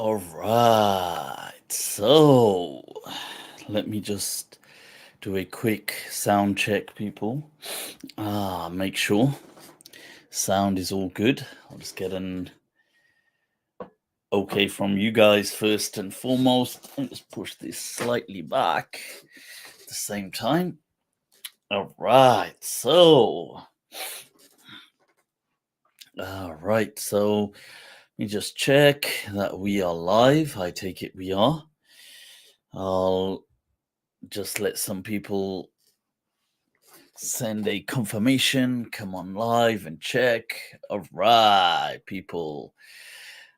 All right. So let me just do a quick sound check, people. Make sure sound is all good. I'll just get an okay from you guys first and foremost. I'll just push this slightly back at the same time. All right. So let me just check that we are live. I take it we are. I'll just let some people send a confirmation, come on live and check. All right, people.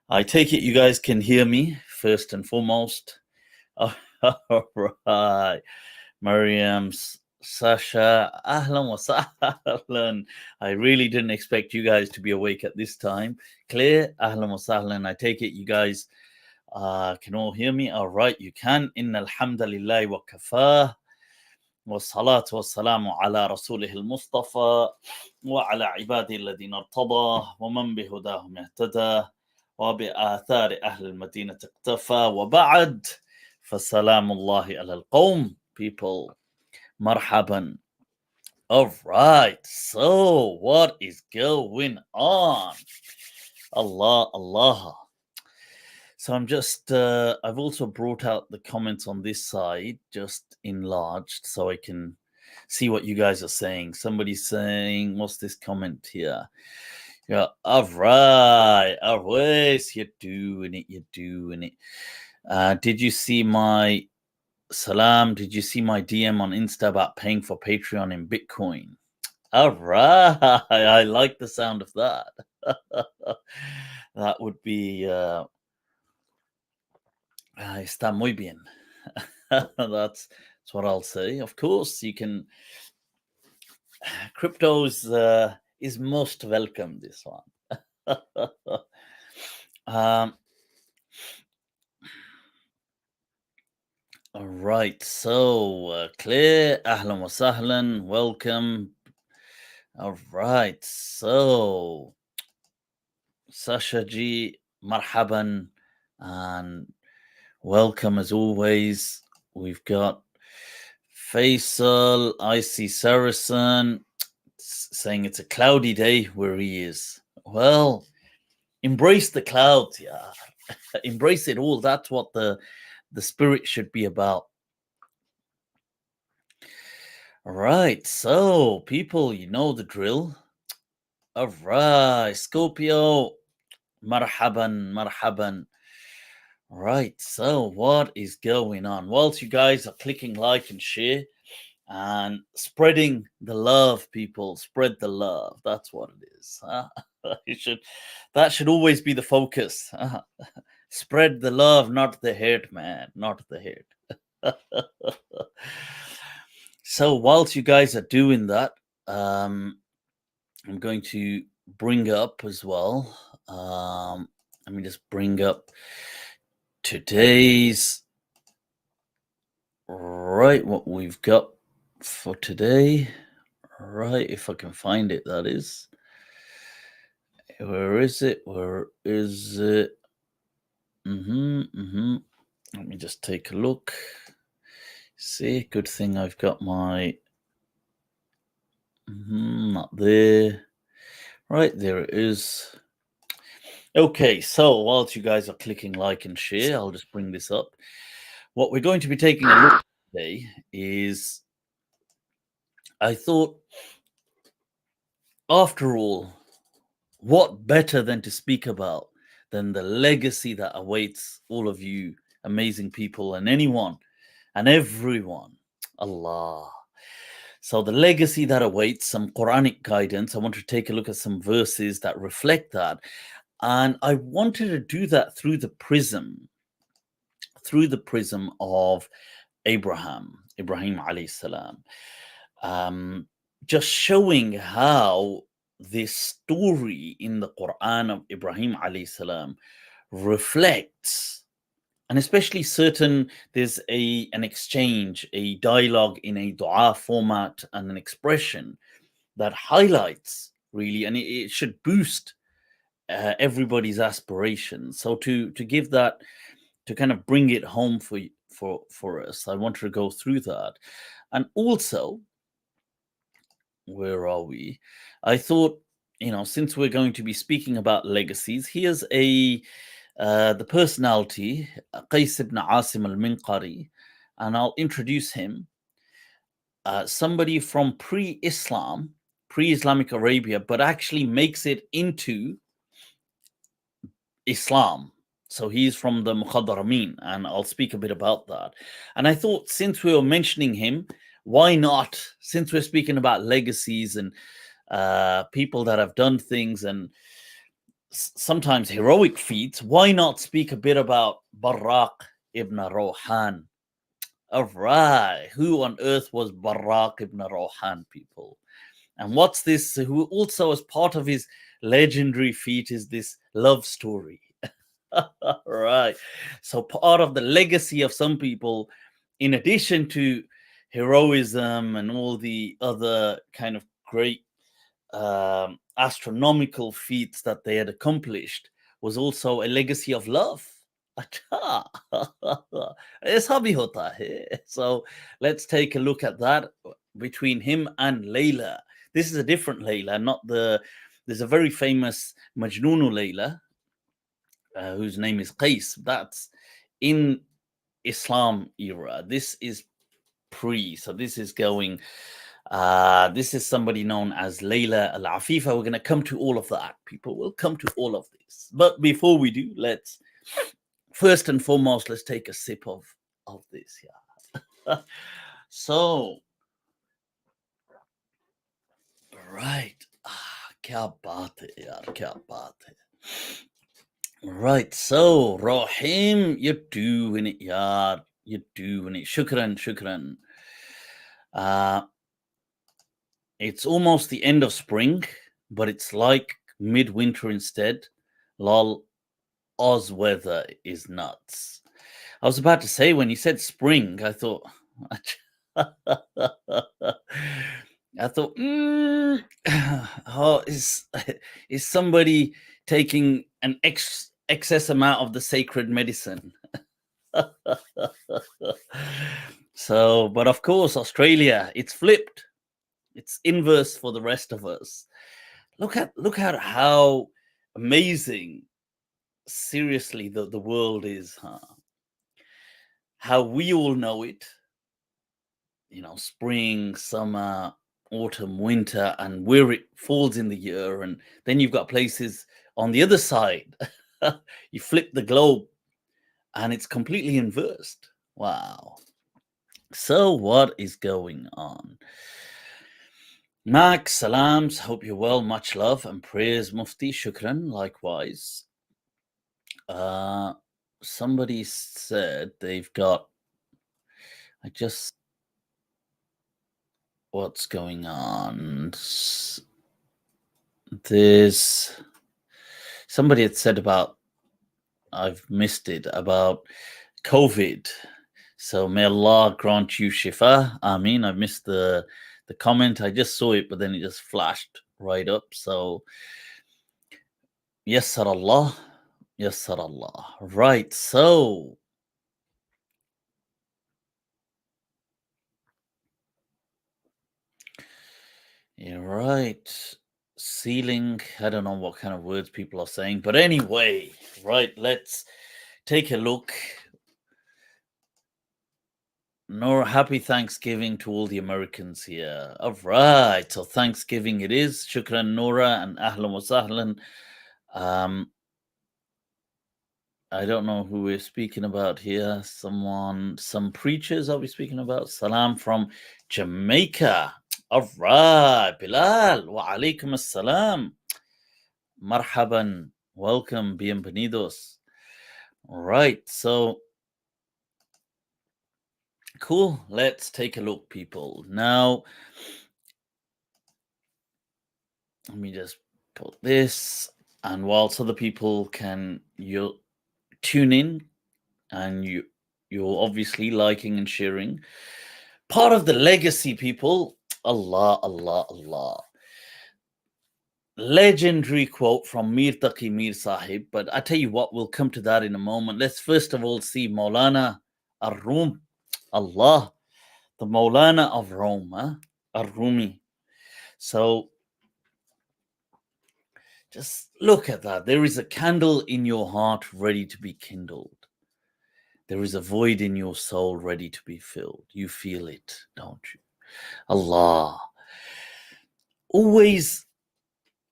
I take it you guys can hear me first and foremost. All right. Mariam, Sasha, ahlan wa sahlan. I really didn't expect you guys to be awake at this time. Clear, ahlan wa sahlan. I take it you guys can all hear me. All right, you can. Inna alhamdulillahi wa kafah. والصلاة والسلام على رسوله المصطفى وعلى عباده الذين ارتضى ومن بهداهم اهتدى وبآثار أهل المدينة اقتفى وبعد فسلام الله على القوم. People, marhaban. All right, so what is going on? Allah. So I'm just, I've also brought out the comments on this side, just enlarged, so I can see what you guys are saying. Somebody's saying, what's this comment here? Yeah, all right, always, you're doing it. Did you see my salam? Did you see my DM on Insta about paying for Patreon in Bitcoin? All right, I like the sound of that. That would be... está muy bien. That's what I'll say. Of course, you can. Crypto's is most welcome. This one. All right. So Claire, ahlan wa sahlan, welcome. All right. So Sasha G, marhaban, and welcome as always. We've got Faisal, I see Saracen saying it's a cloudy day where he is. Well, embrace the clouds, yeah. Embrace it all. That's what the spirit should be about. All right, so people, you know the drill. All right, Scorpio, marhaban. Right, so what is going on? Whilst you guys are clicking like and share and spreading the love, people, spread the love. That's what it is. That should always be the focus. Spread the love, not the hate, man, not the hate. So whilst you guys are doing that, I'm going to bring up as well. Let me just bring up today's what we've got for today. Right, if I can find it, that is. Where is it? Let me just take a look. See, good thing I've got my not there. Right, there it is. Okay, so whilst you guys are clicking like and share, I'll just bring this up. What we're going to be taking a look at today is, I thought, after all, what better than to speak about than the legacy that awaits all of you amazing people and anyone and everyone. Allah. So the legacy that awaits, some Quranic guidance. I want to take a look at some verses that reflect that. And I wanted to do that through the prism of Ibrahim alayhi salam. Just showing how this story in the Quran of Ibrahim alayhi salam reflects, and especially there's an exchange, a dialogue in a dua format and an expression that highlights really, and it should boost everybody's aspirations. So to give that, to kind of bring it home for us, I want to go through that. And also, where are we? I thought, since we're going to be speaking about legacies, here's the personality, Qais ibn Asim al-Minqari, and I'll introduce him. Somebody from pre-Islamic Arabia, but actually makes it into Islam. So he's from the Mukhadaramin, and I'll speak a bit about that. And I thought, since we were mentioning him, why not? Since we're speaking about legacies and people that have done things and sometimes heroic feats, why not speak a bit about Barraq ibn Rawhan? All right, who on earth was Barraq ibn Rawhan, people? And what's this? Who also, as part of his legendary feat, is this love story. Right. So part of the legacy of some people, in addition to heroism and all the other kind of great astronomical feats that they had accomplished, was also a legacy of love. So let's take a look at that between him and Laila. This is a different Laila, not there's a very famous Majnoonu Laila, whose name is Qais. That's in Islam era. This is so this is going, this is somebody known as Laila al-Afifa. We're going to come to all of that, people. We'll come to all of this. But before we do, let's first and foremost, let's take a sip of this. Yeah. So, right. Kya baat hai, yaar, kya baat hai. Right, so Rahim, you're doing it, yaar. You're doing it. Shukran, shukran. It's almost the end of spring, but it's like midwinter instead. Lol, Oz weather is nuts. I was about to say, when you said spring, I thought, oh, is somebody taking an excess amount of the sacred medicine? So, but of course, Australia, it's flipped. It's inverse for the rest of us. Look at how amazing, seriously, the world is, huh? How we all know it. Spring, summer, autumn, winter, and where it falls in the year. And then you've got places on the other side. You flip the globe and it's completely inversed. Wow. So what is going on? Max, salams, hope you're well. Much love and prayers, Mufti. Shukran, likewise. Somebody said they've got, what's going on? There's somebody had said about, I've missed it, about COVID. So may Allah grant you shifa. Ameen. I missed the comment. I just saw it, but then it just flashed right up. So yassar Allah. Yassar Allah. Right. So you're right. Ceiling. I don't know what kind of words people are saying, but anyway, right. Let's take a look. Nora, happy Thanksgiving to all the Americans here. All right, so Thanksgiving it is. Shukran, Nora, and ahlan wa sahlan. I don't know who we're speaking about here. Some preachers are we speaking about? Salam from Jamaica. All right, Bilal. Wa alaikum assalam. Marhaban. Welcome. Bienvenidos. All right, so cool. Let's take a look, people. Now, let me just put this, and whilst other people you tune in, and you're obviously liking and sharing, part of the legacy, people, Allah, Allah, Allah. legendary quote from Mir Taqi Mir Sahib, but I tell you what, we'll come to that in a moment. Let's first of all see Maulana Ar-Rum, Allah, the Maulana of Rome, Ar-Rumi. So just look at that. There is a candle in your heart ready to be kindled. There is a void in your soul ready to be filled. You feel it, don't you? Allah.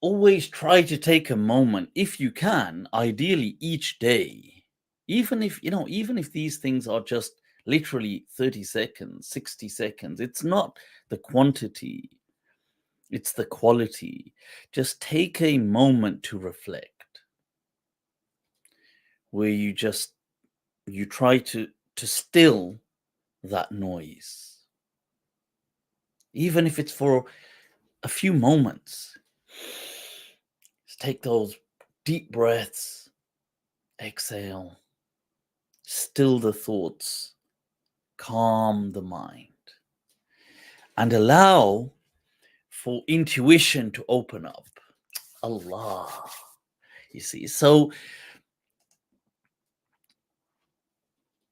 Always try to take a moment, if you can, ideally each day, even if these things are just literally 30 seconds, 60 seconds. It's not the quantity, it's the quality. Just take a moment to reflect, where you try to still that noise, even if it's for a few moments. Just take those deep breaths, exhale, still the thoughts, calm the mind, and allow for intuition to open up. Allah, you see. So,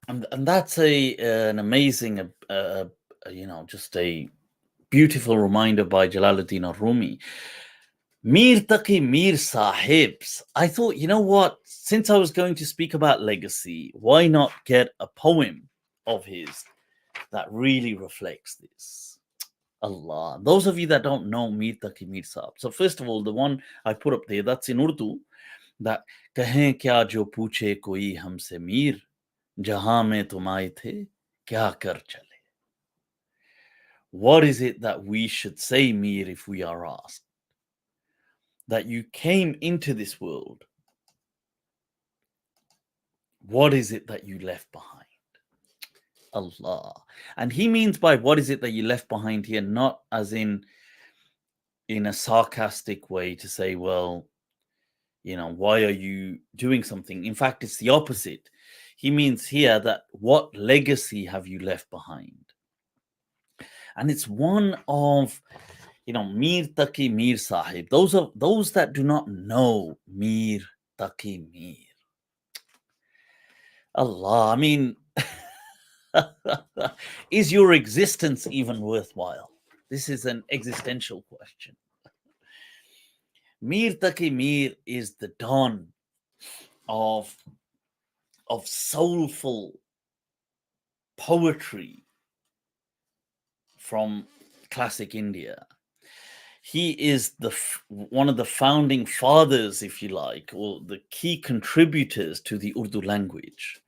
and that's an amazing, just a beautiful reminder by Jalaluddin al-Rumi. Mir Taqi Mir Sahibs. I thought, you know what? Since I was going to speak about legacy, why not get a poem of his that really reflects this? Allah. Those of you that don't know Mir Taqi Mir Sahib. So first of all, the one I put up there, that's in Urdu. That Kahen kya jo pooche koi humse Mir, jahan mein tum aaye the, kya kar chale. What is it that we should say, Mir, if we are asked? That you came into this world. What is it that you left behind? Allah. And he means by what is it that you left behind here, not as in a sarcastic way to say, well, why are you doing something? In fact, it's the opposite. He means here that what legacy have you left behind? And it's one of, Mir Taqi Mir Sahib. Those that do not know Mir Taqi Mir. Allah, I mean, is your existence even worthwhile? This is an existential question. Mir Taqi Mir is the dawn of soulful poetry from classic India. He is one of the founding fathers, if you like, or the key contributors to the Urdu language.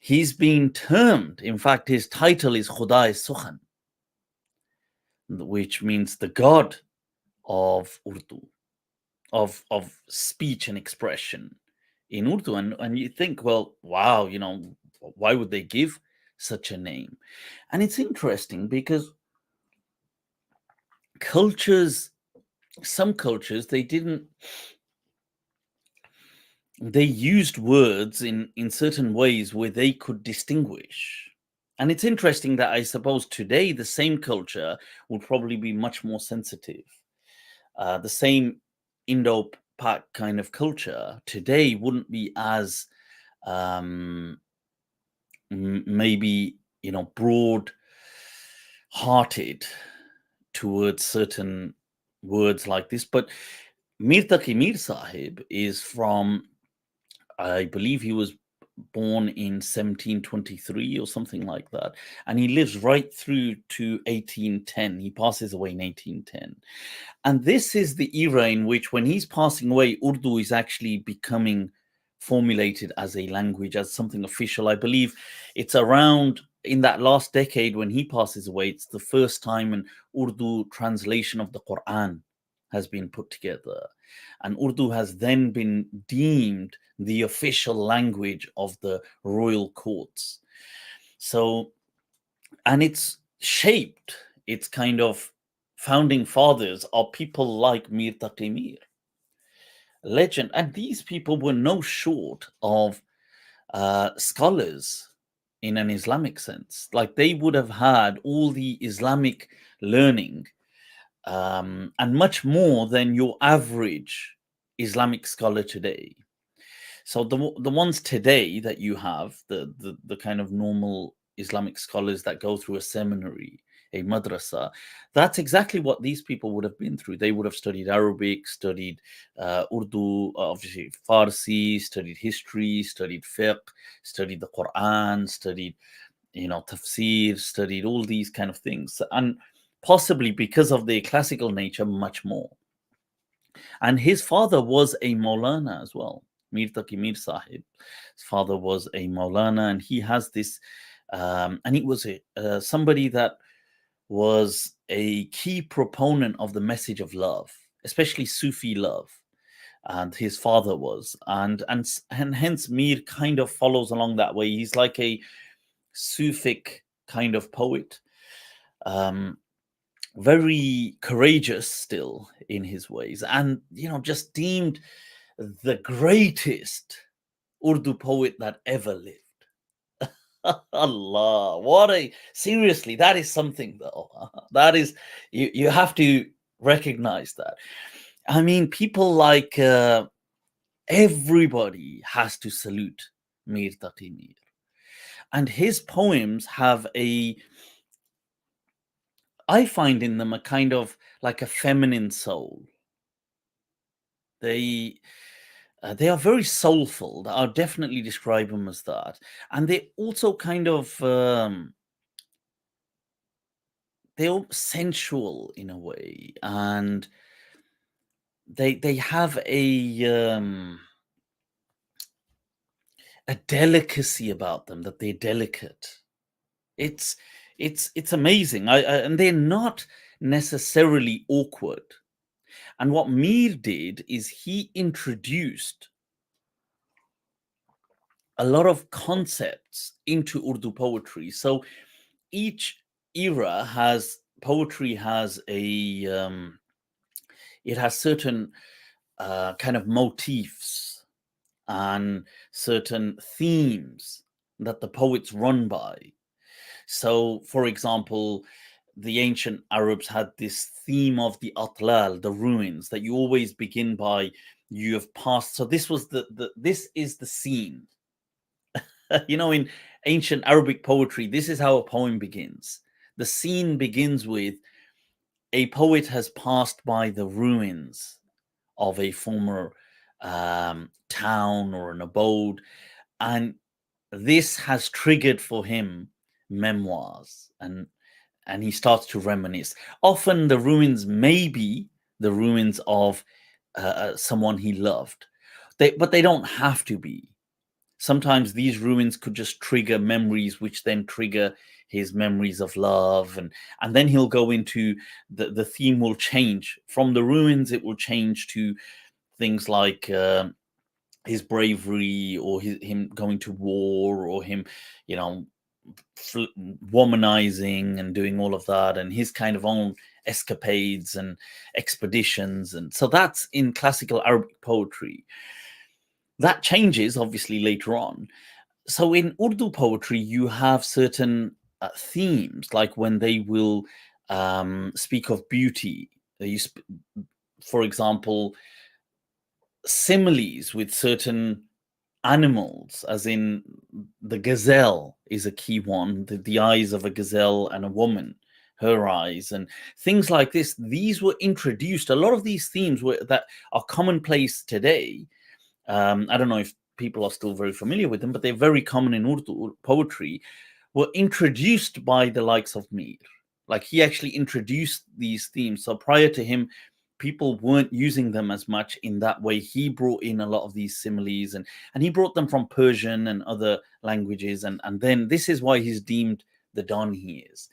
He's been termed, in fact, his title is Khuda-e Sukhan, which means the God of Urdu, of speech and expression in Urdu. And you think, well, wow, why would they give such a name? And it's interesting because some cultures, they used words in certain ways where they could distinguish. And it's interesting that I suppose today the same culture would probably be much more sensitive. The same Indo-Pak kind of culture today wouldn't be as maybe broad-hearted towards certain words like this. But Mir Taqi Mir Sahib is from, I believe he was born in 1723 or something like that, and he lives right through to 1810. He passes away in 1810. And this is the era in which, when he's passing away, Urdu is actually becoming formulated as a language, as something official. I believe it's around in that last decade when he passes away, it's the first time an Urdu translation of the Quran has been put together. And Urdu has then been deemed the official language of the royal courts. So, and it's shaped, its kind of founding fathers are people like Mir Taqi Mir, legend. And these people were no short of scholars in an Islamic sense. Like, they would have had all the Islamic learning and much more than your average Islamic scholar today. So the ones today that you have, the kind of normal Islamic scholars that go through a seminary, a madrasa, that's exactly what these people would have been through. They would have studied Arabic, studied Urdu, obviously Farsi, studied history, studied fiqh, studied the Quran, studied tafsir, studied all these kind of things, and possibly because of their classical nature, much more. And his father was a Maulana as well. Mir Taqi Mir Sahib. His father was a Maulana, and he has this, and he was somebody that was a key proponent of the message of love, especially Sufi love. And his father was, and hence Mir kind of follows along that way. He's like a Sufic kind of poet. Very courageous still in his ways, and just deemed the greatest Urdu poet that ever lived. Allah, seriously, that is something though. That is, you have to recognize that. I mean, people like everybody has to salute Mir Taqi Mir, and his poems have I find in them a kind of like a feminine soul. They are very soulful. I'll definitely describe them as that, and they also kind of they're sensual in a way, and they have a delicacy about them, that they're delicate. It's amazing. And they're not necessarily awkward. And what Mir did is he introduced a lot of concepts into Urdu poetry. So each era poetry has it has certain kind of motifs and certain themes that the poets run by. So, for example, the ancient Arabs had this theme of the atlal, the ruins, that you always begin by, you have passed. So this was this is the scene. In ancient Arabic poetry, this is how a poem begins. The scene begins with a poet has passed by the ruins of a former town or an abode, and this has triggered for him memoirs, and he starts to reminisce. Often the ruins may be the ruins of someone he loved, but they don't have to be. Sometimes these ruins could just trigger memories, which then trigger his memories of love, and then he'll go into the theme will change from the ruins. It will change to things like his bravery, or him going to war, or him, womanizing and doing all of that, and his kind of own escapades and expeditions. And so that's in classical Arabic poetry. That changes obviously later on. So in Urdu poetry, you have certain themes, like when they will speak of beauty. For example, similes with certain animals, as in the gazelle is a key one, the eyes of a gazelle and a woman, her eyes, and things like this. These were introduced. A lot of these themes that are commonplace today. I don't know if people are still very familiar with them, but they're very common in Urdu poetry, were introduced by the likes of Mir. Like, he actually introduced these themes. So prior to him, people weren't using them as much in that way. He brought in a lot of these similes, and he brought them from Persian and other languages. And then this is why he's deemed the Don he is.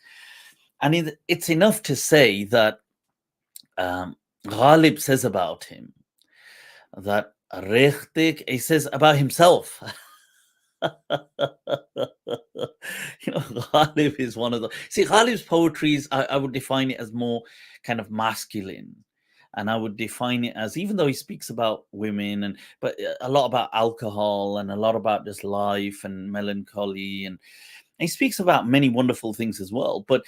And it's enough to say that Ghalib says about him that he says about himself. Ghalib is one of the. See, Ghalib's poetry I would define it as more kind of masculine, and I would define it as, even though he speaks about women but a lot about alcohol and a lot about just life and melancholy, and he speaks about many wonderful things as well. But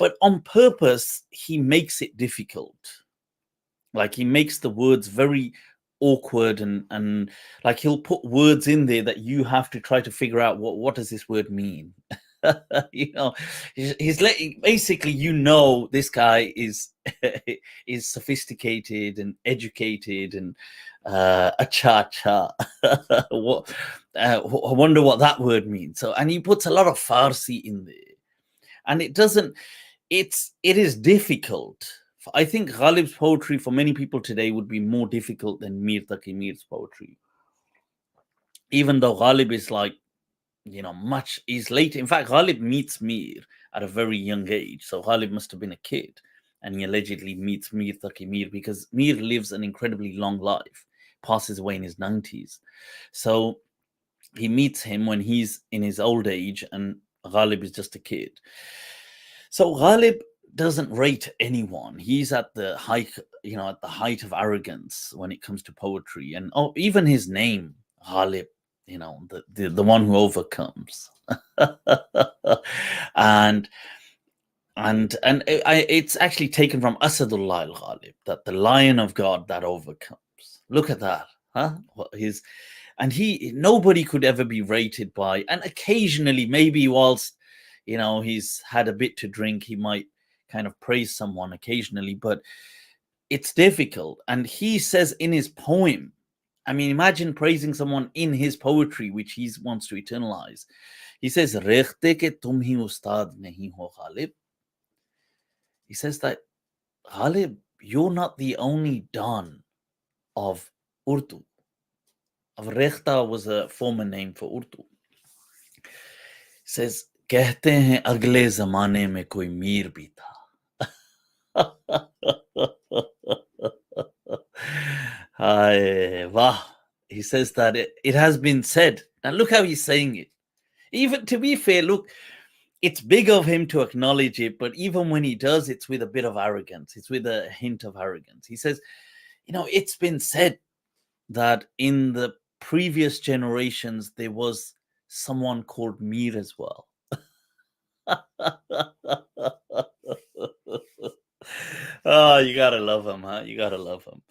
but on purpose, he makes it difficult. Like he makes the words very awkward and like he'll put words in there that you have to try to figure out what does this word mean. You know, he's letting basically, you know, this guy is is sophisticated and educated and a cha-cha. What I wonder what that word means. So, and he puts a lot of Farsi in there, and it doesn't. It is difficult. I think Ghalib's poetry for many people today would be more difficult than Mir Taqi Mir's poetry. Even though Ghalib is like, you know, much, he's late. In fact, Ghalib meets Mir at a very young age. So Ghalib must have been a kid. And he allegedly meets Mir Taqi Mir because Mir lives an incredibly long life, passes away in his 90s. So he meets him when he's in his old age and Ghalib is just a kid. So Ghalib doesn't rate anyone. He's at the height, you know, at the height of arrogance when it comes to poetry. And even his name, Ghalib, you know, the one who overcomes. and it's actually taken from Asadullah al-Ghalib, that the lion of God that overcomes. Look at that, huh? Nobody could ever be rated by, and occasionally, maybe whilst, you know, he's had a bit to drink, he might kind of praise someone occasionally, but it's difficult. And he says in his poem, I mean, imagine praising someone in his poetry, which he wants to eternalize. He says, "Rekhte ke tum hi ustad nahi ho Ghalib." He says that, Ghalib, you're not the only Don of Urdu. Of Rekhta was a former name for Urdu. He says, कहते हैं अगले जमाने में कोई मीर भी था. Wow. He says that it has been said. Now look how he's saying it. Even to be fair, look, it's big of him to acknowledge it, but even when he does, it's with a bit of arrogance. It's with a hint of arrogance. He says, you know, it's been said that in the previous generations, there was someone called Mir as well. Oh, you gotta love him, huh? You gotta love him.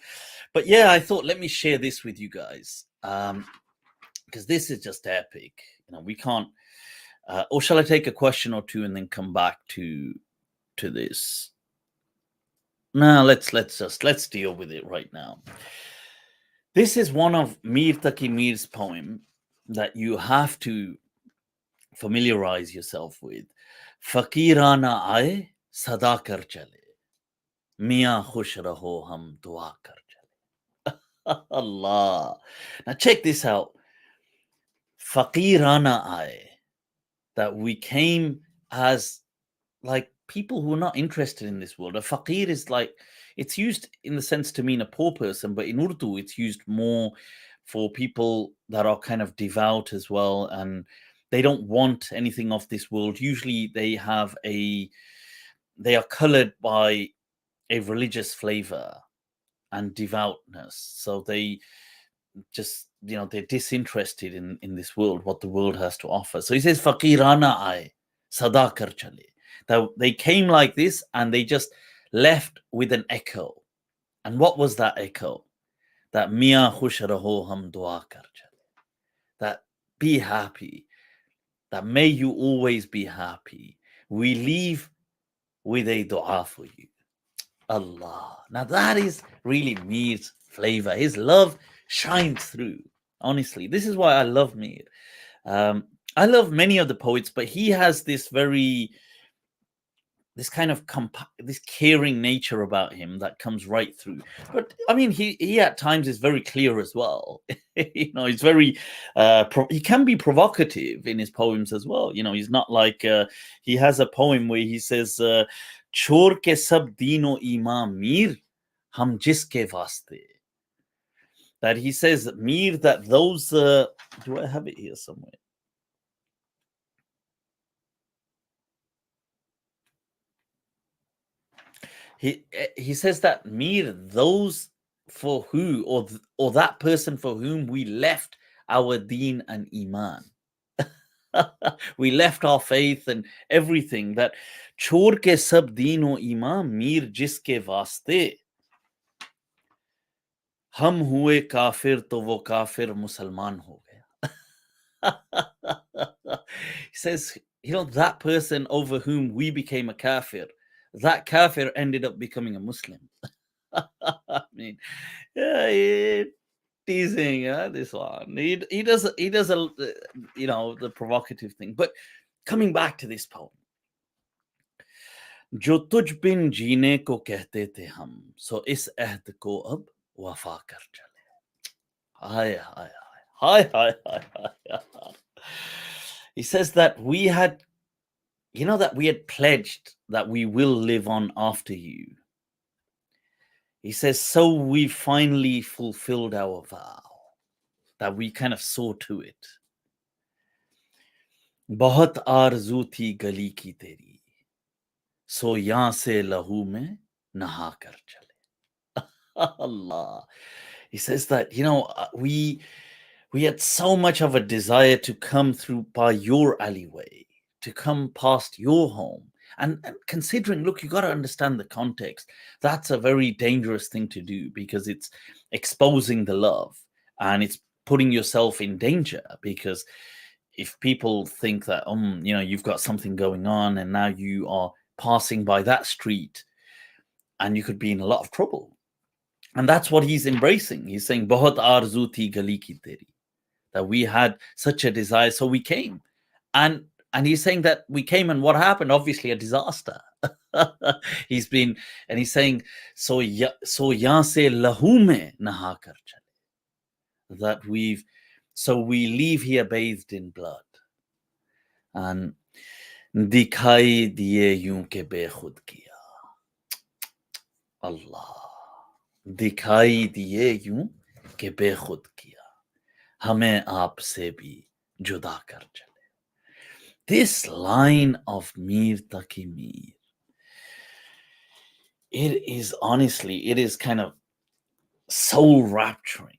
But yeah, I thought, let me share this with you guys, because this is just epic. You know, we can't. Or shall I take a question or two and then come back to this? No, let's deal with it right now. This is one of Mir Taqi Mir's poem that you have to familiarize yourself with. Faqeerana aaye, sada kar chale. Miyan khush raho, hum dua kar chale. Allah. Now check this out. Faqeerana aaye. That we came as like people who are not interested in this world. A faqir is like, it's used in the sense to mean a poor person, but in Urdu it's used more for people that are kind of devout as well, and they don't want anything of this world. Usually they are colored by a religious flavor and devoutness, so they just, you know, they're disinterested in this world, what the world has to offer. So he says, Faqeerana aaye, sada kar chale. That they came like this and they just left with an echo. And what was that echo? That Miyan khush raho, hum dua kar chale. That be happy. That may you always be happy. We leave with a dua for you. Allah. Now that is really Mir's flavor. His love shines through. Honestly, this is why I love Mir. I love many of the poets, but he has this kind of this caring nature about him that comes right through. But I mean, he at times is very clear as well. You know, he's very he can be provocative in his poems as well. You know, he's not like he has a poem where he says, "Chor ke sab dino imam Mir, hum jiske vaste." That he says, Mir, that those do I have it here somewhere? He says that Mir, those for who, or that person for whom we left our deen and iman. We left our faith and everything. That छोड़ के सब दीन o ईमान मीर जिसके वास्ते हम हुए काफिर तो वो काफिर मुसलमान हो गया. He says, that person over whom we became a kafir, that kafir ended up becoming a Muslim. I mean, yeah, teasing this one. He does a the provocative thing. But coming back to this poem, जो तुझ बिन जीने को कहते थे हम, सो इस अहद को अब वफा कर चले. हाय हाय हाय हाय हाय हाय हाय. He says that we had pledged that we will live on after you. He says, so we finally fulfilled our vow, that we kind of saw to it. बहुत आरज़ू थी गली की तेरी, सो यहाँ से लहू में नहा कर चले. Allah. He says that, we had so much of a desire to come through by your alleyway, to come past your home. And considering, look, you got to understand the context. That's a very dangerous thing to do, because it's exposing the love and it's putting yourself in danger. Because if people think that, you've got something going on and now you are passing by that street, and you could be in a lot of trouble. And that's what he's embracing. He's saying, "Bahut arzu thi gali ki teri," that we had such a desire, so we came. And he's saying that we came, and what happened? Obviously, a disaster. He's saying, so yahan se lahu mein naha kar chale, that we leave here bathed in blood. And दिखाई दिए यूं के बेखुद किया. Allah. दिखाई दिए यूं के बेखुद किया, हमें आपसे भी जुदा कर चले. This line of Mir Taqi Mir, it is kind of soul rapturing.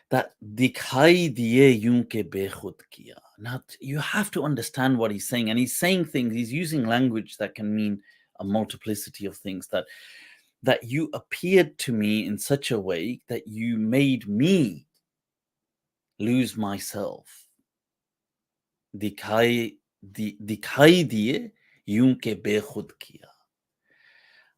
That dikhai diye yun ke bekhud kiya. Now you have to understand what he's saying, and he's saying things. He's using language that can mean a multiplicity of things. That you appeared to me in such a way that you made me lose myself. दिखाई दिए यूं के बेखुद किया,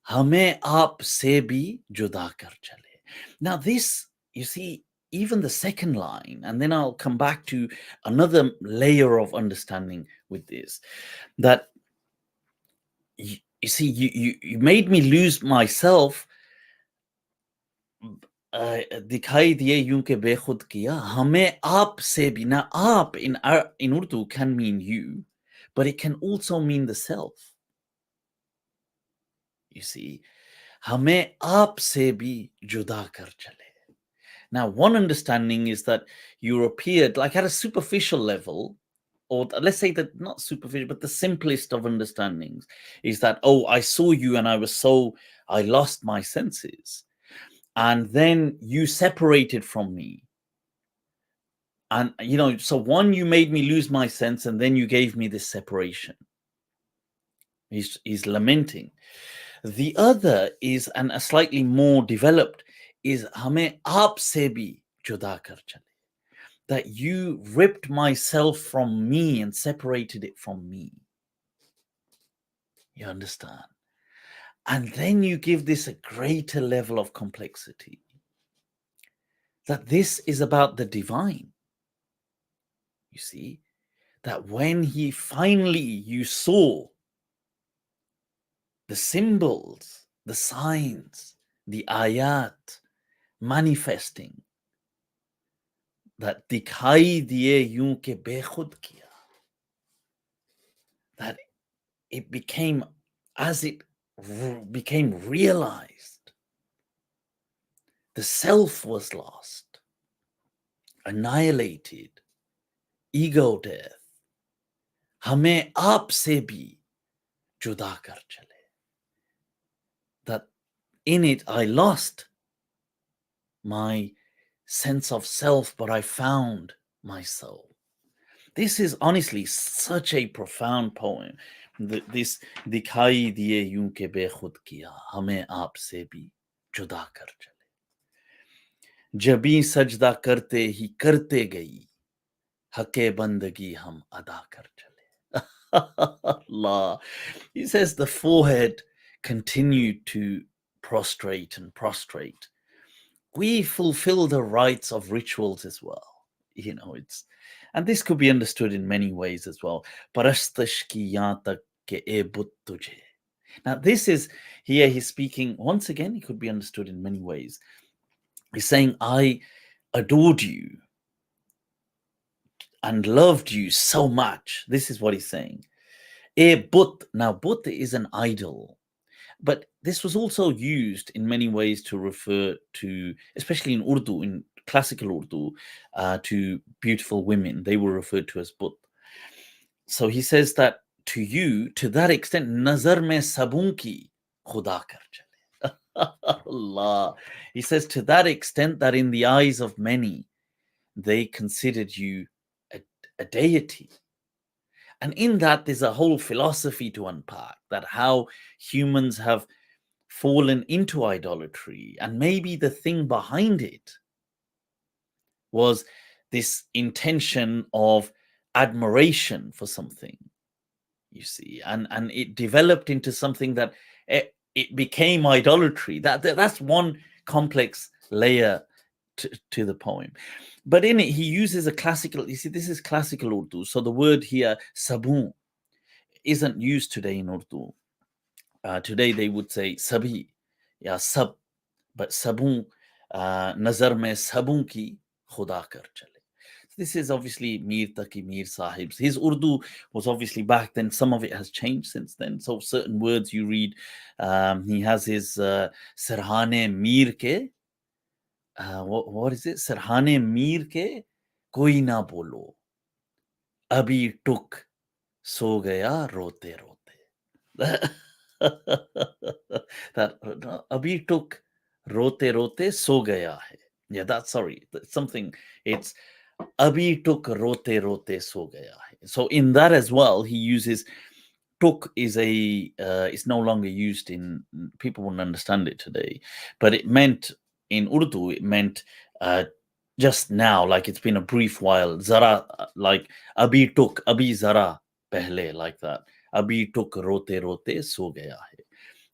हमें आप से भी जुदा कर चले. Now this, you see, even the second line, and then I'll come back to another layer of understanding with this, that you see, you made me lose myself. दिखाई दिए यूं के बेखुद किया, हमें आप से भी. Now, आप in Urdu can mean you, but it can also mean the self. You see, हमें आप से भी जुदा कर चले. Now, one understanding is that you appeared like at a superficial level, or let's say that not superficial, but the simplest of understandings is that, I saw you and I lost my senses. And then you separated from me. And, so one, you made me lose my sense, and then you gave me this separation. He's lamenting. The other is, and a slightly more developed, is hame aap se bhi juda kar chale, that you ripped myself from me and separated it from me. You understand? And then you give this a greater level of complexity, that this is about the divine. You see, that when you saw the symbols, the signs, the ayat manifesting, that dikhai diye yun ke bekhud kiya, that it became, as it became realized, the self was lost, annihilated, ego death. हमें आप से भी जुदा कर चले. That in it I lost my sense of self, but I found my soul. This is honestly such a profound poem. This दिखाई दिए यूं के बेखुद किया हमें आपसे भी जुदा कर चले जबी सजदा करते ही करते गई हके बंदगी हम अदा कर चले. Allah. He says the forehead continued to prostrate and prostrate. We fulfill the rites of rituals as well. And this could be understood in many ways as well. Parastash ki yahan tak ke e but tujhe. Now, this is here he's speaking once again, it could be understood in many ways. He's saying, I adored you and loved you so much. This is what he's saying. E but. Now, but is an idol. But this was also used in many ways to refer to, especially in Urdu, in classical Urdu, to beautiful women. They were referred to as but. So he says that to you, to that extent, nazar mein sabun ki khuda kar chale. Allah. He says to that extent that in the eyes of many, they considered you a deity. And in that, there's a whole philosophy to unpack, that how humans have fallen into idolatry. And maybe the thing behind it was this intention of admiration for something, you see, and it developed into something that it became idolatry. That's one complex layer to the poem. But in it, he uses a classical, you see, this is classical Urdu. So the word here, sabun, isn't used today in Urdu. Today they would say sabhi, yeah, sab, but sabun, nazar mein sabun ki khuda kar chale. This is obviously Mir Taqi Mir Sahib's. His Urdu was obviously back then. Some of it has changed since then. So certain words you read, he has his Sarhane Mir ke. What is it? Sarhane Mir ke koi na bolo. Abhi tuk so gaya rote rote. That abhi tuk rote rote so gaya hai. Yeah, that's something. It's abhi tuk rote rote so gaya hai. So in that as well, he uses tuk is no longer used in, people wouldn't understand it today, but it meant in Urdu, it meant just now, like it's been a brief while. Zara, like abhi tuk, abhi zara pehle, like that. Abhi tuk rote rote so gaya hai.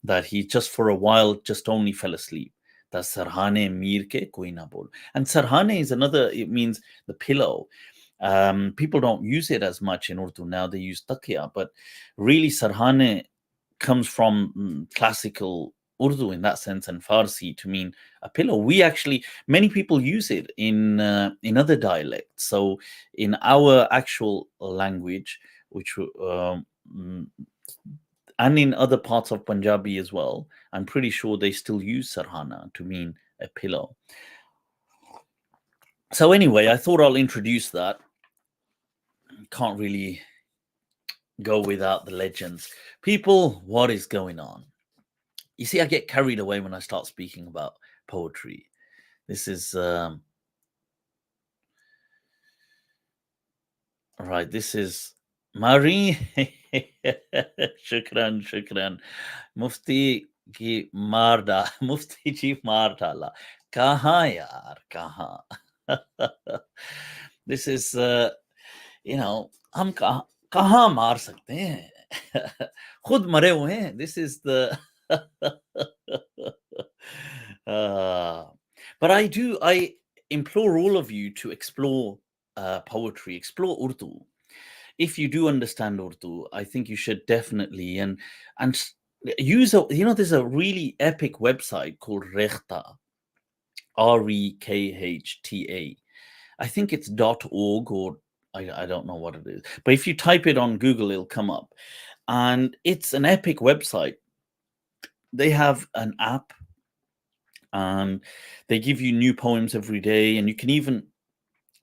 That he just for a while just only fell asleep. That sarhane mir ke koi na bol. And sarhane is another, it means the pillow. People don't use it as much in Urdu now. They use takia, but really sarhane comes from classical Urdu in that sense, and Farsi to mean a pillow. Many people use it in other dialects. So in our actual language, which and in other parts of Punjabi as well, I'm pretty sure they still use sarhana to mean a pillow. So anyway, I thought I'll introduce that. Can't really go without the legends. People, what is going on? You see, I get carried away when I start speaking about poetry. This is right. This is Mari. Shukran. Mufti ki marda. Mufti ji mar dala. Kahan yaar, kahan. This is, हम कहाँ मार सकते हैं? खुद मरे हुए हैं. This is the but I implore all of you to explore poetry, explore Urdu. If you do understand Urdu, I think you should definitely and use there's a really epic website called Rekhta, REKHTA. I think it's .org, or I don't know what it is. But if you type it on Google, it'll come up. And it's an epic website. They have an app, and they give you new poems every day, and you can even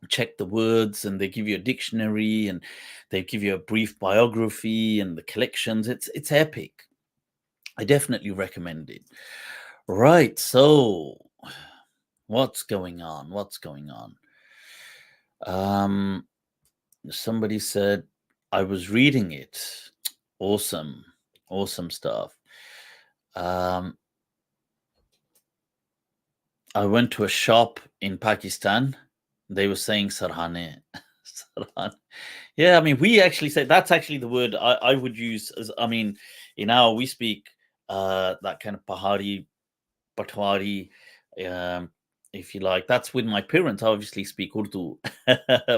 check the words, and they give you a dictionary, and they give you a brief biography and the collections. It's epic. I definitely recommend it. Right, so what's going on? Somebody said, I was reading it. Awesome. Awesome stuff. I went to a shop in Pakistan. They were saying sarhane. Sarhane. Yeah, I mean, we actually say that's actually the word I would use. As I mean, we speak that kind of Pahari, Patwari, if you like. That's with my parents. I obviously speak Urdu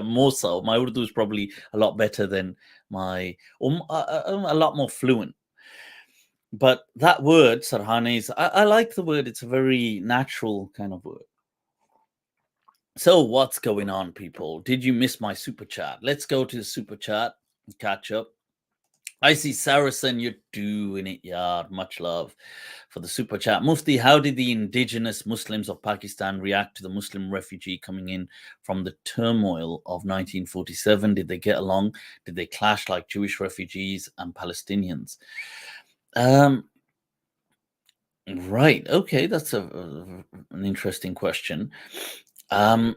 more so. My Urdu is probably a lot better than my, a lot more fluent. But that word, sarhane, is, I like the word. It's a very natural kind of word. So what's going on, people? Did you miss my super chat? Let's go to the super chat and catch up. I see Saracen, you're doing it, yard. Much love for the super chat. Mufti, how did the indigenous Muslims of Pakistan react to the Muslim refugee coming in from the turmoil of 1947? Did they get along? Did they clash like Jewish refugees and Palestinians? Right. Okay, that's an interesting question. Right.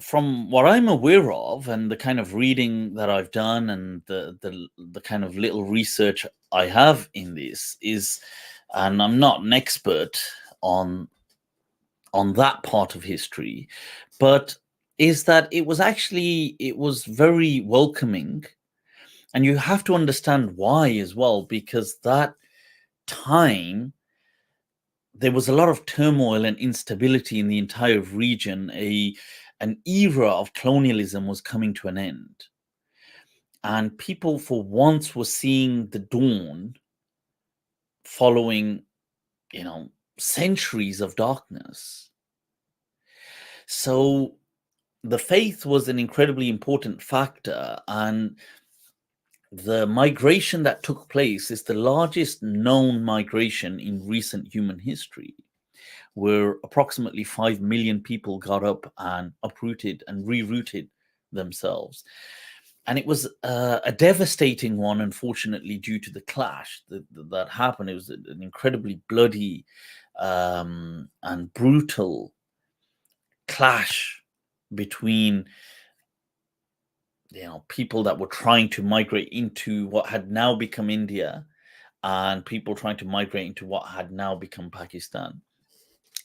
From what I'm aware of, and the kind of reading that I've done, and the kind of little research I have in this is, and I'm not an expert on that part of history, but is that it was very welcoming, and you have to understand why as well, because that time there was a lot of turmoil and instability in the entire region. An era of colonialism was coming to an end, and people for once were seeing the dawn following, centuries of darkness. So the faith was an incredibly important factor, and the migration that took place is the largest known migration in recent human history, where approximately 5 million people got up and uprooted and rerouted themselves. And it was a devastating one, unfortunately, due to the clash that happened. It was an incredibly bloody and brutal clash between people that were trying to migrate into what had now become India and people trying to migrate into what had now become Pakistan.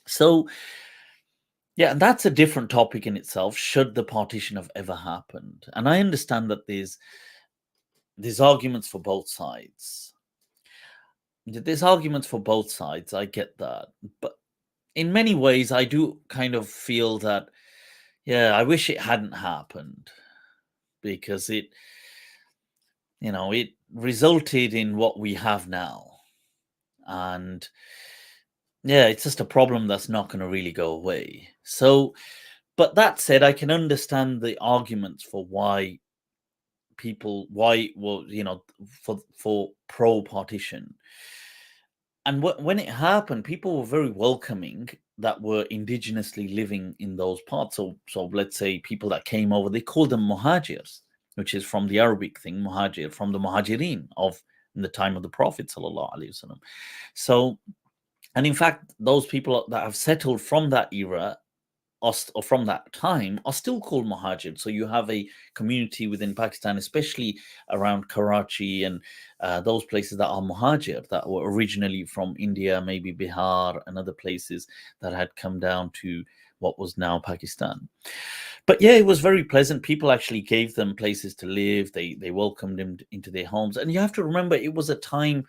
So yeah, and that's a different topic in itself. Should the partition have ever happened? And I understand that there's arguments for both sides. There's arguments for both sides. I get that, but in many ways, I do kind of feel that, yeah, I wish it hadn't happened, because it resulted in what we have now, and yeah, it's just a problem that's not going to really go away. So, but that said, I can understand the arguments for why for pro partition. And when it happened, people were very welcoming that were indigenously living in those parts. So let's say people that came over, they called them muhajirs, which is from the Arabic thing, muhajir, from the muhajirin of in the time of the Prophet sallallahu alaihi wasallam. So, and in fact, those people that have settled from that era or from that time are still called muhajir. So you have a community within Pakistan, especially around Karachi and those places that are muhajir, that were originally from India, maybe Bihar and other places that had come down to what was now Pakistan. But yeah, it was very pleasant. People actually gave them places to live. They welcomed them into their homes. And you have to remember, it was a time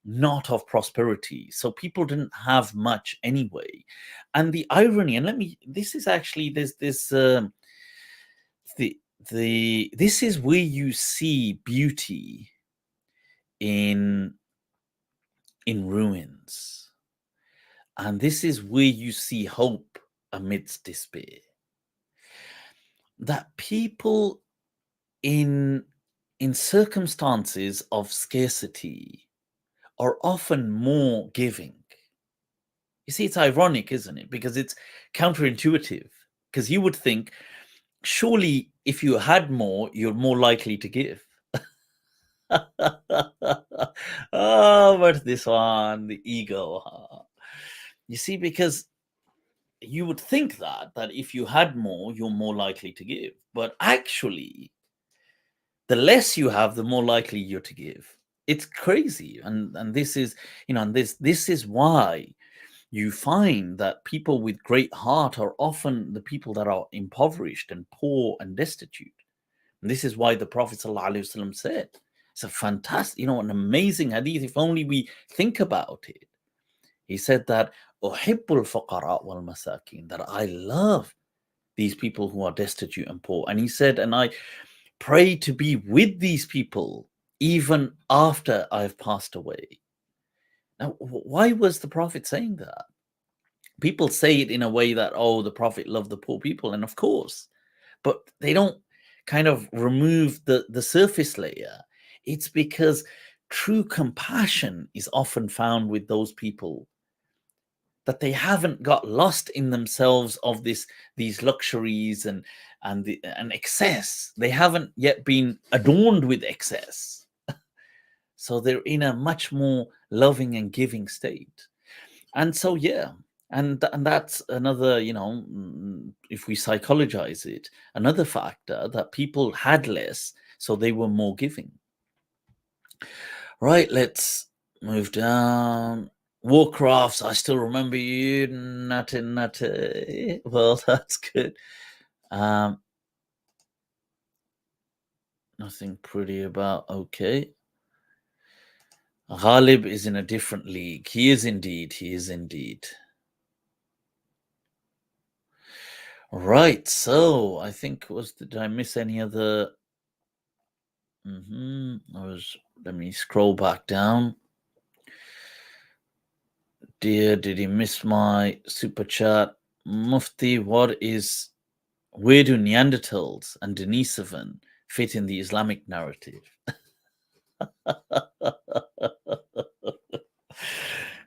not of prosperity. So people didn't have much anyway. And the irony, and this is actually, there's this, this is where you see beauty in ruins. And this is where you see hope amidst despair. That people in circumstances of scarcity are often more giving. You see, it's ironic, isn't it? Because it's counterintuitive. Because you would think, surely if you had more, you're more likely to give. Oh, but this one, the ego. You see, because you would think that if you had more, you're more likely to give. But actually, the less you have, the more likely you're to give. It's crazy. And this is, and this is why you find that people with great heart are often the people that are impoverished and poor and destitute. And this is why the Prophet ﷺ said, it's a fantastic, an amazing hadith, if only we think about it. He said that, "Uhibbul fuqara wal masakin," that I love these people who are destitute and poor. And he said, and I pray to be with these people even after I've passed away. Now, why was the Prophet saying that? People say it in a way that, oh, the Prophet loved the poor people. And of course, but they don't kind of remove the surface layer. It's because true compassion is often found with those people, that they haven't got lost in themselves of these luxuries and excess. They haven't yet been adorned with excess. So they're in a much more loving and giving state. And so, yeah, and that's another, if we psychologize it, another factor, that people had less, so they were more giving. Right, let's move down. Warcrafts, I still remember you, Nati. Well, that's good. Nothing pretty about, okay. Ghalib is in a different league. He is indeed. Right, so I think did I miss any other? Let me scroll back down. Dear, did he miss my super chat? Mufti, where do Neanderthals and Denisovans fit in the Islamic narrative?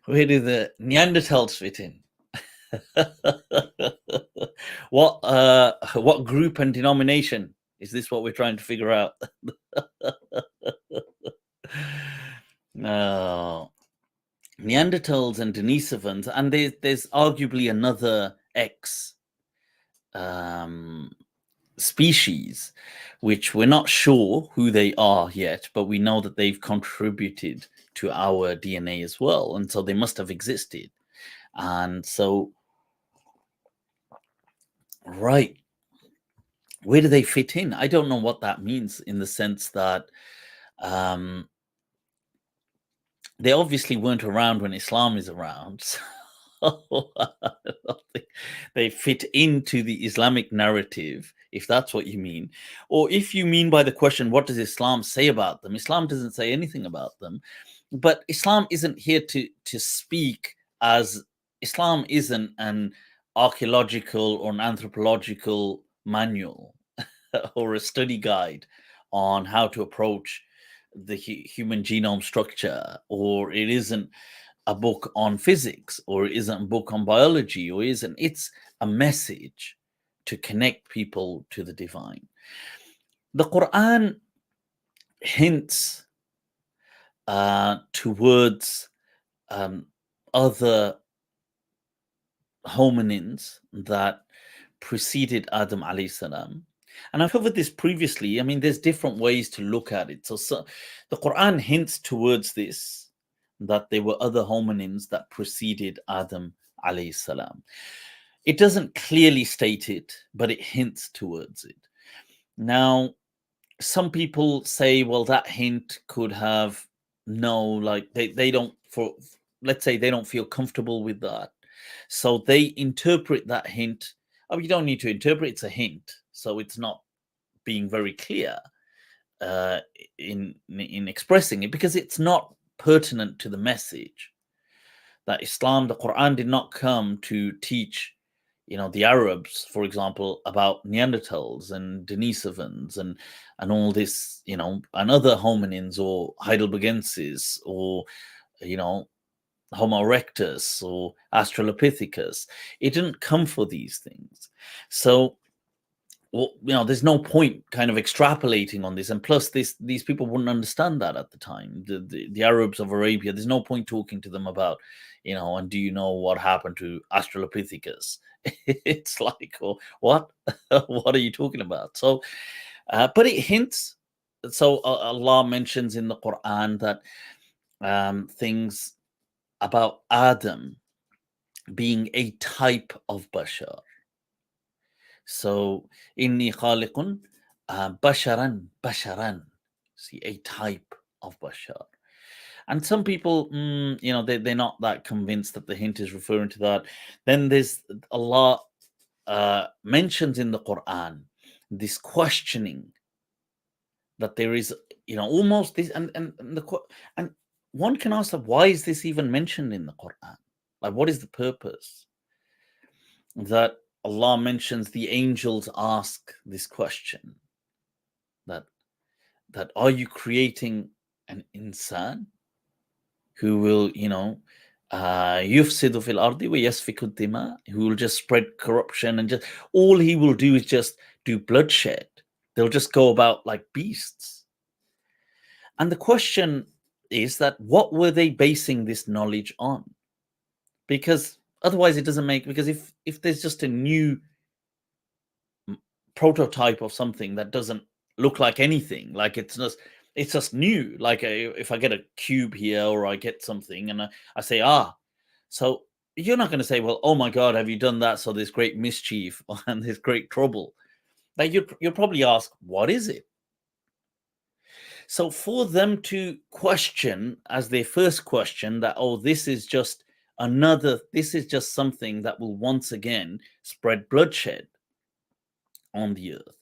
Where do the Neanderthals fit in? What group and denomination? Is this what we're trying to figure out? No. Neanderthals and Denisovans, and there's arguably another X species, which we're not sure who they are yet, but we know that they've contributed to our DNA as well, and so they must have existed. And so, right, where do they fit in? I don't know what that means, in the sense that they obviously weren't around when Islam is around. So I don't think they fit into the Islamic narrative, if that's what you mean. Or if you mean by the question, what does Islam say about them? Islam doesn't say anything about them. But Islam isn't here to speak as, Islam isn't an archaeological or an anthropological manual or a study guide on how to approach the human genome structure, or it isn't a book on physics, or it isn't a book on biology, or isn't. It's a message to connect people to the divine. The Quran hints towards other hominins that preceded Adam alayhi salam. And I've covered this previously. I mean, there's different ways to look at it. So the Quran hints towards this, that there were other hominins that preceded Adam alayhi salam. It doesn't clearly state it, but it hints towards it. Now, some people say, well, that hint could have they don't, let's say they don't feel comfortable with that. So they interpret that hint. Oh, you don't need to interpret, it's a hint. So it's not being very clear in expressing it, because it's not pertinent to the message. That Islam, the Quran, did not come to teach, the Arabs, for example, about Neanderthals and Denisovans and all this, and other hominins or Heidelbergensis or, Homo erectus or Australopithecus. It didn't come for these things. So well, there's no point kind of extrapolating on this, and plus these people wouldn't understand that at the time. The Arabs of Arabia, there's no point talking to them about, and do you know what happened to Australopithecus? It's like, oh, what? What are you talking about? So, but it hints. So Allah mentions in the Quran that things about Adam being a type of bashar. So, inni khaliqun basharan. See, a type of bashar. And some people, they're not that convinced that the hint is referring to that. Then there's Allah mentions in the Quran this questioning that there is, almost this, and one can ask that, why is this even mentioned in the Quran? Like, what is the purpose? That Allah mentions the angels ask this question, that are you creating an insan who will, yufsidu fil ardi wa yasfiku dima, who will just spread corruption, and just all he will do is just do bloodshed. They'll just go about like beasts. And the question is that, what were they basing this knowledge on? Because otherwise it doesn't make, because if there's just a new prototype of something that doesn't look like anything, like it's just new, like if I get a cube here, or I get something and I say, so you're not going to say, well, oh my God, have you done that? So there's great mischief and there's great trouble. Like you'll probably ask, what is it? So for them to question as their first question that, this is just something that will once again spread bloodshed on the earth.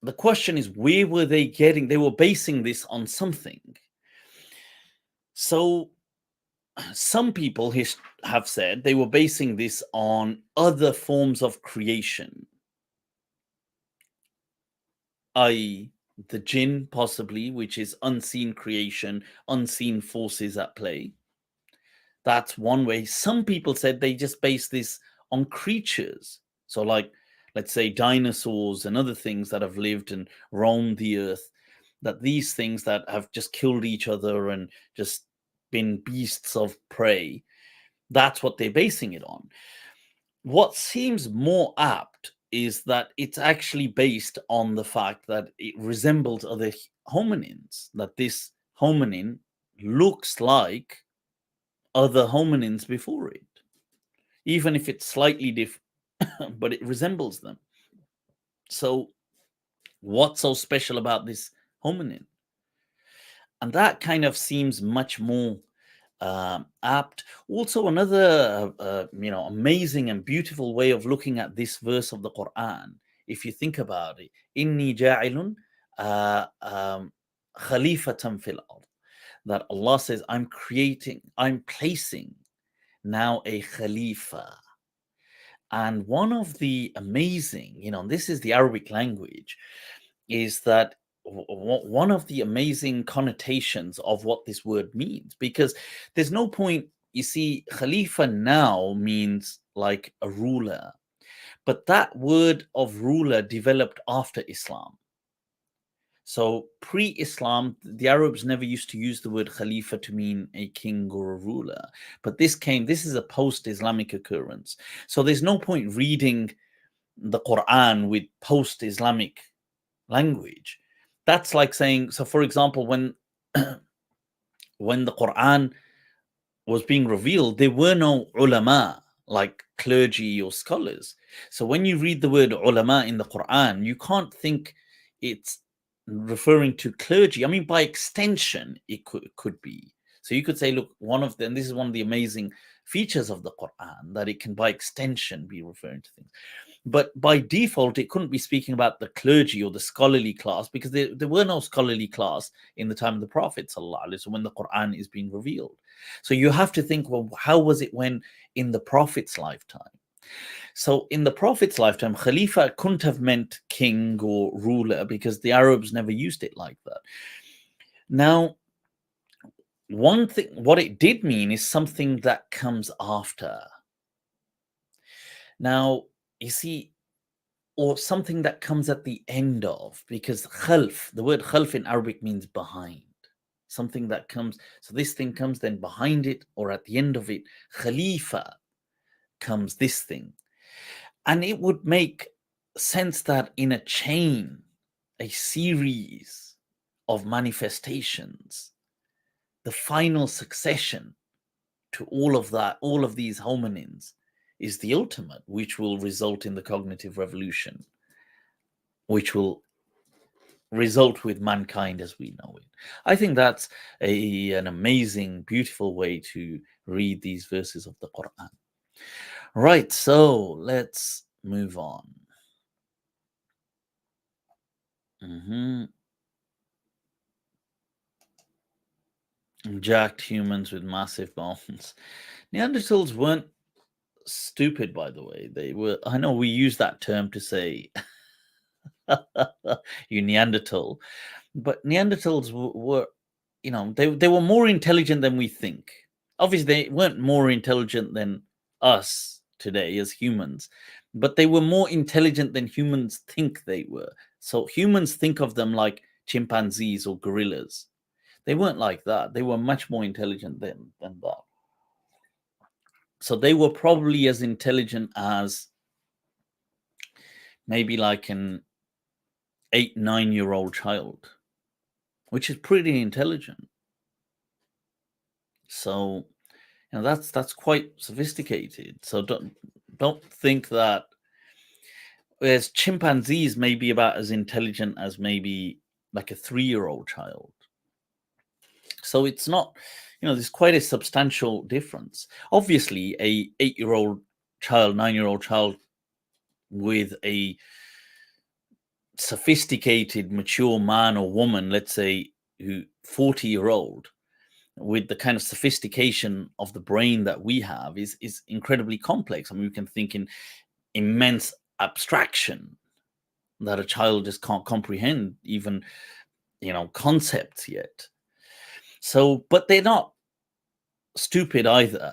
The question is, where were they getting? They were basing this on something. So some people have said they were basing this on other forms of creation, i.e., the jinn, possibly, which is unseen creation, unseen forces at play. That's one way. Some people said they just base this on creatures. So, like, let's say dinosaurs and other things that have lived and roamed the earth, that these things that have just killed each other and just been beasts of prey, that's what they're basing it on. What seems more apt is that it's actually based on the fact that it resembles other hominins, that this hominin looks like other hominins before it, even if it's slightly different, but it resembles them. So, what's so special about this hominin? And that kind of seems much more apt. Also, another amazing and beautiful way of looking at this verse of the Quran, if you think about it, inni ja'ilun khalifatan fil ard, that Allah says, I'm placing now a Khalifa. And one of the amazing, this is the Arabic language, is that one of the amazing connotations of what this word means, because there's no point, you see, Khalifa now means like a ruler, but that word of ruler developed after Islam. So pre-Islam, the Arabs never used to use the word Khalifa to mean a king or a ruler. But this is a post-Islamic occurrence. So there's no point reading the Quran with post-Islamic language. That's like saying, so for example, when the Quran was being revealed, there were no ulama, like clergy or scholars. So when you read the word ulama in the Quran, you can't think it's referring to clergy. I mean, by extension, it could be. So you could say, look, and this is one of the amazing features of the Quran, that it can by extension be referring to things. But by default, it couldn't be speaking about the clergy or the scholarly class, because there were no scholarly class in the time of the Prophet, so when the Quran is being revealed. So you have to think, well, how was it when in the Prophet's lifetime? So in the Prophet's lifetime, Khalifa couldn't have meant king or ruler, because the Arabs never used it like that. Now, one thing, what it did mean is something that comes after. Now, you see, or something that comes at the end of, because khalf, the word khalf in Arabic means behind. Something that comes, so this thing comes, then behind it or at the end of it, Khalifa, comes this thing. And it would make sense that in a chain, a series of manifestations, the final succession to all of that, all of these hominins, is the ultimate, which will result in the cognitive revolution, which will result with mankind as we know it. I think that's an amazing, beautiful way to read these verses of the Quran. Right, so let's move on. Jacked humans with massive bones. Neanderthals weren't stupid, by the way. They were, I know we use that term to say you Neanderthal, but Neanderthals were, you know, they were more intelligent than we think. Obviously, they weren't more intelligent than us today as humans, but they were more intelligent than humans think they were. So humans think of them like chimpanzees or gorillas. They weren't like that. They were much more intelligent than that. So they were probably as intelligent as maybe like an 8-9-year-old child, which is pretty intelligent. So, you know, that's quite sophisticated. So don't think that, whereas chimpanzees may be about as intelligent as maybe like a 3-year-old child. So it's not, you know, there's quite a substantial difference. Obviously, a 8-year-old child, 9-year-old child with a sophisticated, mature man or woman, let's say, who 40-year-old, with the kind of sophistication of the brain that we have, is incredibly complex. I mean, we can think in immense abstraction that a child just can't comprehend, even, you know, concepts yet. So, but they're not stupid either.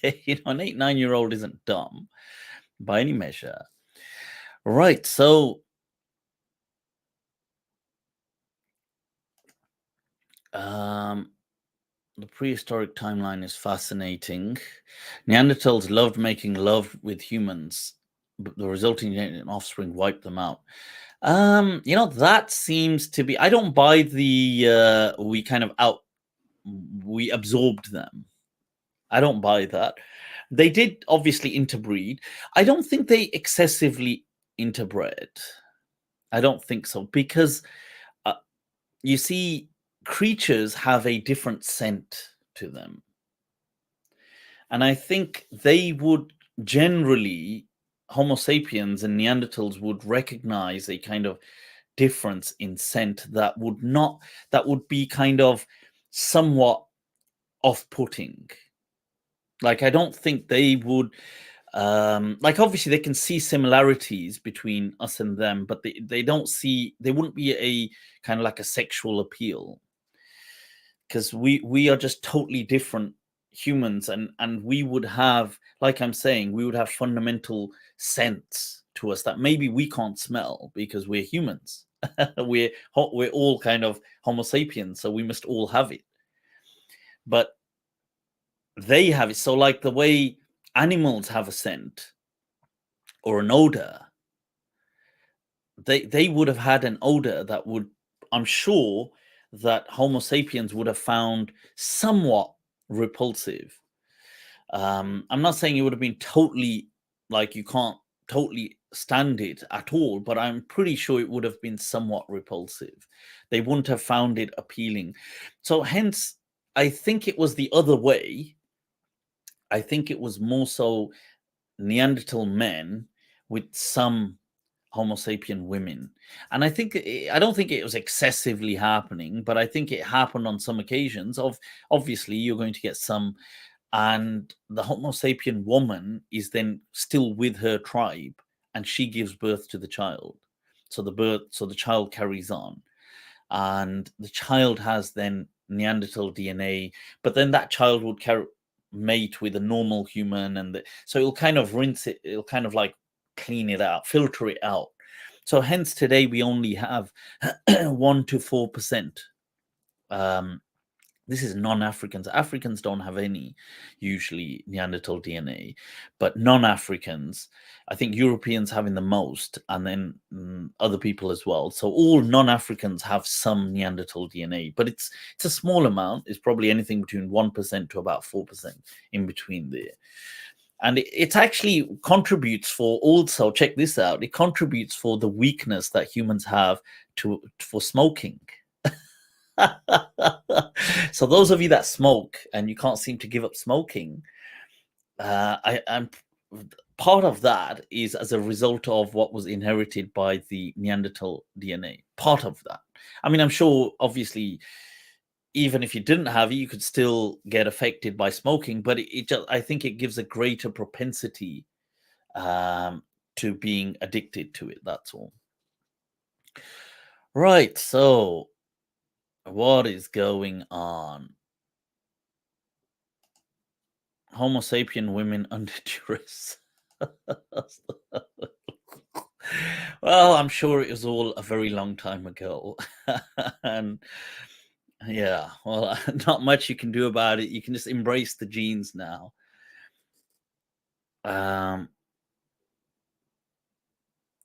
You know, an 8-9-year-old isn't dumb by any measure. Right. So, the prehistoric timeline is fascinating. Neanderthals loved making love with humans, but the resulting offspring wiped them out. You know, that seems to be, I don't buy the we absorbed them. I don't buy that. They did obviously interbreed. I don't think they excessively interbred. I don't think so, because you see, creatures have a different scent to them. And I think they would generally, Homo sapiens and Neanderthals would recognize a kind of difference in scent that would be kind of somewhat off-putting. Like, I don't think they would, like, obviously they can see similarities between us and them, but they wouldn't be a kind of like a sexual appeal, because we are just totally different humans, and we would have, like I'm saying, we would have fundamental sense to us that maybe we can't smell because we're humans. we're all kind of Homo sapiens, so we must all have it, but they have it. So like the way animals have a scent or an odor, they would have had an odor that would, I'm sure, that Homo sapiens would have found somewhat repulsive. I'm not saying it would have been totally, like, you can't totally stand it at all, but I'm pretty sure it would have been somewhat repulsive. They wouldn't have found it appealing. So hence, I think it was the other way. I think it was more so Neanderthal men with some Homo sapien women. And I don't think it was excessively happening, but I think it happened on some occasions. Obviously, you're going to get some, and the Homo sapien woman is then still with her tribe, and she gives birth to the child. So the child carries on, and the child has then Neanderthal DNA, but then that child would mate with a normal human, and so it'll kind of rinse it. It'll kind of like clean it out, filter it out. So hence today we only have 1 to 4%. This is non-Africans. Africans don't have any, usually, Neanderthal DNA, but non-Africans, I think Europeans having the most, and then other people as well. So all non-Africans have some Neanderthal DNA, but it's a small amount. It's probably anything between 1% to about 4% in between there. And it actually contributes for, also, check this out, it contributes for the weakness that humans have for smoking. So those of you that smoke and you can't seem to give up smoking, I'm part of that is as a result of what was inherited by the Neanderthal DNA. Part of that. I mean, I'm sure, obviously, even if you didn't have it, you could still get affected by smoking, but I think it gives a greater propensity to being addicted to it. That's all. Right. So what is going on? Homo sapien women under duress. Well, I'm sure it was all a very long time ago. And yeah, well, not much you can do about it. You can just embrace the genes now.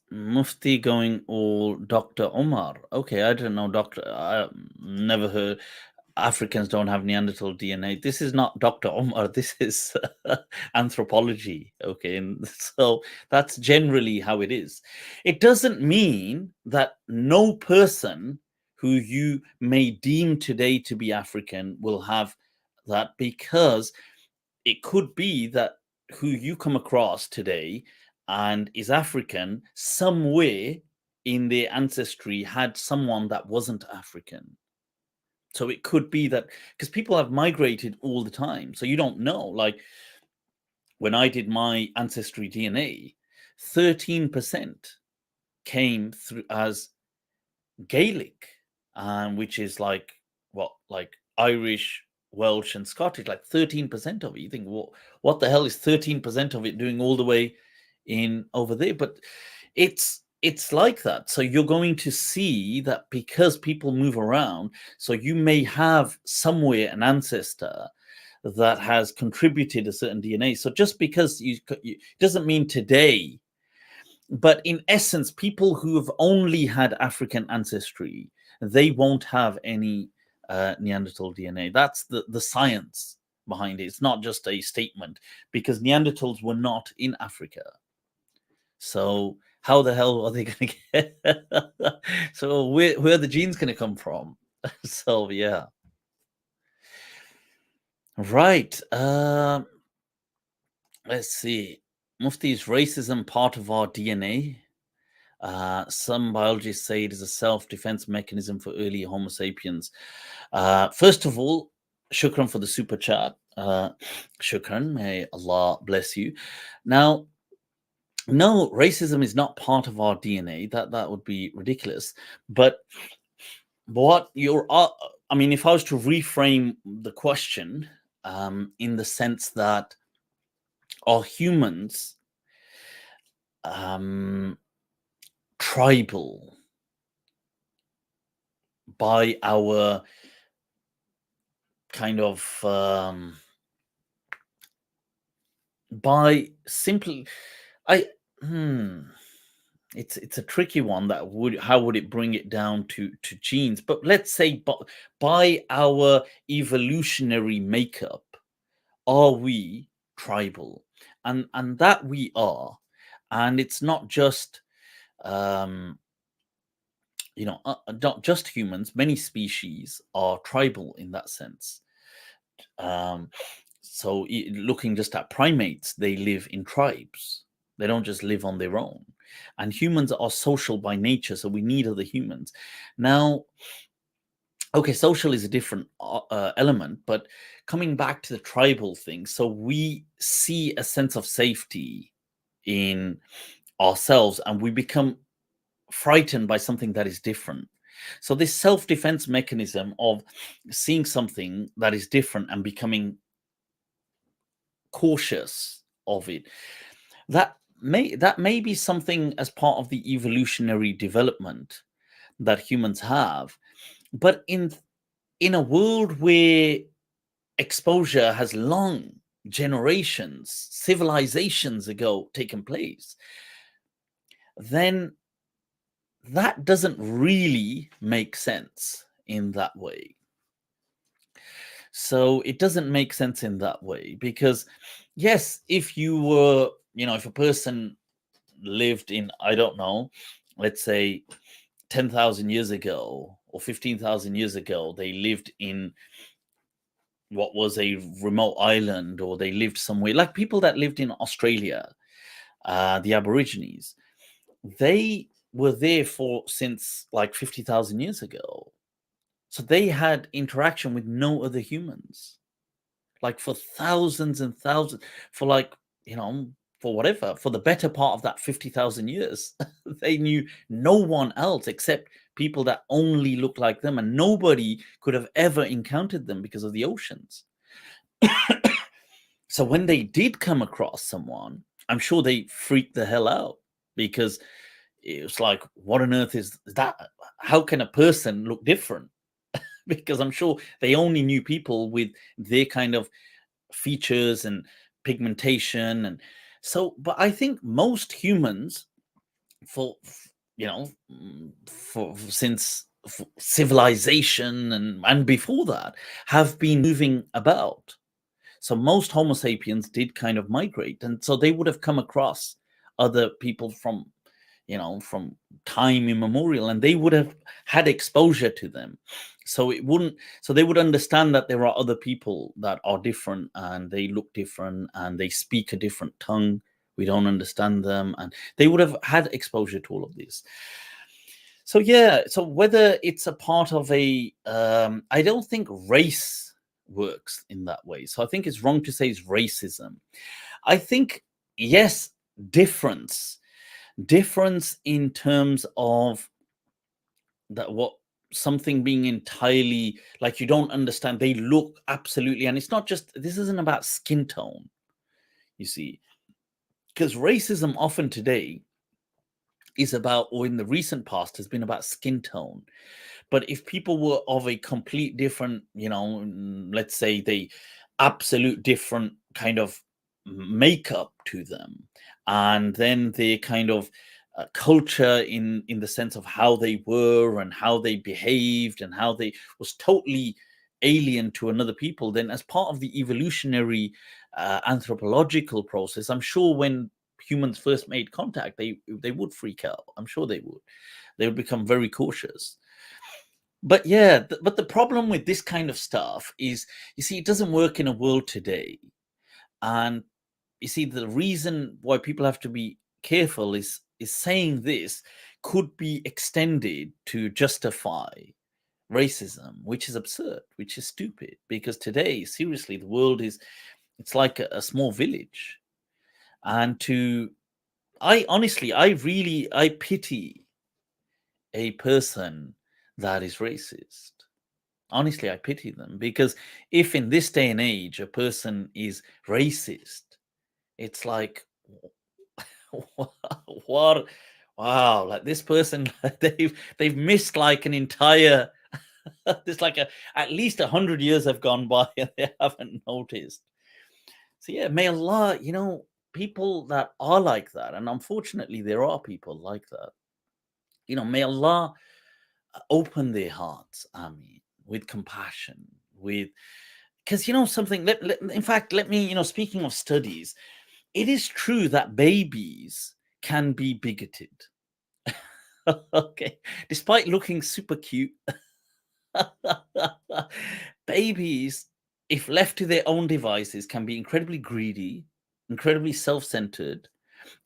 Mufti going all Dr. Omar. Okay, I don't know, I never heard. Africans don't have Neanderthal DNA. This is not Dr. Omar. This is anthropology. Okay, and so that's generally how it is. It doesn't mean that no person who you may deem today to be African will have that, because it could be that who you come across today and is African, somewhere in their ancestry had someone that wasn't African. So it could be that, because people have migrated all the time, so you don't know. Like when I did my ancestry DNA, 13% came through as Gaelic, which is like Irish, Welsh, and Scottish. Like 13% of it. You think, what the hell is 13% of it doing all the way in over there? But it's like that. So you're going to see that because people move around, so you may have somewhere an ancestor that has contributed a certain DNA. So just because you doesn't mean today, but in essence, people who have only had African ancestry, they won't have any Neanderthal DNA. That's the science behind it. It's not just a statement, because Neanderthals were not in Africa. So how the hell are they going to get? So where are the genes going to come from? So yeah, right. Let's see. Mufti, is racism part of our DNA? Some biologists say it is a self-defense mechanism for early Homo sapiens. First of all, shukran for the super chat. Shukran, may Allah bless you. Now, no, racism is not part of our DNA. That would be ridiculous. But what I mean, if I was to reframe the question in the sense that are humans tribal by our kind of by simply it's a tricky one. How would it bring it down to genes? But let's say by our evolutionary makeup, are we tribal? And that we are. And it's not just not just humans. Many species are tribal in that sense. So looking just at primates, they live in tribes. They don't just live on their own. And humans are social by nature, so we need other humans. Now, okay, social is a different element, but coming back to the tribal thing, so we see a sense of safety in ourselves, and we become frightened by something that is different. So this self-defense mechanism of seeing something that is different and becoming cautious of it, may be something as part of the evolutionary development that humans have, but in a world where exposure has long generations, civilizations ago taken place, then that doesn't really make sense in that way. So it doesn't make sense in that way because, yes, if you were, if a person lived in, I don't know, let's say 10,000 years ago or 15,000 years ago, they lived in what was a remote island, or they lived somewhere like people that lived in Australia, the Aborigines, they were there for since like 50,000 years ago. So they had interaction with no other humans, like for thousands and thousands, for like, for whatever, for the better part of that 50,000 years. They knew no one else except people that only looked like them, and nobody could have ever encountered them because of the oceans. So when they did come across someone, I'm sure they freaked the hell out because it was like, what on earth is that? How can a person look different? Because I'm sure they only knew people with their kind of features and pigmentation. And so, but I think most humans, for, since civilization and before that, have been moving about. So most Homo sapiens did kind of migrate, and so they would have come across other people from, from time immemorial, and they would have had exposure to them. So they would understand that there are other people that are different, and they look different, and they speak a different tongue. We don't understand them, and they would have had exposure to all of this. So yeah, so whether it's a part of I don't think race works in that way. So I think it's wrong to say it's racism. I think, yes, difference in terms of that, what something being entirely like you don't understand, they look absolutely, and it's not just, this isn't about skin tone, you see, because racism often today is about, or in the recent past has been about skin tone. But if people were of a complete different, let's say they absolute different kind of makeup to them, and then the kind of culture in the sense of how they were and how they behaved and how they was totally alien to another people, then as part of the evolutionary anthropological process, I'm sure when humans first made contact, they would freak out. I'm sure they would become very cautious. But yeah, but the problem with this kind of stuff is, you see, it doesn't work in a world today. And you see, the reason why people have to be careful is saying this could be extended to justify racism, which is absurd, which is stupid. Because today, seriously, the world it's like a small village. And I pity a person that is racist. Honestly, I pity them, because if in this day and age a person is racist, it's like, what? Wow, like this person, they've missed like an entire. There's like at least 100 years have gone by and they haven't noticed. So yeah, may Allah, people that are like that, and unfortunately there are people like that. May Allah open their hearts, Ameen, with compassion, with, because something. In fact, let me, speaking of studies, it is true that babies can be bigoted. Okay, despite looking super cute, babies, if left to their own devices, can be incredibly greedy, incredibly self-centered,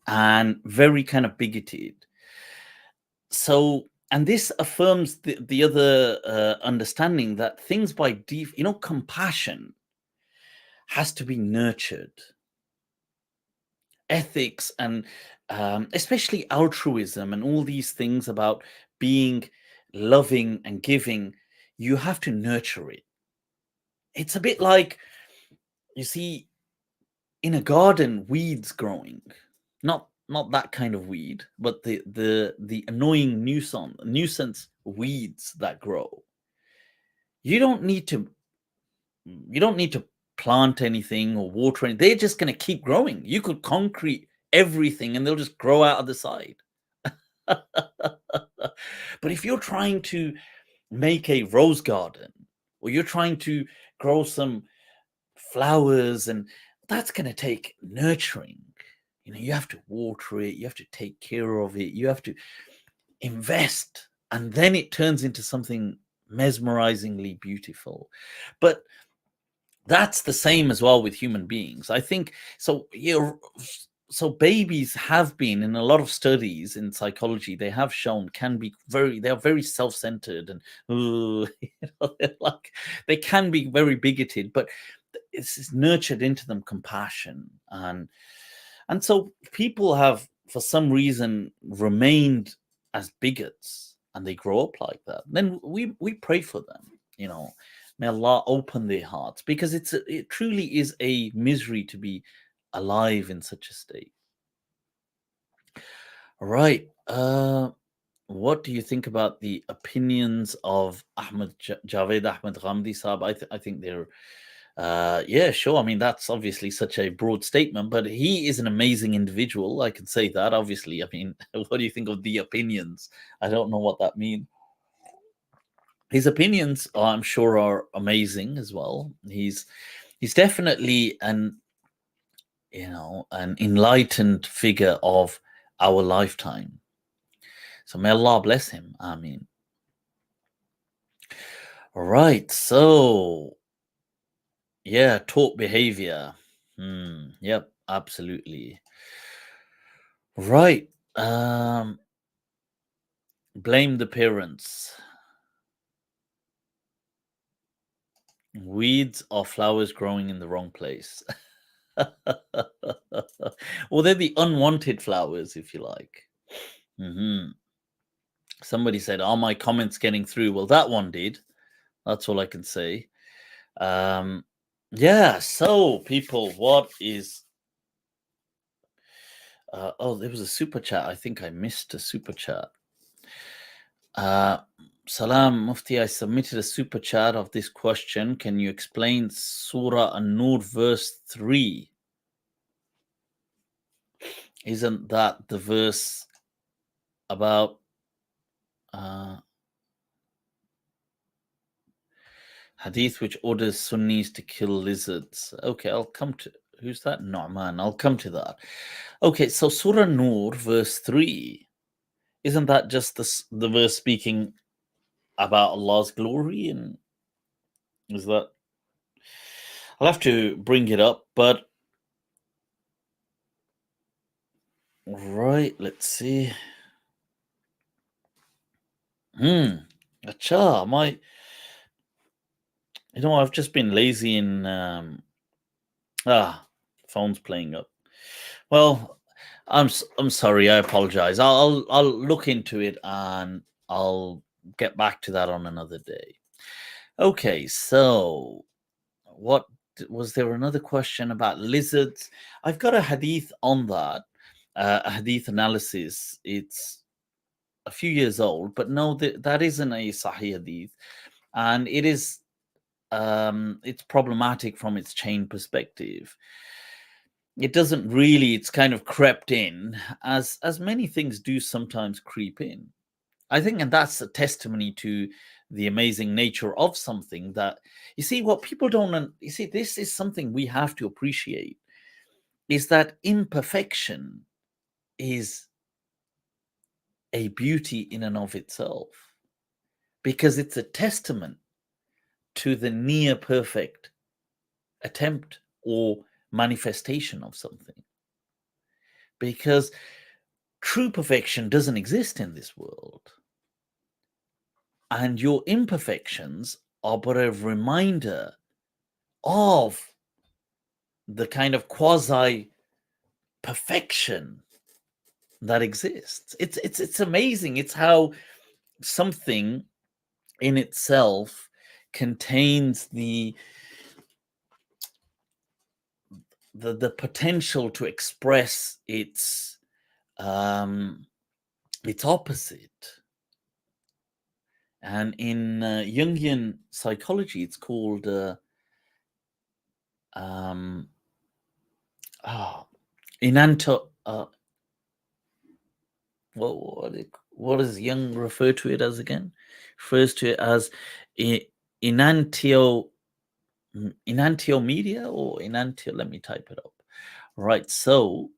and very kind of bigoted. So, and this affirms the other understanding that things by compassion has to be nurtured. Ethics and especially altruism and all these things about being loving and giving, you have to nurture it. It's a bit like, you see, in a garden, weeds growing, not not that kind of weed, but the annoying nuisance weeds that grow. You don't need to plant anything or water anything. They're just going to keep growing. You could concrete everything and they'll just grow out of the side. But if you're trying to make a rose garden, or you're trying to grow some flowers, and that's going to take nurturing. You have to water it, you have to take care of it, you have to invest, and then it turns into something mesmerizingly beautiful. But that's the same as well with human beings, I think. So babies have been, in a lot of studies in psychology, they have shown they're very self-centered, and they can be very bigoted, but it's nurtured into them compassion, and so people have, for some reason, remained as bigots, and they grow up like that. Then we pray for them, may Allah open their hearts, because it truly is a misery to be alive in such a state. Right. What do you think about the opinions of Javed Ahmed Ghamidi Sahab? I think they're yeah, sure. I mean, that's obviously such a broad statement, but he is an amazing individual. I can say that. Obviously, I mean, what do you think of the opinions? I don't know what that means. His opinions, I'm sure, are amazing as well. He's definitely an enlightened figure of our lifetime. So may Allah bless him. Ameen. All right. So yeah, taught behavior. Yep, absolutely. Right. Blame the parents. Weeds are flowers growing in the wrong place. Well, they're the unwanted flowers, if you like. Somebody said, "Are my comments getting through?" Well, that one did. That's all I can say. Yeah. So, people, what is? Oh, there was a super chat. I think I missed a super chat. Salam Mufti, I submitted a super chat of this question. Can you explain Surah An-Nur verse 3? Isn't that the verse about Hadith which orders Sunnis to kill lizards? Okay, I'll come to... Who's that? Nu'man. I'll come to that. Okay, so Surah Nur verse 3. Isn't that just the verse speaking about Allah's glory? And is that... I'll have to bring it up, but... Right, let's see. Acha, I've just been lazy in phone's playing up. Well, I'm sorry, I apologize. I'll look into it and I'll get back to that on another day. Okay, so what was there another question about lizards? I've got a hadith on that, a hadith analysis. It's a few years old, but no, that isn't a sahih hadith, and it is it's problematic from its chain perspective. It doesn't really, it's kind of crept in, as many things do sometimes creep in, I think, and that's a testimony to the amazing nature of something. That, you see, what people don't, you see, this is something we have to appreciate, is that imperfection is a beauty in and of itself, because it's a testament to the near perfect attempt or manifestation of something. Because true perfection doesn't exist in this world. And your imperfections are but a reminder of the kind of quasi perfection that exists. It's amazing. It's how something in itself contains the potential to express its its opposite. And in Jungian psychology, it's called enanto. What does Jung refer to it as again? Refers to it as enantiodromia or enantio. Let me type it up. Right. So.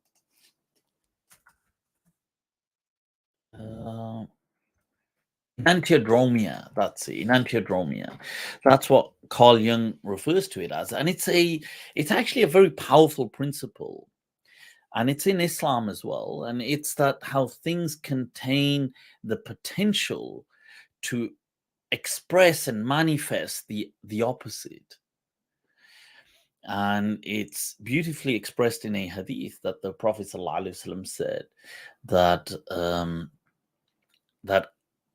Enantiodromia, that's it. Enantiodromia. That's what Carl Jung refers to it as. And it's actually a very powerful principle. And it's in Islam as well. And it's that how things contain the potential to express and manifest the opposite. And it's beautifully expressed in a hadith that the Prophet ﷺ said that that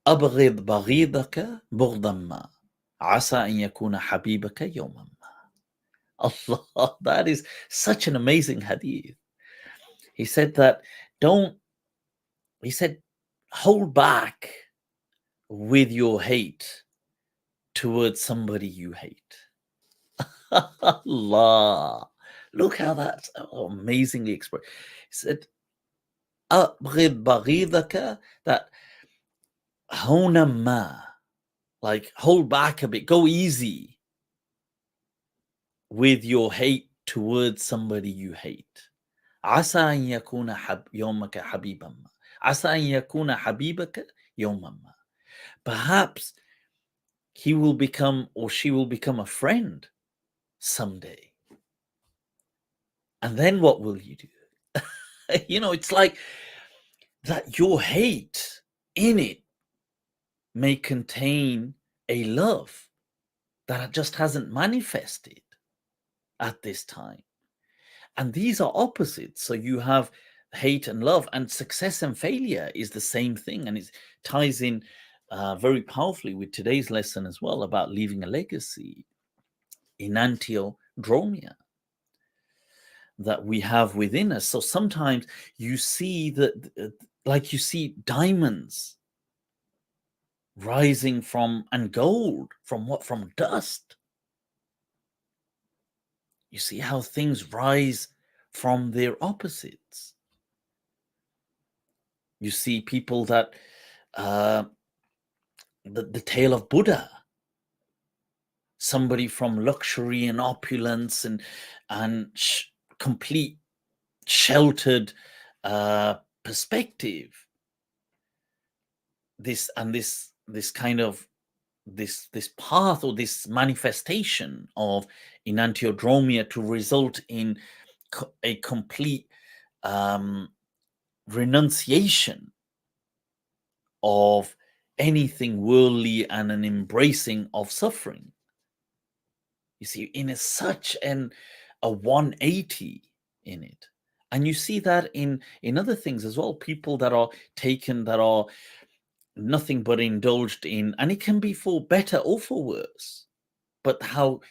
أبغض بغيضك بغضا ما عسى أن يكون حبيبك يوما ما. Allah, that is such an amazing hadith. He said that hold back with your hate towards somebody you hate. Allah, look how that's amazingly expressed. He said أبغض بغيضك, that هونا ما, like hold back a bit, go easy with your hate towards somebody you hate. عسى أن يكون يومك حبيبا ما. عسى أن يكون حبيبك يوما ما. Perhaps he will become or she will become a friend someday. And then what will you do? It's like that your hate in it may contain a love that just hasn't manifested at this time. And these are opposites. So you have hate and love, and success and failure is the same thing. And it ties in very powerfully with today's lesson as well about leaving a legacy, enantiodromia, that we have within us. So sometimes you see that, like you see diamonds rising from, and gold from what? From dust. You see how things rise from their opposites. You see people that the tale of Buddha, somebody from luxury and opulence and complete sheltered perspective. This kind of this path or this manifestation of enantiodromia to result in a complete renunciation of anything worldly and an embracing of suffering. You see, in such a 180 in it. And you see that in other things as well. People that are taken, that are nothing but indulged in, and it can be for better or for worse, but how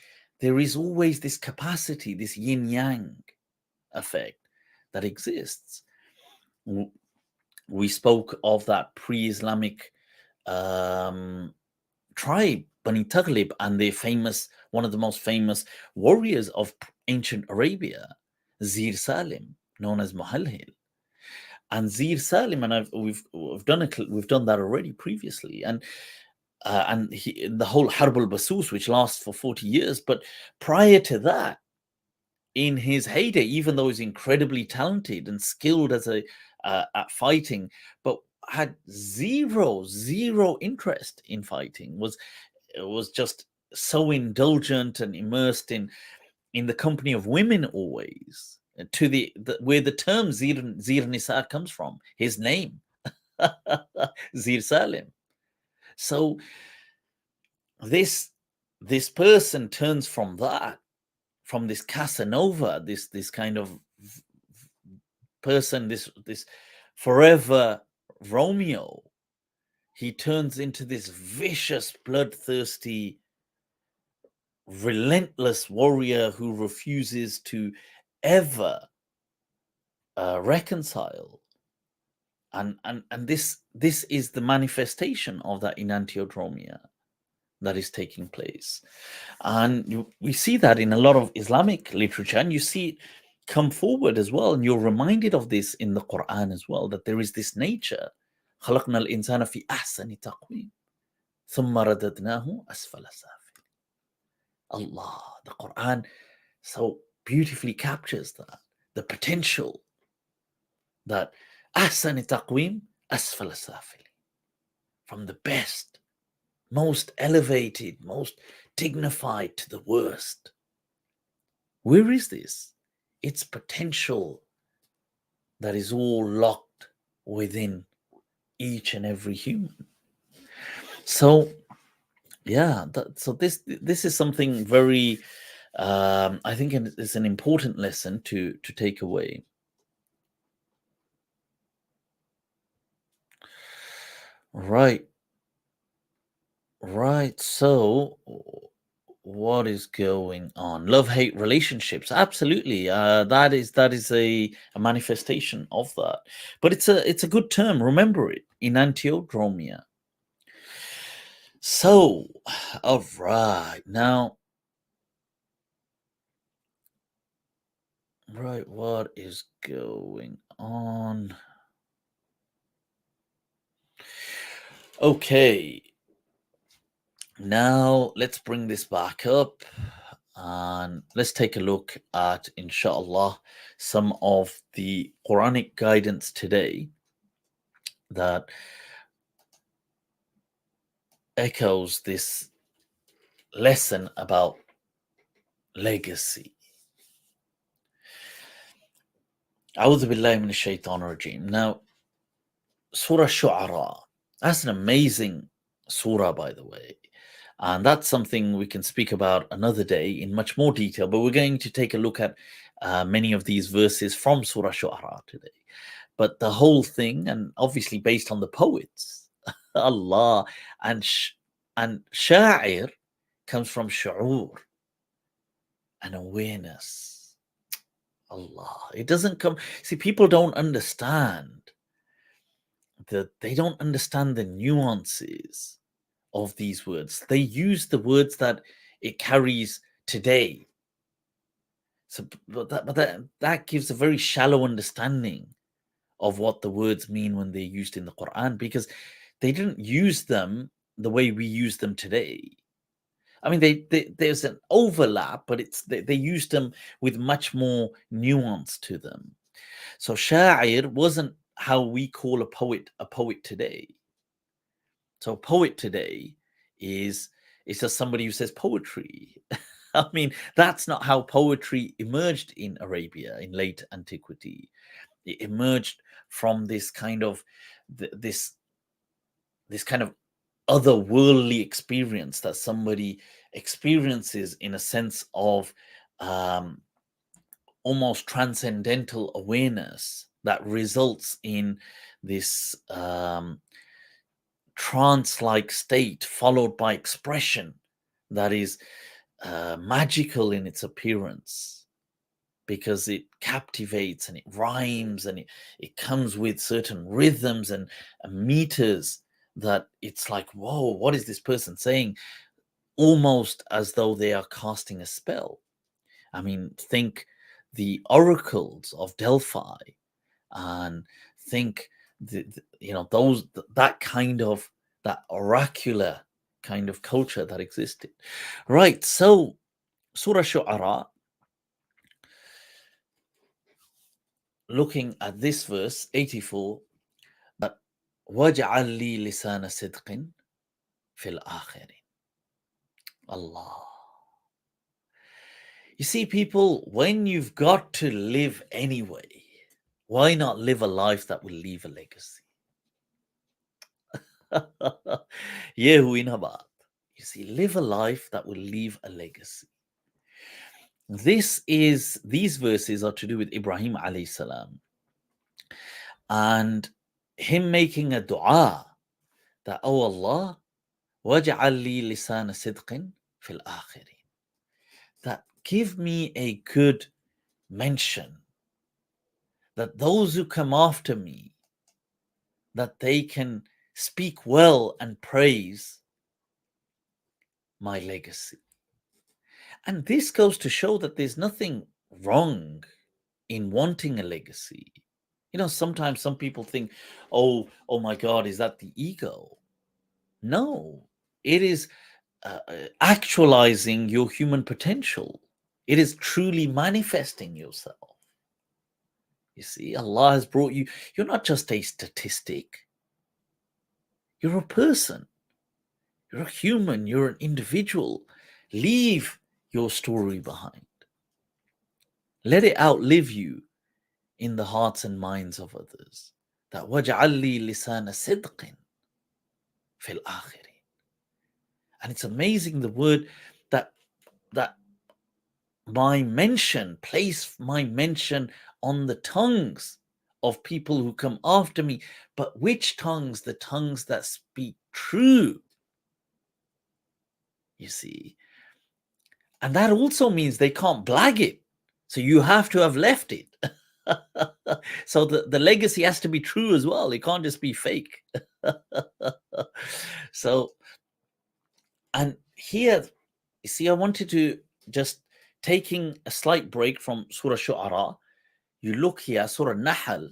there is always this capacity, this yin-yang effect that exists. We spoke of that pre-Islamic tribe, Bani Taghlib, and their famous, one of the most famous warriors of ancient Arabia, Zir Salim, known as Muhalhil. And Zir Salim, and we've done that already previously, and the whole Harb al-Basus, which lasts for 40 years. But prior to that, in his heyday, even though he's incredibly talented and skilled as at fighting, but had zero interest in fighting, was just so indulgent and immersed in the company of women always, to the where the term Zir Nisa comes from, his name, Zir Salim. So this person turns from that, from this Casanova, this kind of person, this forever Romeo, he turns into this vicious, bloodthirsty, relentless warrior who refuses to ever reconcile And this is the manifestation of that enantiodromia that is taking place. And we see that in a lot of Islamic literature, and you see it come forward as well. And you're reminded of this in the Quran as well, that there is this nature. خلقنا الإنسان في أحسن تقويم ثم رددناه أسفل سافل. Allah, the Quran so beautifully captures that, the potential that أحسن تقويم أسفل سافل, from the best, most elevated, most dignified to the worst. Where is this? It's potential that is all locked within each and every human. So, yeah, so this is something very, I think it's an important lesson to take away. Right. So, what is going on? Love-hate relationships, absolutely. That is a manifestation of that. But it's a good term. Remember it, enantiodromia. So, all right, now, right, what is going on? Okay, now let's bring this back up and let's take a look at, inshallah, some of the Quranic guidance today that echoes this lesson about legacy. A'udhu billahi minash shaitanir rajim. Now, Surah Shu'ara, that's an amazing surah, by the way. And that's something we can speak about another day in much more detail. But we're going to take a look at many of these verses from Surah Shu'ara today. But the whole thing, and obviously based on the poets, Allah, and sha'ir comes from shu'ur, an awareness. Allah. It doesn't come. See, people don't understand that, they don't understand the nuances of these words. They use the words that it carries today. So, but that gives a very shallow understanding of what the words mean when they're used in the Quran, because they didn't use them the way we use them today. I mean, there's an overlap, but they used them with much more nuance to them. So sha'ir wasn't how we call a poet today. So a poet today is just somebody who says poetry. I mean, that's not how poetry emerged in Arabia in late antiquity. It emerged from this kind of this kind of otherworldly experience that somebody experiences, in a sense of almost transcendental awareness that results in this trance-like state followed by expression that is magical in its appearance, because it captivates and it rhymes and it comes with certain rhythms and meters that it's like, whoa, what is this person saying? Almost as though they are casting a spell. I mean, think the oracles of Delphi, and think that kind of, that oracular kind of culture that existed. Right. So Surah Shu'ara, looking at this verse 84, that وَجْعَلْ لِي لِسَانَ صِدْقٍ فِي الْآخِرِينَ. Allah. You see, people, when you've got to live anyway, why not live a life that will leave a legacy? You see, live a life that will leave a legacy. These verses are to do with Ibrahim alayhi salam, and him making a dua that, oh Allah, waj'al li lisana sidqin fil akhirin, that give me a good mention, that those who come after me, that they can speak well and praise my legacy. And this goes to show that there's nothing wrong in wanting a legacy. Sometimes some people think, oh my God, is that the ego? No, it is actualizing your human potential. It is truly manifesting yourself. You see, Allah has brought you, you're not just a statistic. You're a person. You're a human. You're an individual. Leave your story behind. Let it outlive you in the hearts and minds of others. That وَجْعَلْ لِي لِسَانَ صِدْقٍ فِي الْآخِرِينَ. And it's amazing the word that place my mention on the tongues of people who come after me. But which tongues? The tongues that speak true. You see. And that also means they can't blag it. So you have to have left it. So the legacy has to be true as well. It can't just be fake. So, and here, you see, I wanted to just taking a slight break from Surah Shu'ara. You look here, Surah Nahl.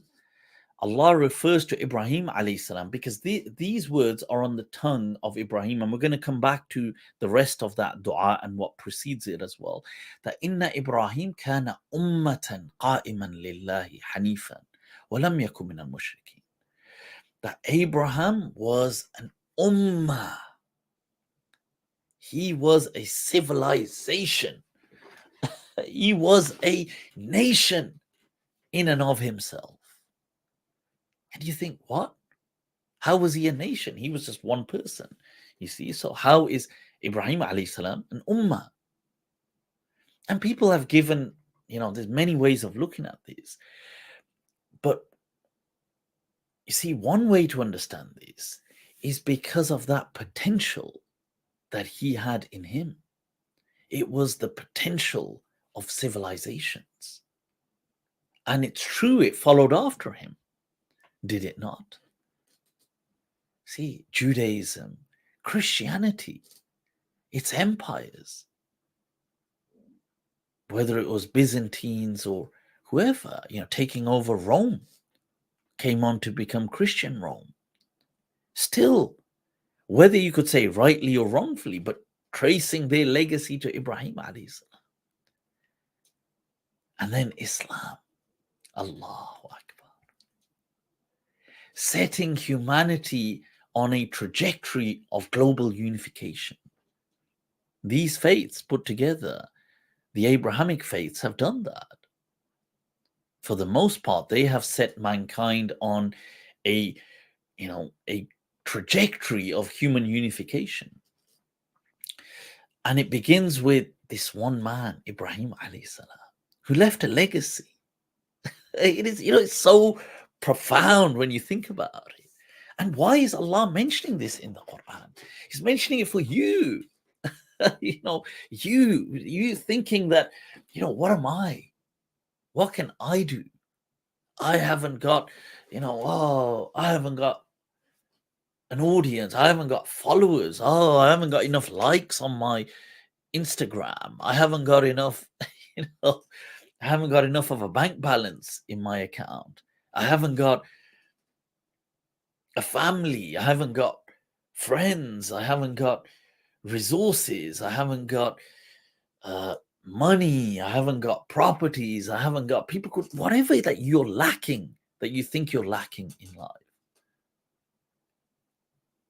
Allah refers to Ibrahim alayhi salam because these words are on the tongue of Ibrahim, and we're going to come back to the rest of that dua and what precedes it as well. That inna Ibrahim kana ummatan qa'iman lillahi hanifan wa lam yakun min al-mushrikeen. That Abraham was an ummah. He was a civilization. He was a nation in and of himself. And you think, what? How was he a nation? He was just one person. You see, so how is Ibrahim alayhi salam an ummah? And people have given, there's many ways of looking at this. But you see, one way to understand this is because of that potential that he had in him. It was the potential of civilizations. And it's true, it followed after him. Did it not? See, Judaism, Christianity, its empires, whether it was Byzantines or whoever, taking over Rome, came on to become Christian Rome. Still, whether you could say rightly or wrongfully, but tracing their legacy to Ibrahim alayhi salam. And then Islam, Allahu Akbar. Setting humanity on a trajectory of global unification. These faiths put together, the Abrahamic faiths have done that. For the most part, they have set mankind on a trajectory of human unification. And it begins with this one man, Ibrahim alayhi salam, who left a legacy. It is, it's so profound when you think about it. And why is Allah mentioning this in the Quran? He's mentioning it for you. You thinking that, what am I? What can I do? I haven't got, I haven't got an audience. I haven't got followers. Oh, I haven't got enough likes on my Instagram. I haven't got enough, I haven't got enough of a bank balance in my account. I haven't got a family. I haven't got friends. I haven't got resources. I haven't got money. I haven't got properties. I haven't got people. Whatever that you're lacking, that you think you're lacking in life.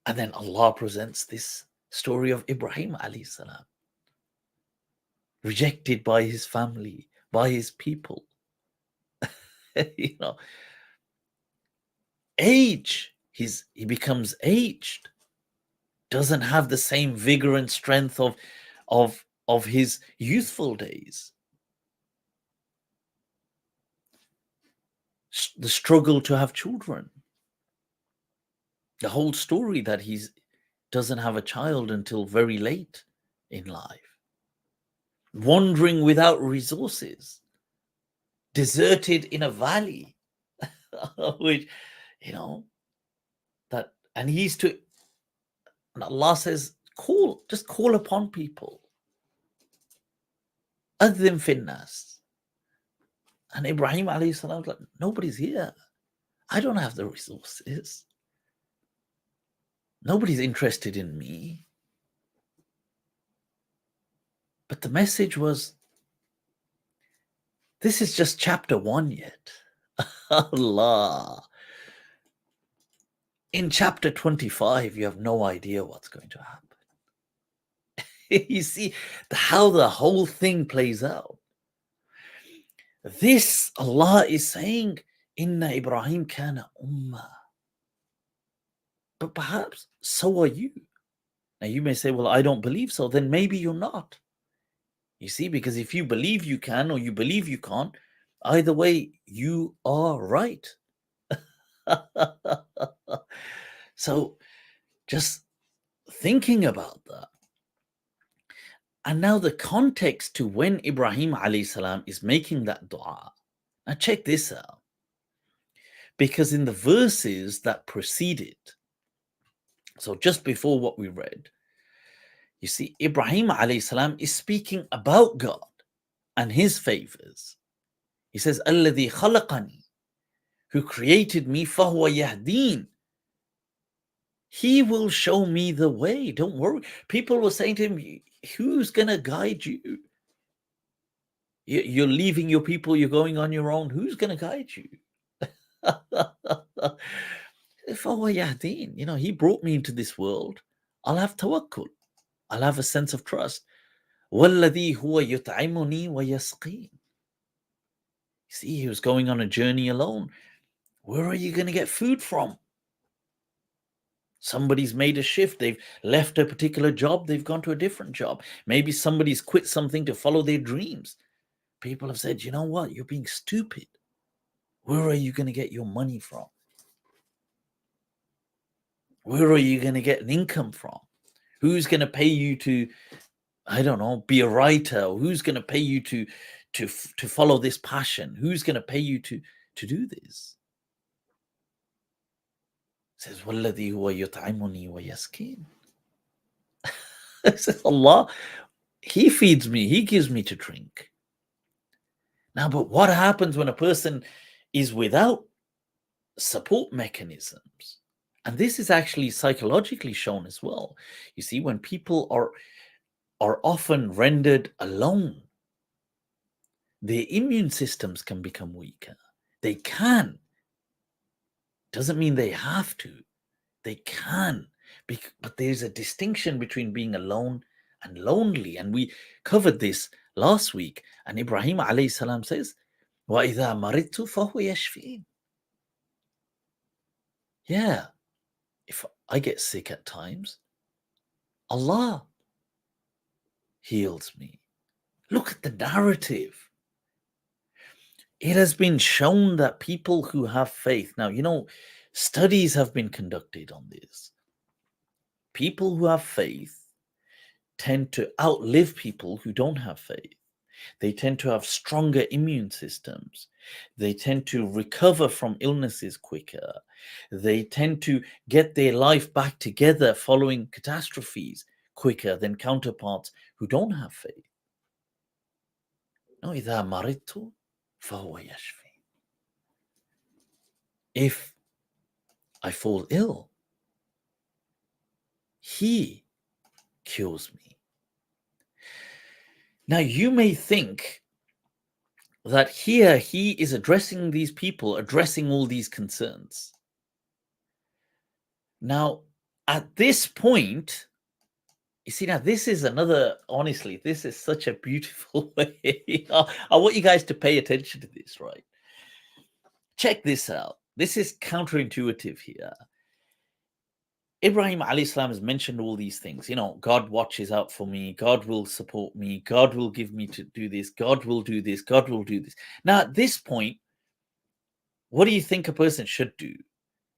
And then Allah presents this story of Ibrahim alayhi salam, rejected by his family, by his people. Age. He becomes aged, doesn't have the same vigor and strength of his youthful days. The struggle to have children. The whole story that he doesn't have a child until very late in life. Wandering without resources. Deserted in a valley. Which, And and Allah says, just call upon people. Adhim finnas. And Ibrahim alayhi salam was like, nobody's here. I don't have the resources. Nobody's interested in me. But the message was, this is just chapter 1 yet. Allah. In chapter 25, you have no idea what's going to happen. You see how the whole thing plays out. This, Allah is saying, Inna Ibrahim kana ummah. But perhaps so are you. Now you may say, well, I don't believe so. Then maybe you're not. You see, because if you believe you can or you believe you can't, either way, you are right. So just thinking about that. And now the context to when Ibrahim alayhi salam is making that dua. Now check this out. Because in the verses that preceded, so just before what we read, you see, Ibrahim alayhi salam is speaking about God and his favors. He says, Alladhi khalaqani, who created me, fahuwa yahdeen. He will show me the way. Don't worry. People were saying to him, who's going to guide you? You're leaving your people, you're going on your own. Who's going to guide you? You know, he brought me into this world. I'll have tawakkul. I'll have a sense of trust. وَالَّذِي هُوَ يُطْعِمُنِي وَيَسْقِينِ. See, he was going on a journey alone. Where are you going to get food from? Somebody's made a shift. They've left a particular job. They've gone to a different job. Maybe somebody's quit something to follow their dreams. People have said, you know what? You're being stupid. Where are you going to get your money from? Where are you going to get an income from? Who's going to pay you to, I don't know, be a writer? Who's going to pay you to follow this passion? Who's going to pay you to do this? It says, وَالَّذِي هُوَ يُطْعِمُنِي وَيَسْقِينِ. It says, Allah, he feeds me, he gives me to drink. Now, but what happens when a person is without support mechanisms? And this is actually psychologically shown as well. You see, when people are often rendered alone, their immune systems can become weaker. They can. Doesn't mean they have to. They can. But there's a distinction between being alone and lonely. And we covered this last week. And Ibrahim alayhi salam says, وَإِذَا مَرِضْتُ فَهُوَ يَشْفِينِ. Yeah. If I get sick at times, Allah heals me. Look at the narrative. It has been shown that people who have faith, now, you know, studies have been conducted on this. People who have faith tend to outlive people who don't have faith. They tend to have stronger immune systems. They tend to recover from illnesses quicker. They tend to get their life back together following catastrophes quicker than counterparts who don't have faith. No, إِذَا مَرِضْتُ فَهُوَ يَشْفِي. If I fall ill, he cures me. Now, you may think that here he is addressing these people, addressing all these concerns. Now, at this point, you see, now this is another, honestly, this is such a beautiful way. I want you guys to pay attention to this, right? Check this out. This is counterintuitive here. Ibrahim alayhi salam has mentioned all these things. You know, God watches out for me. God will support me. God will give me to do this. God will do this. God will do this. Now, at this point, what do you think a person should do?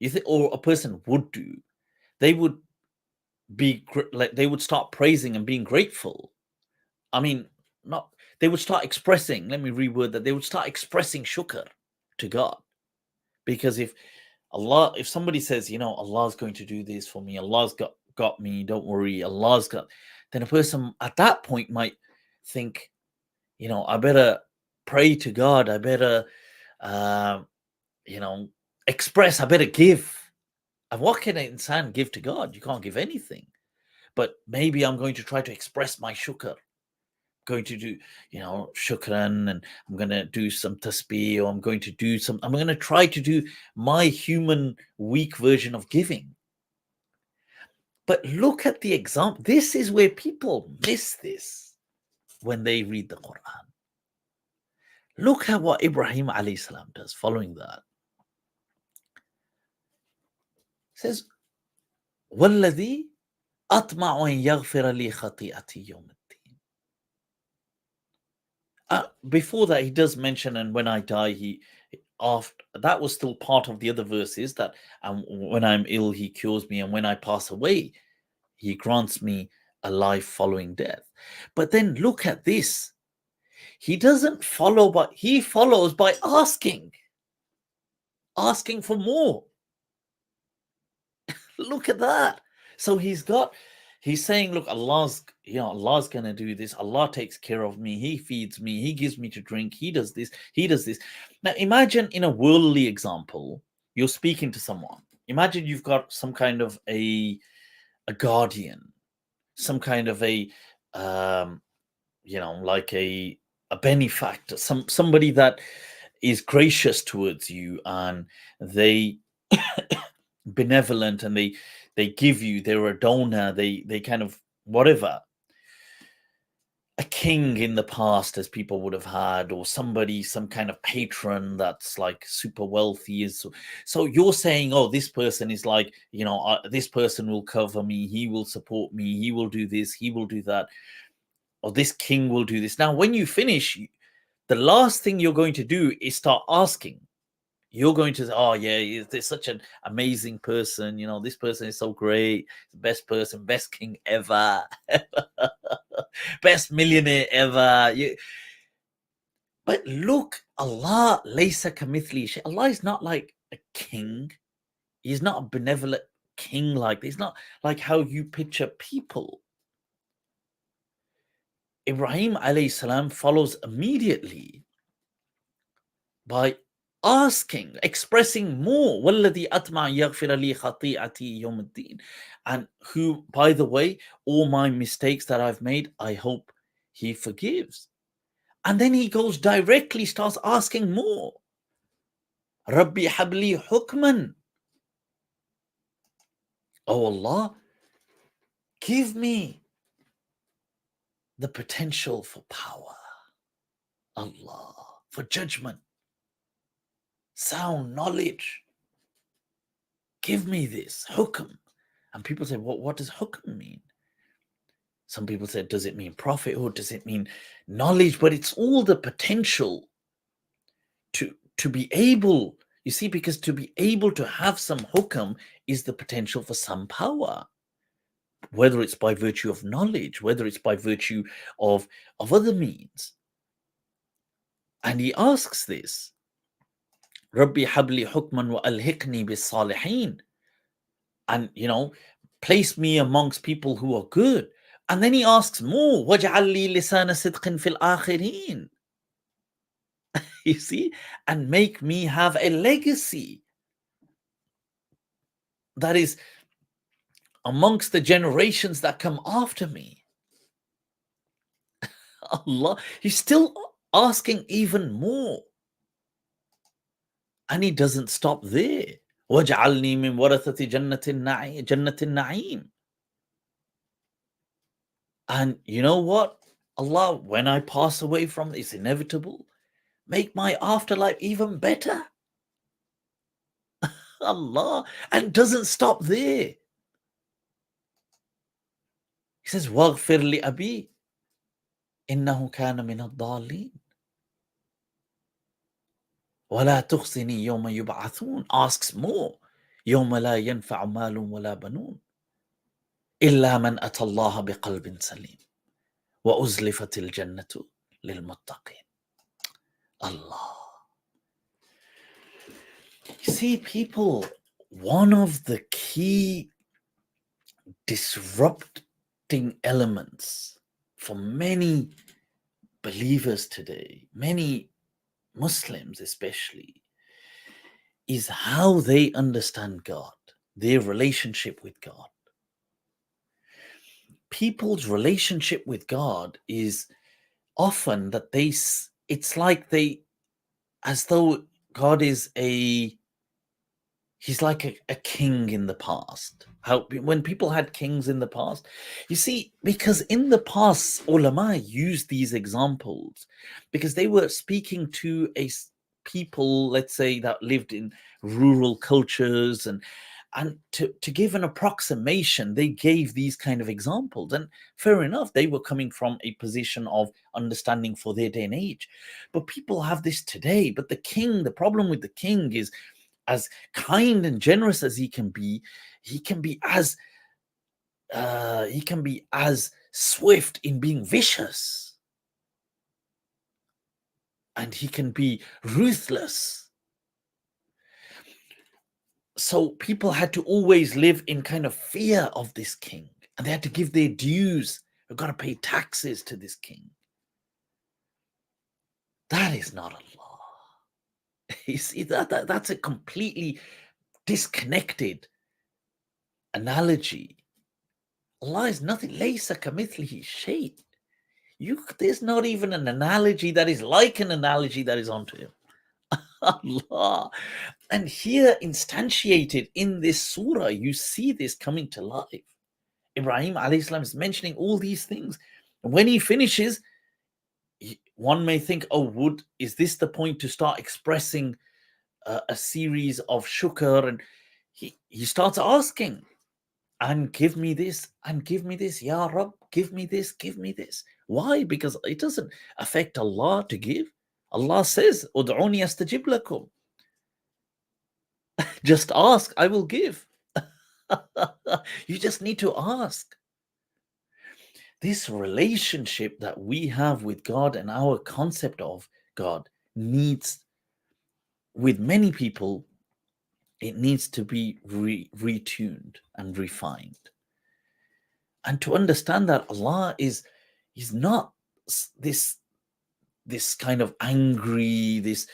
You think, or a person would do? They would be like, they would start praising and being grateful. I mean, not, they would start expressing, let me reword that, they would start expressing shukr to God. Because if Allah, if somebody says, Allah's going to do this for me, Allah's got me, don't worry, Allah's got, then a person at that point might think, I better pray to God, I better, express, I better give. And what can an insan give to God? You can't give anything. But maybe I'm going to try to express my shukr. Going to do, shukran, and I'm going to do some tasbih, or I'm going to try to do my human weak version of giving. But look at the example. This is where people miss this when they read the Quran. Look at what Ibrahim alayhi salam does following that. It says, وَالَّذِي أَطْمَعُ أَنْ يَغْفِرَ لِي خَطِيئَتِي يَوْمَ الدِّينِ. Before that, he does mention, and when I die, after that was still part of the other verses, that when I'm ill, he cures me, and when I pass away, he grants me a life following death. But then look at this. He doesn't follow, but he follows by asking for more. Look at that. So he's saying, look, Allah's going to do this. Allah takes care of me. He feeds me. He gives me to drink. He does this. He does this. Now imagine, in a worldly example, you're speaking to someone. Imagine you've got some kind of a guardian, some kind of a, like a benefactor, somebody that is gracious towards you, and they benevolent, and they give you, they're a donor, they kind of whatever, a king in the past, as people would have had, or somebody, some kind of patron that's like super wealthy. So you're saying, oh, this person is like, this person will cover me, he will support me, he will do this, he will do that, or this king will do this. Now when you finish, the last thing you're going to do is start asking. You're going to say, oh yeah, there's such an amazing person, this person is so great, the best person, best king ever, best millionaire ever. But look, Allah, laysa kamithli shay. Allah is not like a king. He's not a benevolent king like this. He's not like how you picture people. Ibrahim alayhi salam follows immediately by asking, expressing more. وَالَّذِي أَطْمَعَ يَغْفِرَ لِي خَطِيئَتِي يَوْمَ الدِّينِ. And who, by the way, all my mistakes that I've made, I hope he forgives. And then he goes directly, starts asking more. رَبِّ حَبْلِي حُكْمًا. Oh Allah, give me the potential for power. Allah, for judgment, sound knowledge. Give me this hukm. And people say, what does hukm mean? Some people said, does it mean prophethood? Does it mean knowledge? But it's all the potential to be able, you see, because to be able to have some hukm is the potential for some power, whether it's by virtue of knowledge, whether it's by virtue of other means. And he asks this, Rabbi habli hukman wa alhiqni bis salihin. And, place me amongst people who are good. And then he asks more, وَاجْعَلْ لِي لِسَانَ صِدْقٍ فِي الْآخِرِينَ. You see? And make me have a legacy that is amongst the generations that come after me. Allah, he's still asking even more. And he doesn't stop there. وَاجْعَلْنِي مِنْ وَرَثَةِ جَنَّةِ النَّعِيمِ. And you know what? Allah, when I pass away from this, inevitable, make my afterlife even better. Allah, and doesn't stop there. He says, وَاغْفِرْ لِأَبِي إِنَّهُ كَانَ مِنَ الضَّالِّينَ وَلَا تُخْزِنِي يَوْمَ يُبْعَثُونَ. Asks more. يَوْمَ لَا يَنْفَعُ مَالٌ وَلَا بَنُونَ إِلَّا مَنْ أَتَى اللَّهَ بِقَلْبٍ سَلِيمٍ وَأُزْلِفَتِ الْجَنَّةُ لِلْمُتَّقِينَ. Allah. You see, people, one of the key disrupting elements for many believers today, many Muslims especially, is how they understand God, their relationship with God. People's relationship with God is often that it's like as though God is he's like a king in the past. How when people had kings in the past, you see, because in the past, ulama used these examples because they were speaking to people, let's say, that lived in rural cultures, and to give an approximation, they gave these kind of examples. And fair enough, they were coming from a position of understanding for their day and age. But people have this today. But the problem with the king is, as kind and generous as he can be as swift in being vicious, and he can be ruthless. So people had to always live in kind of fear of this king, and they had to give their dues. They've got to pay taxes to this king. That is not Allah. You see, that's a completely disconnected analogy. Allah is nothing. Laysa kamithlihi shay. There's not even an analogy that is like an analogy that is onto him. Allah. And here, instantiated in this surah, you see this coming to life. Ibrahim alayhi salam is mentioning all these things. And when he finishes, one may think, oh, is this the point to start expressing a series of shukr? And he starts asking, and give me this, and give me this, Ya Rab, give me this, give me this. Why? Because it doesn't affect Allah to give. Allah says, Ud'uni astajib lakum. Just ask, I will give. You just need to ask. This relationship that we have with God and our concept of God needs, with many people, it needs to be retuned and refined. And to understand that Allah is not this kind of angry, this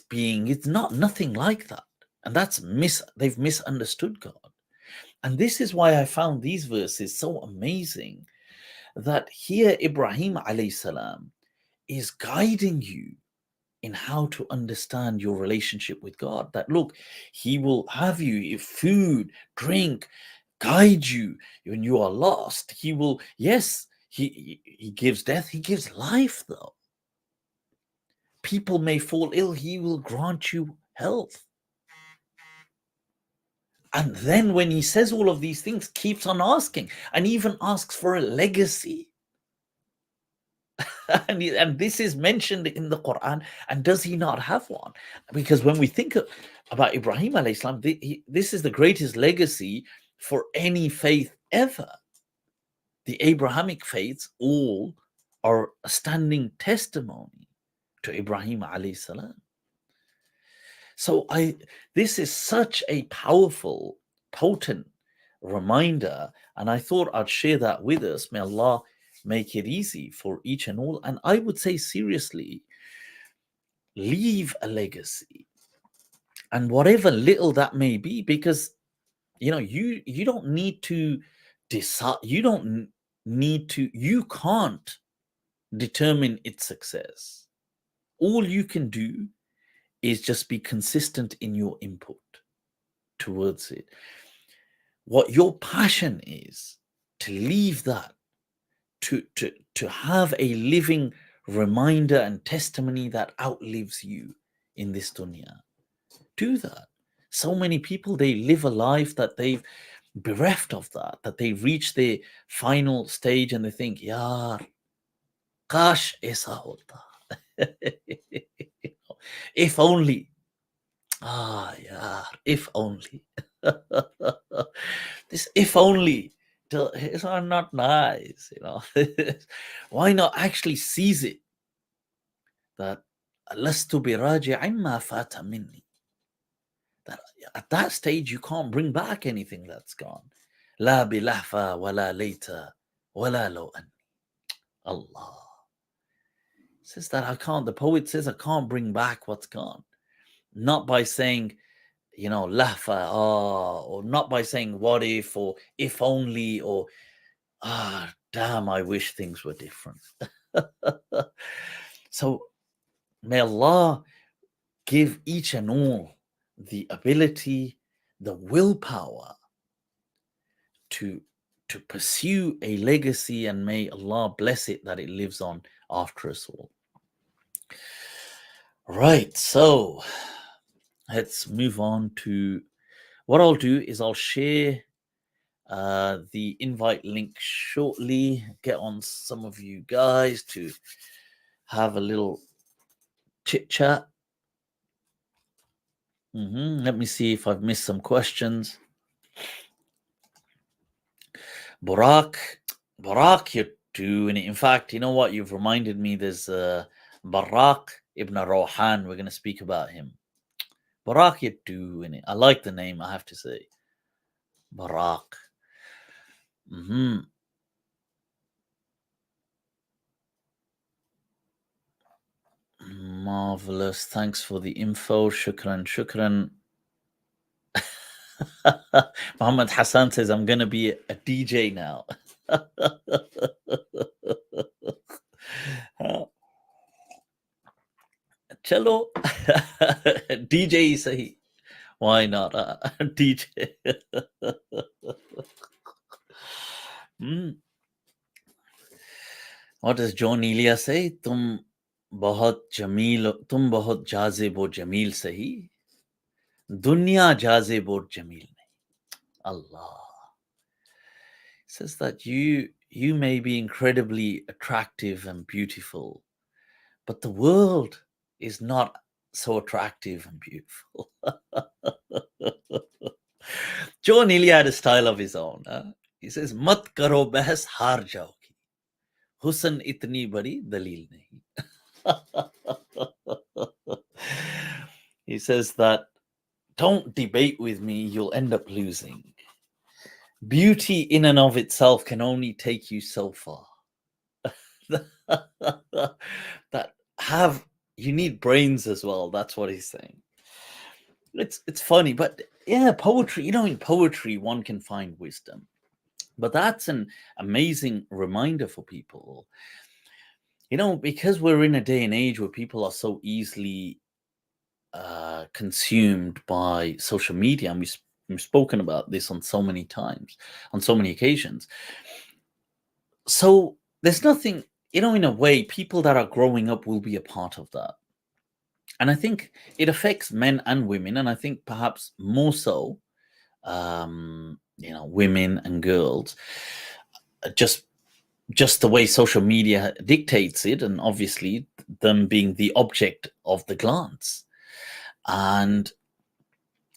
being. It's nothing like that. And they've misunderstood God. And this is why I found these verses so amazing, that here Ibrahim alayhi salam is guiding you in how to understand your relationship with God. That look, he will have you food, drink, guide you when you are lost. He will, yes, he gives death, he gives life though. People may fall ill, he will grant you health. And then when he says all of these things, keeps on asking, and even asks for a legacy. and this is mentioned in the Quran. And does he not have one? Because when we think about Ibrahim alayhi salam, this is the greatest legacy for any faith ever. The Abrahamic faiths all are a standing testimony to Ibrahim alayhi salam. So this is such a powerful, potent reminder, and I thought I'd share that with us. May Allah make it easy for each and all. And I would say, seriously, leave a legacy, and whatever little that may be, because you don't need to decide. You can't determine its success. All you can do is just be consistent in your input towards it. What your passion is, to leave that, to have a living reminder and testimony that outlives you in this dunya. Do that. So many people, they live a life that they've bereft of that they reach their final stage and they think, yaar, kash aisa hota. If only. Yeah, if only. This if only is not nice, Why not actually seize it? That lastu biraji'in ma fata minni. that at that stage you can't bring back anything that's gone. La bilahfa wala later wala lo an. Allah says that I can't. The poet says I can't bring back what's gone. Not by saying, lahfa, or not by saying what if, or if only, or damn, I wish things were different. So may Allah give each and all the ability, the willpower to pursue a legacy, and may Allah bless it that it lives on after us all. Right, so let's move on to what I'll do is I'll share the invite link shortly, get on some of you guys to have a little chit chat. Let me see if I've missed some questions. Barraq, you're doing it. In fact, you know what? You've reminded me there's Al-Barraq ibn Rawhan. We're going to speak about him. Barraq, you're doing it. I like the name, I have to say. Barraq. Marvelous. Thanks for the info. Shukran. Muhammad Hassan says, I'm going to be a DJ now. Chalo. DJ sahi. Why not? DJ. What does Jaun Elia say? Tum bahut jazib o jameel sahi. Dunya jazib or jameel nahi. Allah says that you may be incredibly attractive and beautiful, but the world is not so attractive and beautiful. Jaun Elia had a style of his own. He says, "Mat karo bahas, haar jaogi. Husn itni badi dalil nahi." He says that don't debate with me, you'll end up losing. Beauty in and of itself can only take you so far. You need brains as well. That's what he's saying. It's funny, but yeah, poetry, in poetry one can find wisdom. But that's an amazing reminder for people. Because we're in a day and age where people are so easily consumed by social media, and we've spoken about this on so many times, on so many occasions. So there's nothing, in a way, people that are growing up will be a part of that. And I think it affects men and women, and I think perhaps more so, women and girls, just the way social media dictates it, and obviously them being the object of the glance. And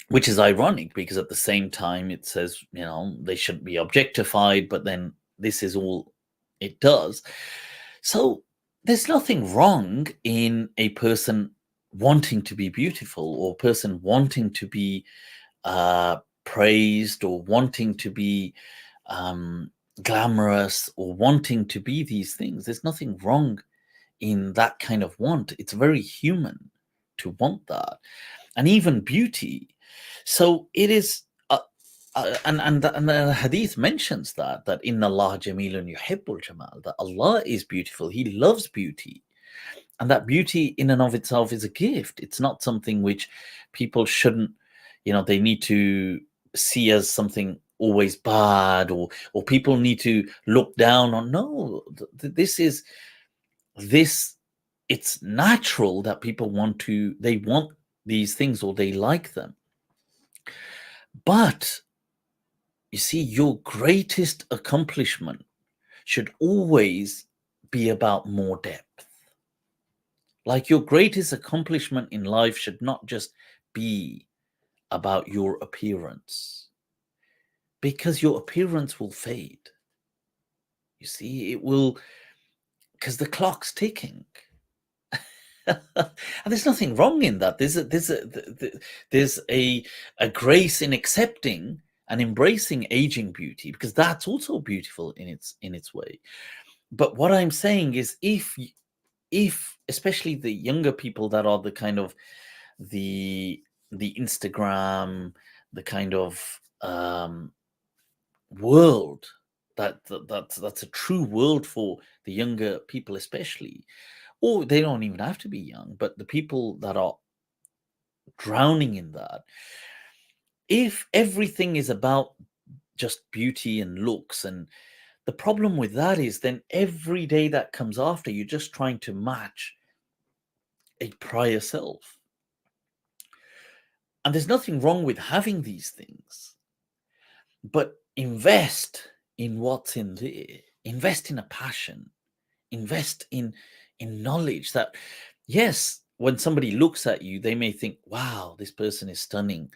which is ironic, because at the same time it says, they shouldn't be objectified, but then this is all it does. So there's nothing wrong in a person wanting to be beautiful, or a person wanting to be praised, or wanting to be glamorous, or wanting to be these things. There's nothing wrong in that kind of want. It's very human to want that, and even beauty. So it is, and the Hadith mentions that inna Allah jamilun yuhibbul jamal, that Allah is beautiful, He loves beauty, and that beauty in and of itself is a gift. It's not something which people shouldn't, they need to see as something always bad, or people need to look down on. No, it's natural that people want these things, or they like them. But you see, your greatest accomplishment should always be about more depth. Like, your greatest accomplishment in life should not just be about your appearance, because your appearance will fade. You see, it will, because the clock's ticking. And there's nothing wrong in that. There's a grace in accepting and embracing aging beauty, because that's also beautiful in its way. But what I'm saying is, if especially the younger people that are the kind of the Instagram, the kind of world that's a true world for the younger people, especially, or they don't even have to be young, but the people that are drowning in that, if everything is about just beauty and looks, and the problem with that is then every day that comes after, you're just trying to match a prior self. And there's nothing wrong with having these things, but invest in what's in there. Invest in a passion. Invest in knowledge that, yes, when somebody looks at you, they may think, wow, this person is stunning.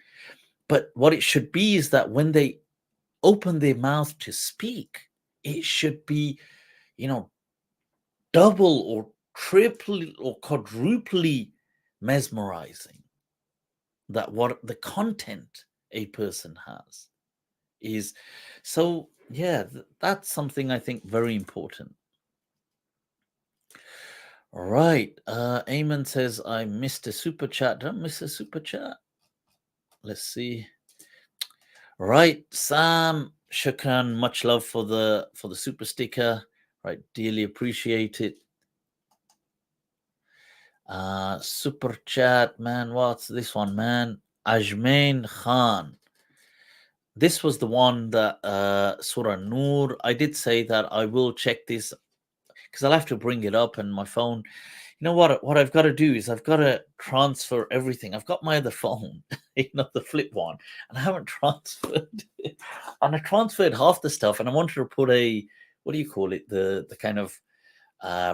But what it should be is that when they open their mouth to speak, it should be, double or triple or quadruply mesmerizing. That what the content a person has is. So yeah, that's something I think very important. All right. Eamon says, I missed a super chat. Don't miss a super chat. Let's see. Right, Sam, shukran, much love for the super sticker. Right, dearly appreciate it. Super chat, man. What's this one, man? Ajmain Khan. This was the one that Surah Nur. I did say that I will check this because I'll have to bring it up, and my phone. You know what I've got to do is I've got to transfer everything. I've got my other phone, the flip one, and I haven't transferred it. And I transferred half the stuff, and I wanted to put a, what do you call it, the kind of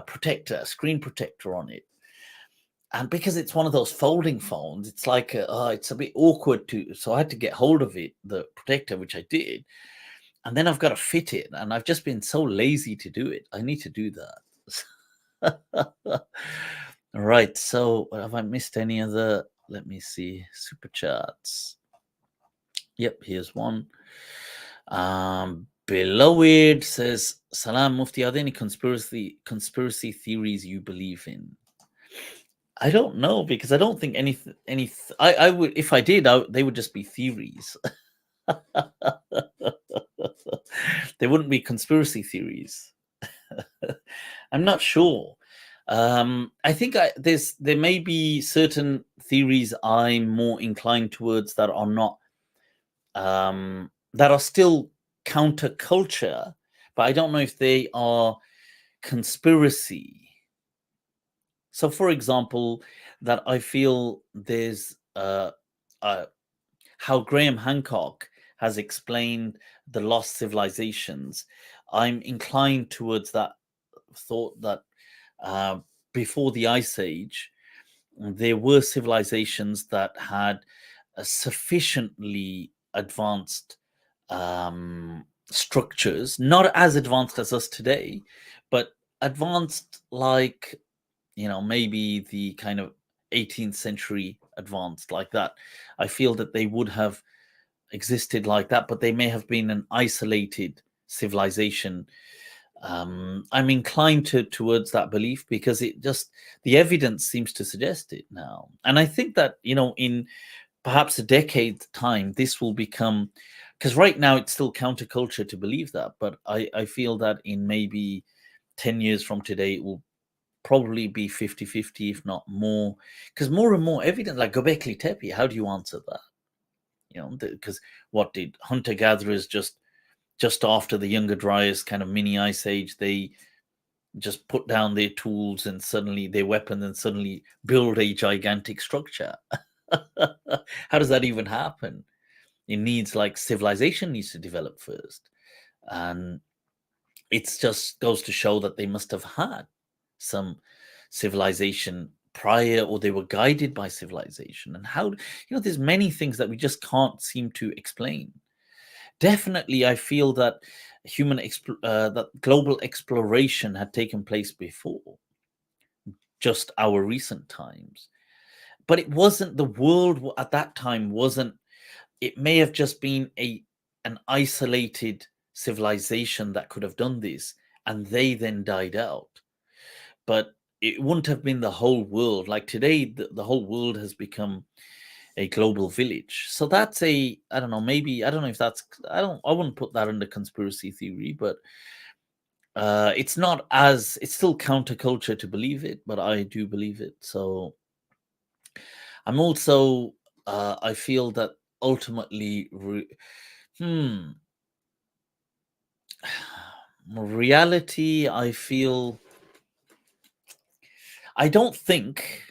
protector, screen protector on it. And because it's one of those folding phones, it's like it's a bit awkward to. So I had to get hold of it, the protector, which I did, and then I've got to fit it, and I've just been so lazy to do it. I need to do that. Right. So have I missed any other? Let me see. Super chats. Yep, here's one. Beloved says, Salam Mufti, are there any conspiracy theories you believe in? I don't know, because I don't think I would, if I did, they would just be theories. They wouldn't be conspiracy theories. I'm not sure. I think there may be certain theories I'm more inclined towards that are not that are still counterculture, but I don't know if they are conspiracy. So, for example, that I feel there's how Graham Hancock has explained the lost civilizations. I'm inclined towards that thought that before the Ice Age, there were civilizations that had a sufficiently advanced structures, not as advanced as us today, but advanced like, maybe the kind of 18th century advanced like that. I feel that they would have existed like that, but they may have been an isolated civilization. I'm inclined towards that belief because the evidence seems to suggest it now. And I think that, in perhaps a decade's time, this will become, because right now it's still counterculture to believe that, but I feel that in maybe 10 years from today, it will probably be 50-50, if not more, because more and more evidence, like Göbekli Tepe, how do you answer that? Because what did hunter-gatherers just after the Younger Dryas kind of mini ice age, they just put down their tools and suddenly their weapons and suddenly build a gigantic structure? How does that even happen? It needs, like, civilization needs to develop first, and it just goes to show that they must have had some civilization prior, or they were guided by civilization. And how, there's many things that we just can't seem to explain. Definitely, I feel that that global exploration had taken place before, just our recent times. But it wasn't, the world at that time wasn't, it may have just been an isolated civilization that could have done this, and they then died out. But it wouldn't have been the whole world. Like today, the whole world has become a global village. So that's I don't know, maybe, I don't know if that's, I wouldn't put that under conspiracy theory, but it's not as, it's still counterculture to believe it, but I do believe it. So I'm also, I feel that ultimately, reality, I feel, I don't think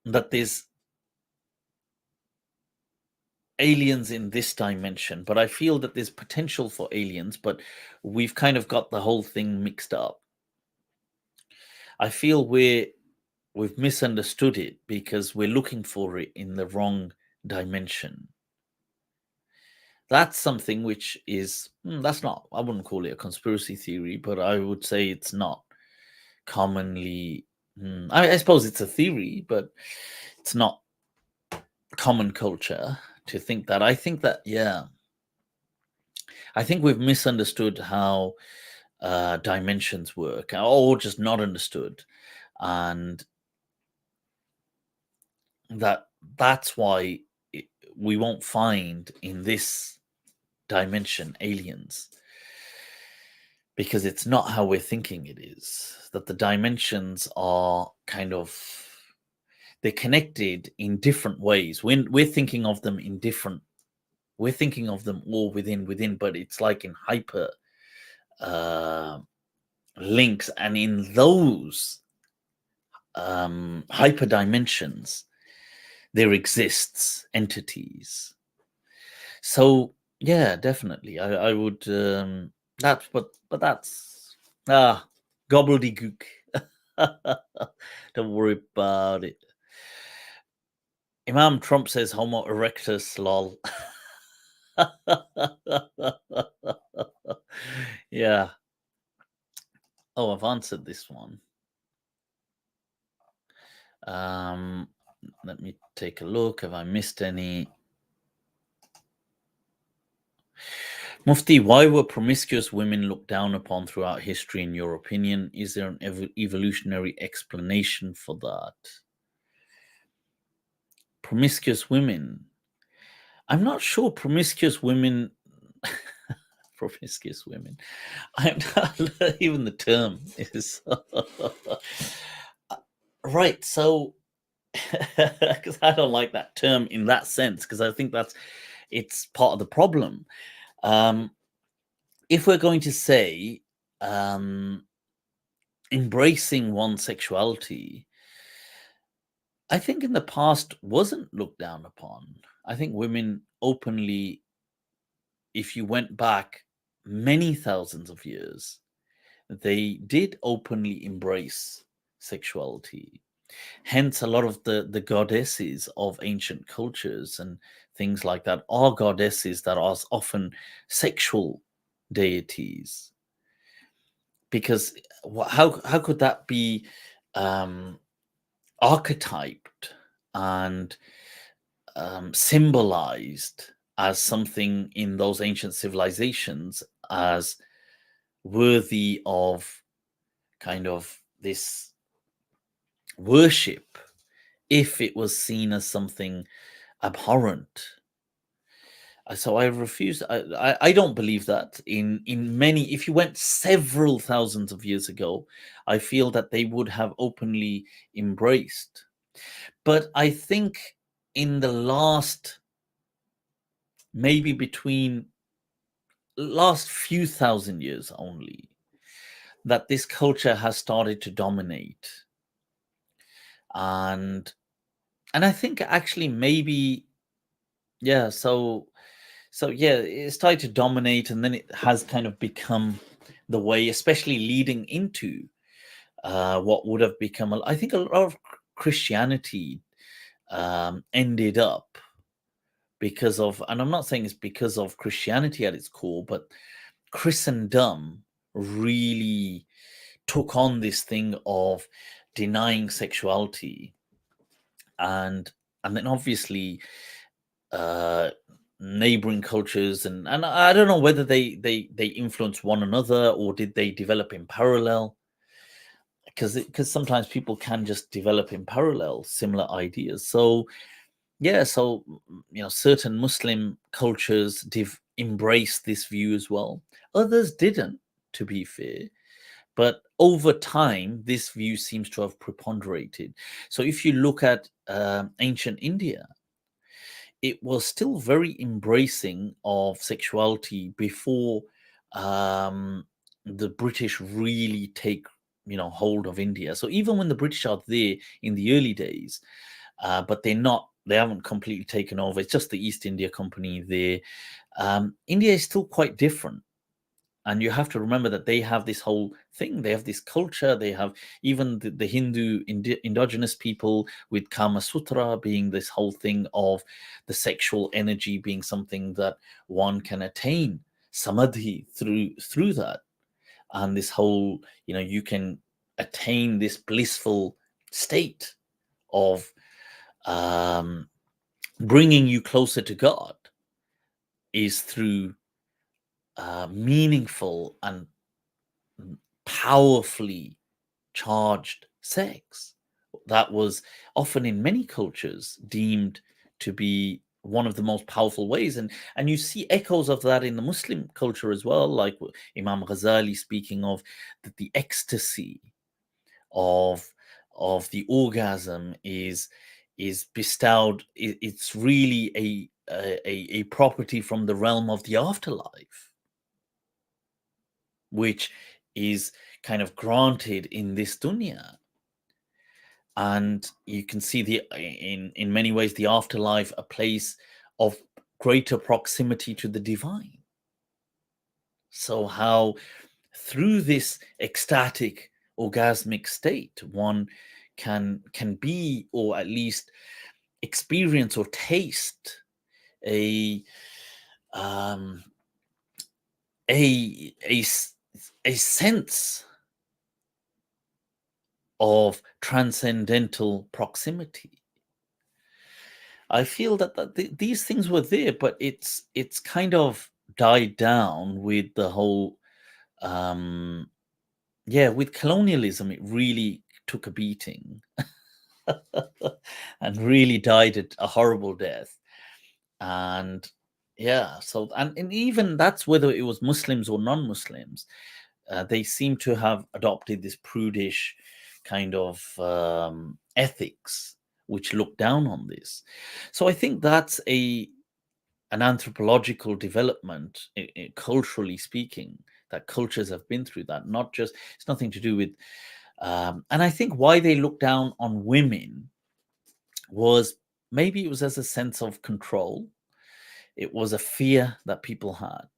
that there's aliens in this dimension, but I feel that there's potential for aliens, but we've kind of got the whole thing mixed up. I feel we've misunderstood it because we're looking for it in the wrong dimension. That's something which is, that's not, I wouldn't call it a conspiracy theory, but I would say it's not commonly, I suppose it's a theory, but it's not common culture to think that. I think that, yeah, I think we've misunderstood how dimensions work, or just not understood, and that's why we won't find in this dimension aliens, because it's not how we're thinking it is. That the dimensions are kind of, they're connected in different ways. We're thinking of them in different, we're thinking of them all within, but it's like in hyper links, and in those hyper dimensions there exists entities. So yeah, definitely, I would, that's, but that's gobbledygook. Don't worry about it. Imam Trump says Homo erectus, lol. Yeah. Oh, I've answered this one. Let me take a look. Have I missed any? Mufti, why were promiscuous women looked down upon throughout history, in your opinion? Is there an evolutionary explanation for that? Promiscuous women. I'm not sure promiscuous women. Promiscuous women. I'm not, even the term is. Right. So, because I don't like that term in that sense, because I think it's part of the problem. If we're going to say embracing one's sexuality, I think in the past wasn't looked down upon. I think women openly, if you went back many thousands of years, they did openly embrace sexuality. Hence, a lot of the goddesses of ancient cultures and things like that are goddesses that are often sexual deities. Because how could that be archetyped and symbolized as something in those ancient civilizations as worthy of kind of this worship, if it was seen as something abhorrent? So I refuse. I don't believe that. In many, if you went several thousands of years ago, I feel that they would have openly embraced. But I think in the last, maybe between last few thousand years only, that this culture has started to dominate. And I think actually maybe, yeah, so yeah, it started to dominate, and then it has kind of become the way, especially leading into what would have become, I think, a lot of Christianity ended up because of, and I'm not saying it's because of Christianity at its core, but Christendom really took on this thing of denying sexuality, and then obviously neighboring cultures, and I don't know whether they influence one another or did they develop in parallel, because sometimes people can just develop in parallel similar ideas. So yeah, so certain Muslim cultures embrace this view as well. Others didn't, to be fair. But over time, this view seems to have preponderated. So if you look at ancient India, it was still very embracing of sexuality before the British really take hold of India. So even when the British are there in the early days, but they haven't completely taken over. It's just the East India Company there. India is still quite different. And you have to remember that they have this whole thing. They have this culture. They have even the Hindu indigenous people with Kama Sutra being this whole thing of the sexual energy being something that one can attain samadhi through that. And this whole, you can attain this blissful state of bringing you closer to God is through meaningful and powerfully charged sex. That was often in many cultures deemed to be one of the most powerful ways, and you see echoes of that in the Muslim culture as well, like Imam Ghazali speaking of the ecstasy of the orgasm is bestowed. It's really a property from the realm of the afterlife, which is kind of granted in this dunya. And you can see in many ways the afterlife a place of greater proximity to the divine. So how through this ecstatic orgasmic state one can be, or at least experience or taste a sense of transcendental proximity. I feel that these things were there, but it's kind of died down with the whole with colonialism. It really took a beating and really died a horrible death. And so and even that's whether it was Muslims or non-Muslims, they seem to have adopted this prudish kind of ethics which look down on this. So I think that's an anthropological development, culturally speaking, that cultures have been through that. Not just, it's nothing to do with and I think why they look down on women was maybe it was as a sense of control. It was a fear that people had.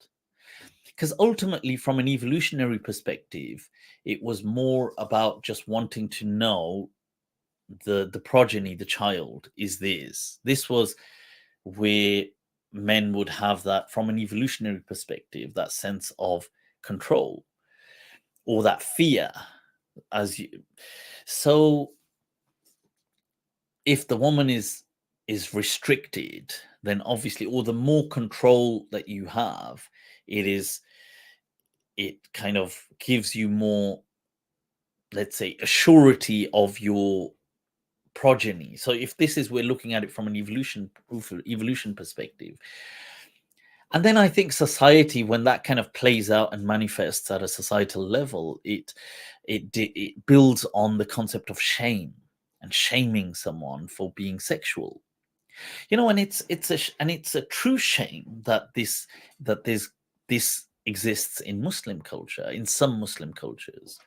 Because ultimately, from an evolutionary perspective, it was more about just wanting to know the progeny, the child, is this. This was where men would have that, from an evolutionary perspective, that sense of control or that fear. So if the woman is restricted, then obviously, or the more control that you have, it kind of gives you more, let's say, a surety of your progeny. So if this is, we're looking at it from an evolution perspective. And then I think society, when that kind of plays out and manifests at a societal level, it builds on the concept of shame and shaming someone for being sexual. And it's a true shame that this exists in Muslim culture, in some Muslim cultures.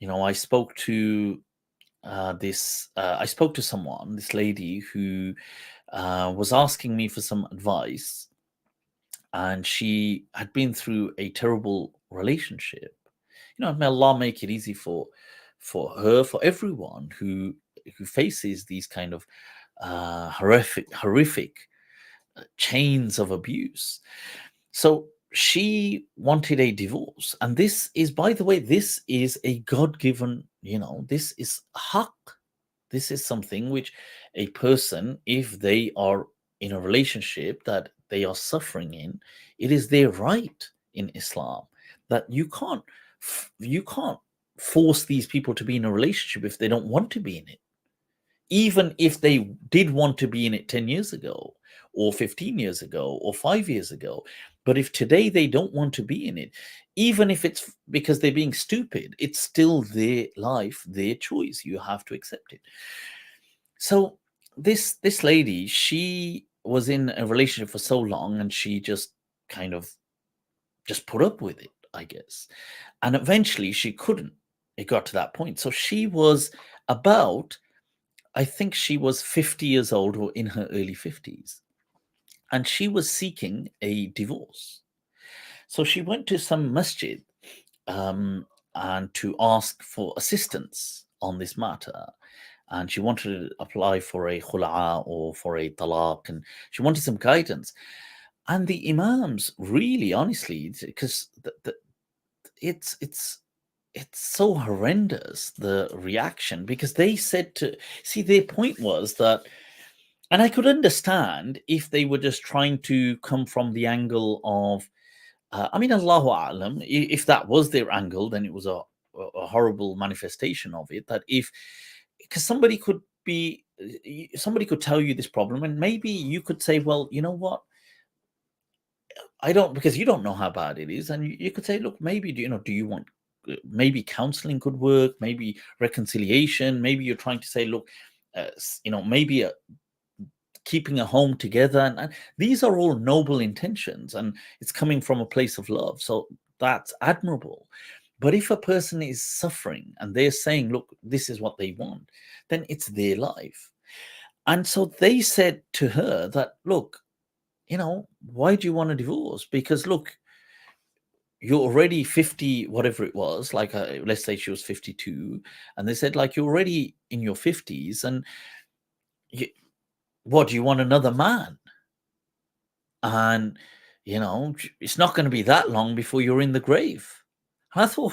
I spoke to someone, this lady, who was asking me for some advice, and she had been through a terrible relationship. May Allah make it easy for her, for everyone who faces these kind of horrific chains of abuse. So she wanted a divorce. And this is, by the way, this is a God-given, this is haq. This is something which a person, if they are in a relationship that they are suffering in, it is their right in Islam that you can't force these people to be in a relationship if they don't want to be in it. Even if they did want to be in it 10 years ago, or 15 years ago, or 5 years ago. But if today they don't want to be in it, even if it's because they're being stupid, it's still their life, their choice. You have to accept it. So this lady, she was in a relationship for so long, and she just kind of just put up with it, I guess. And eventually she couldn't. It got to that point. So she was about, I think she was 50 years old, or in her early 50s. And she was seeking a divorce. So she went to some masjid and to ask for assistance on this matter. And she wanted to apply for a khula'a or for a talaq, and she wanted some guidance. And the imams, really, honestly, because it's so horrendous, the reaction, because they said to see, their point was that, and I could understand if they were just trying to come from the angle of, I mean, Allahu A'lam, if that was their angle, then it was a horrible manifestation of it. That if, because somebody could tell you this problem, and maybe you could say, well, you know what, I don't, because you don't know how bad it is, and you could say, look, maybe do you want, maybe counseling could work, maybe reconciliation, maybe you're trying to say, look, maybe keeping a home together, and these are all noble intentions, and it's coming from a place of love, so that's admirable. But if a person is suffering and they're saying, look, this is what they want, then it's their life. And so they said to her that, look, why do you want a divorce? Because look, you're already 50, whatever it was, like let's say she was 52, and they said, like, you're already in your 50s, and what, do you want another man? And it's not going to be that long before you're in the grave. And I thought,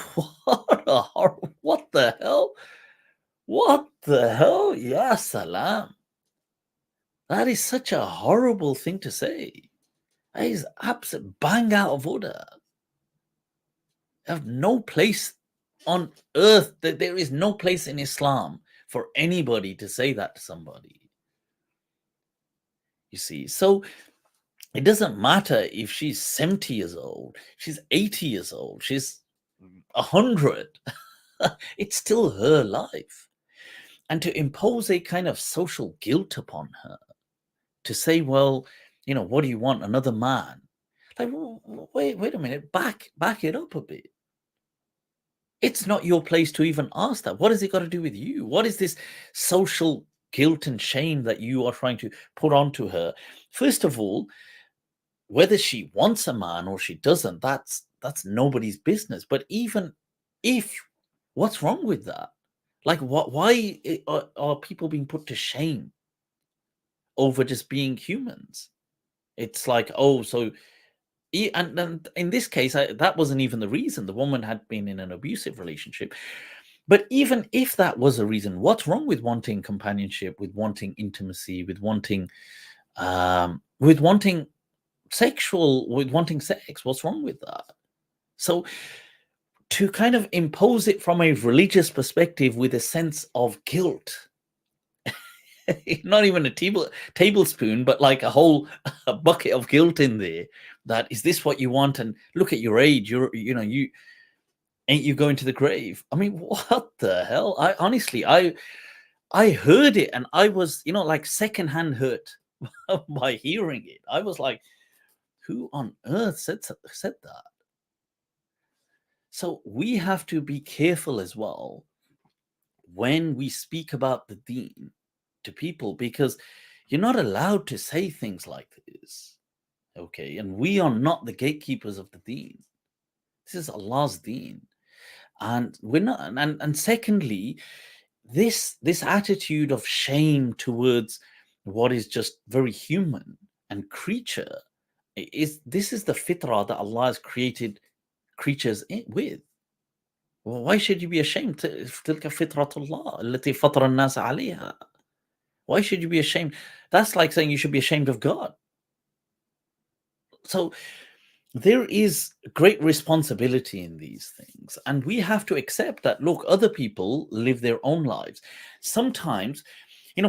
what the hell? What the hell? Ya salam. That is such a horrible thing to say. That is absolute bang out of order. You have no place on earth, that there is no place in Islam for anybody to say that to somebody. You see, so it doesn't matter if she's 70 years old, she's 80 years old, she's 100. It's still her life. And to impose a kind of social guilt upon her, to say, well, what do you want, another man? Like, wait a minute, back it up a bit. It's not your place to even ask that. What has it got to do with you? What is this social guilt and shame that you are trying to put onto her? First of all, whether she wants a man or she doesn't, that's nobody's business. But even if, what's wrong with that? Like, why are people being put to shame over just being humans? It's like, oh, so, and in this case, that wasn't even the reason. The woman had been in an abusive relationship. But even if that was a reason, what's wrong with wanting companionship, with wanting intimacy, with wanting sex? What's wrong with that? So to kind of impose it from a religious perspective with a sense of guilt, not even a tablespoon, but like a whole bucket of guilt in there, that is this what you want? And look at your age, you ain't you going to the grave? I mean, what the hell? I honestly, I heard it, and I was, like, secondhand hurt by hearing it. I was like, who on earth said that? So we have to be careful as well when we speak about the deen to people, because you're not allowed to say things like this. Okay, and we are not the gatekeepers of the deen. This is Allah's deen, and we're not. And secondly, this attitude of shame towards what is just very human and creature This is the fitrah that Allah has created creatures with. Well, why should you be ashamed? تلك فطرة الله التي فطر الناس عليها. Why should you be ashamed? That's like saying you should be ashamed of God. So there is great responsibility in these things, and we have to accept that, look, other people live their own lives. Sometimes,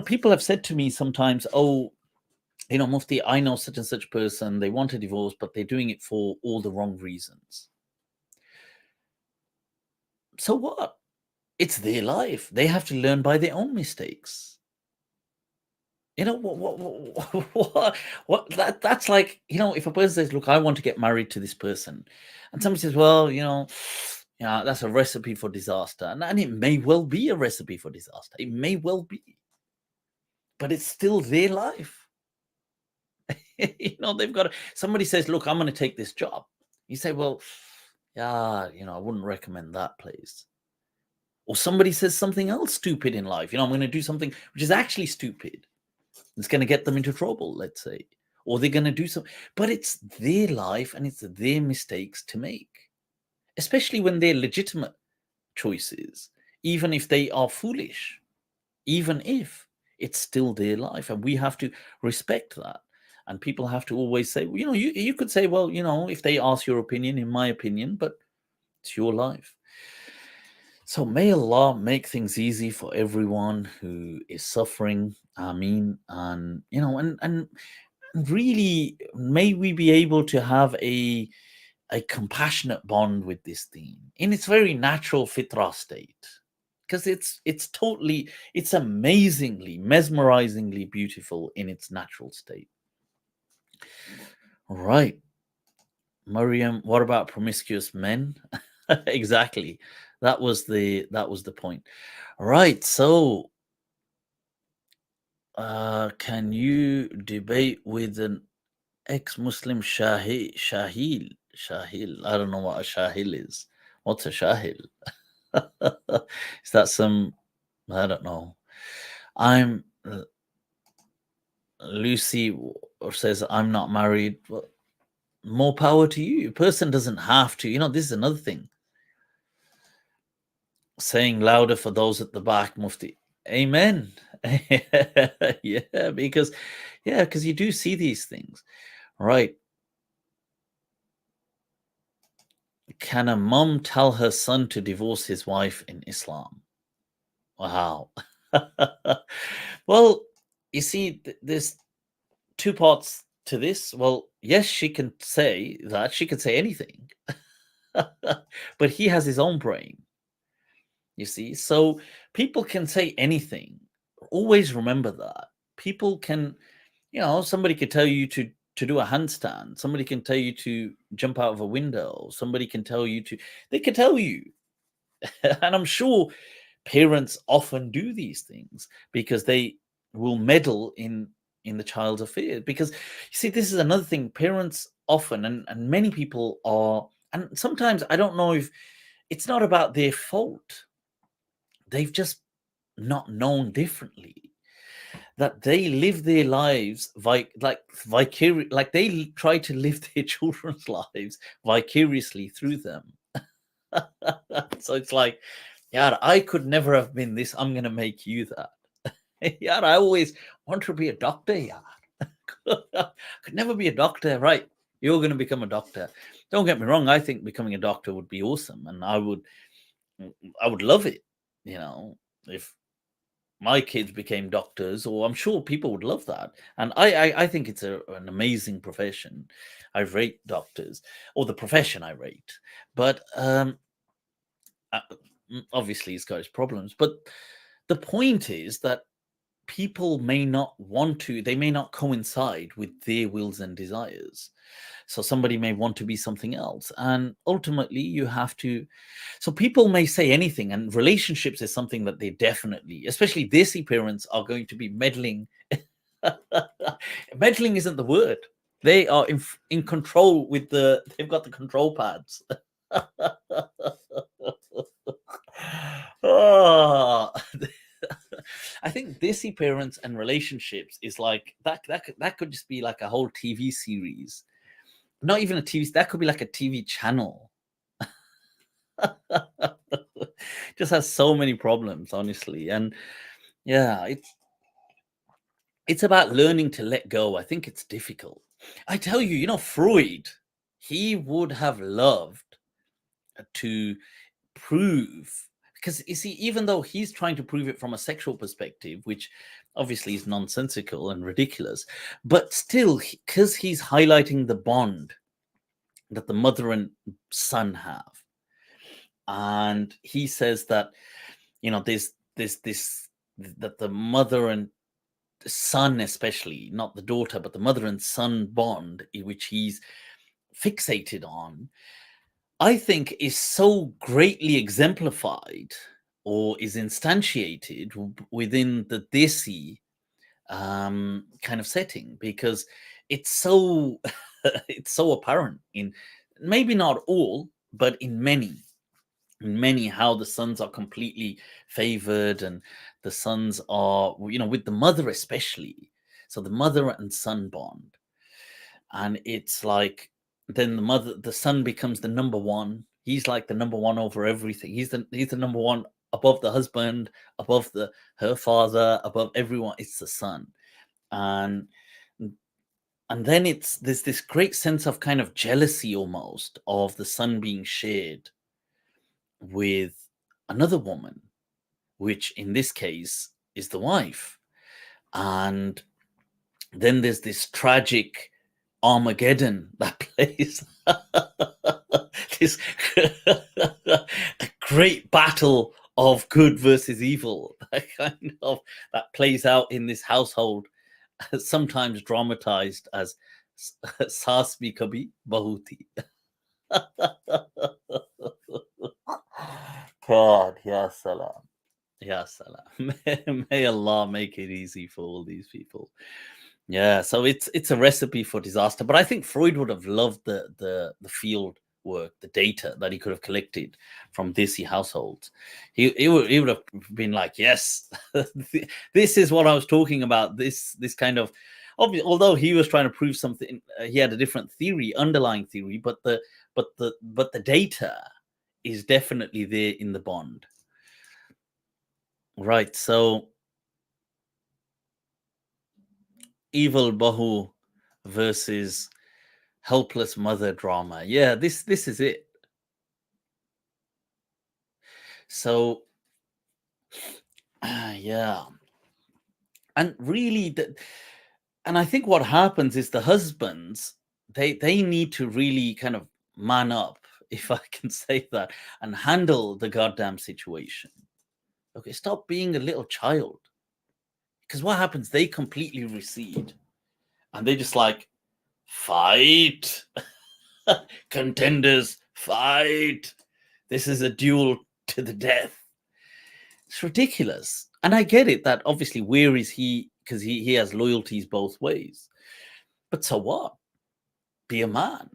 people have said to me sometimes, oh, Mufti, I know such and such person, they want a divorce, but they're doing it for all the wrong reasons. So what? It's their life. They have to learn by their own mistakes. What that's like, if a person says, look, I want to get married to this person, and somebody says, well, yeah, that's a recipe for disaster. And it may well be a recipe for disaster. It may well be. But it's still their life. They've got somebody says, look, I'm going to take this job. You say, well, yeah, I wouldn't recommend that place. Or somebody says something else stupid in life. I'm going to do something which is actually stupid. It's going to get them into trouble, let's say. Or they're going to do something. But it's their life and it's their mistakes to make. Especially when they're legitimate choices. Even if they are foolish. Even if it's still their life. And we have to respect that. And people have to always say, you could say, well, if they ask your opinion, in my opinion, but it's your life. So may Allah make things easy for everyone who is suffering. Ameen. And, and really, may we be able to have a compassionate bond with this deen in its very natural fitrah state. Because it's amazingly, mesmerizingly beautiful in its natural state. Right. Maryam, what about promiscuous men? Exactly. That was the point. Right. So can you debate with an ex-Muslim Shahil? I don't know what a Shahil is. What's a Shahil? Is that some, I don't know. I'm Lucy says I'm not married. Well, more power to you. A person doesn't have to. This is another thing. Saying louder for those at the back, Mufti. Amen. Yeah, because you do see these things. Right. Can a mum tell her son to divorce his wife in Islam? Wow. Well, you see, there's two parts to this. Well, yes, she can say that. She can say anything. But he has his own brain. You see? So people can say anything. Always remember that. People can, somebody could tell you to do a handstand. Somebody can tell you to jump out of a window. Somebody can tell you they can tell you. And I'm sure parents often do these things because they will meddle in the child's affairs. Because you see, this is another thing. Parents often, and many people are, and sometimes I don't know if it's not about their fault. They've just not known differently. That they live their lives vicarious, like they try to live their children's lives vicariously through them. So it's like, yeah, I could never have been this. I'm going to make you that. Yeah, I always want to be a doctor. Yeah, could never be a doctor. Right, you're going to become a doctor. Don't get me wrong. I think becoming a doctor would be awesome, and I would love it. If my kids became doctors, or I'm sure people would love that. And I think it's an amazing profession. I rate doctors, or the profession I rate. But obviously it's got its problems. But the point is that people may not want to, they may not coincide with their wills and desires. So somebody may want to be something else. And ultimately you have to, so people may say anything, and relationships is something that they definitely, especially desi parents, are going to be meddling. Meddling isn't the word. They are in control with they've got the control pads. Oh, I think desi parents and relationships is like that could just be like a whole TV series. not even a TV, that could be like a TV channel. Just has so many problems, honestly. And yeah, it's about learning to let go. I think it's difficult. I tell you, Freud, he would have loved to prove, because you see, even though he's trying to prove it from a sexual perspective, which obviously is nonsensical and ridiculous, but still, because he's highlighting the bond that the mother and son have, and he says that there's this that the mother and son, especially not the daughter, but the mother and son bond, which he's fixated on, I think is so greatly exemplified or is instantiated within the Desi kind of setting, because it's so it's so apparent in, maybe not all, but in many, how the sons are completely favored, and the sons are, with the mother especially. So the mother and son bond, and it's like, then the son becomes the number one. He's like the number one over everything. He's the number one, above the husband, above her father, above everyone. It's the son. And then there's this great sense of kind of jealousy, almost, of the son being shared with another woman, which in this case is the wife. And then there's this tragic Armageddon that plays this a great battle of good versus evil that plays out in this household, sometimes dramatized as Saas Bhi Kabhi Bahuti. God, ya salam. Ya salam. May Allah make it easy for all these people. Yeah, so it's a recipe for disaster. But I think Freud would have loved the field work, the data that he could have collected from Desi households. He would have been like, yes, this is what I was talking about. This kind of, although he was trying to prove something, he had a different theory, underlying theory, but the data is definitely there in the bond. Right. So evil Bahu versus helpless mother drama. Yeah, this is it. So yeah. And really, and I think what happens is the husbands, they need to really kind of man up, if I can say that, and handle the goddamn situation. Okay, stop being a little child. Because what happens? They completely recede, and they just like, fight, contenders, fight. This is a duel to the death. It's ridiculous. And I get it that obviously, where is he? Because he has loyalties both ways. But so what? Be a man.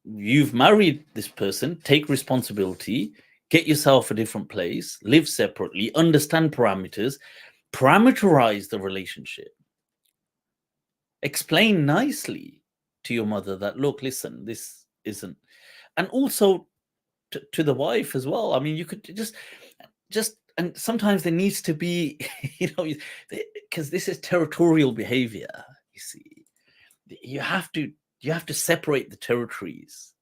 You've married this person, take responsibility, get yourself a different place, live separately, understand parameters, parameterize the relationship. Explain nicely to your mother that, look, listen, this isn't. And also to the wife as well. I mean, you could just and sometimes there needs to be, because this is territorial behavior. You see, you have to separate the territories.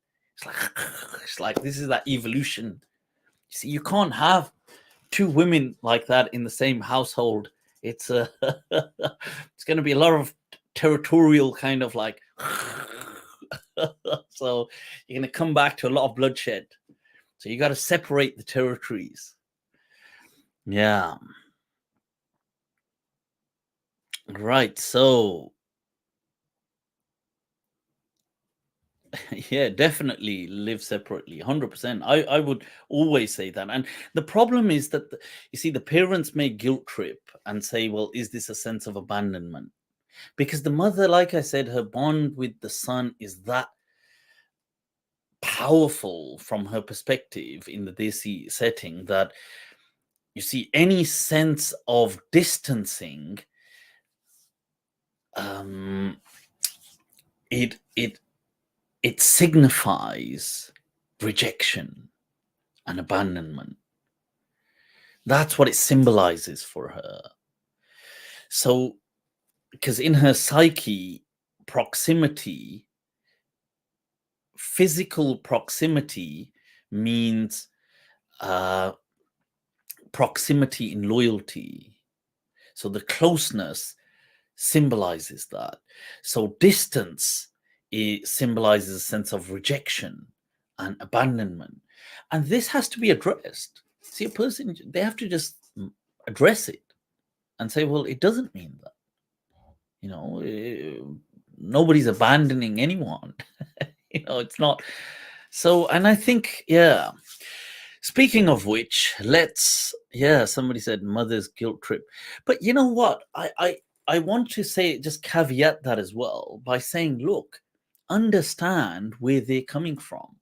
It's like this is that evolution. You see, you can't have two women like that in the same household. It's it's going to be a lot of territorial kind of like. So you're going to come back to a lot of bloodshed. So you got to separate the territories. Yeah. Right. So yeah, definitely live separately, 100%. I would always say that. And the problem is that, you see, the parents may guilt trip and say, well, is this a sense of abandonment? Because the mother, like I said, her bond with the son is that powerful from her perspective in the Desi setting, that you see any sense of distancing, it it signifies rejection and abandonment. That's what it symbolizes for her. So, because in her psyche, proximity, physical proximity means proximity in loyalty. So the closeness symbolizes that. So distance, it symbolizes a sense of rejection and abandonment. And this has to be addressed. See, a person, they have to just address it and say, well, it doesn't mean that. You know, nobody's abandoning anyone. You know, it's not. So, and I think, yeah. Speaking of which, somebody said mother's guilt trip. But you know what? I want to say, just caveat that as well by saying, look, understand where they're coming from.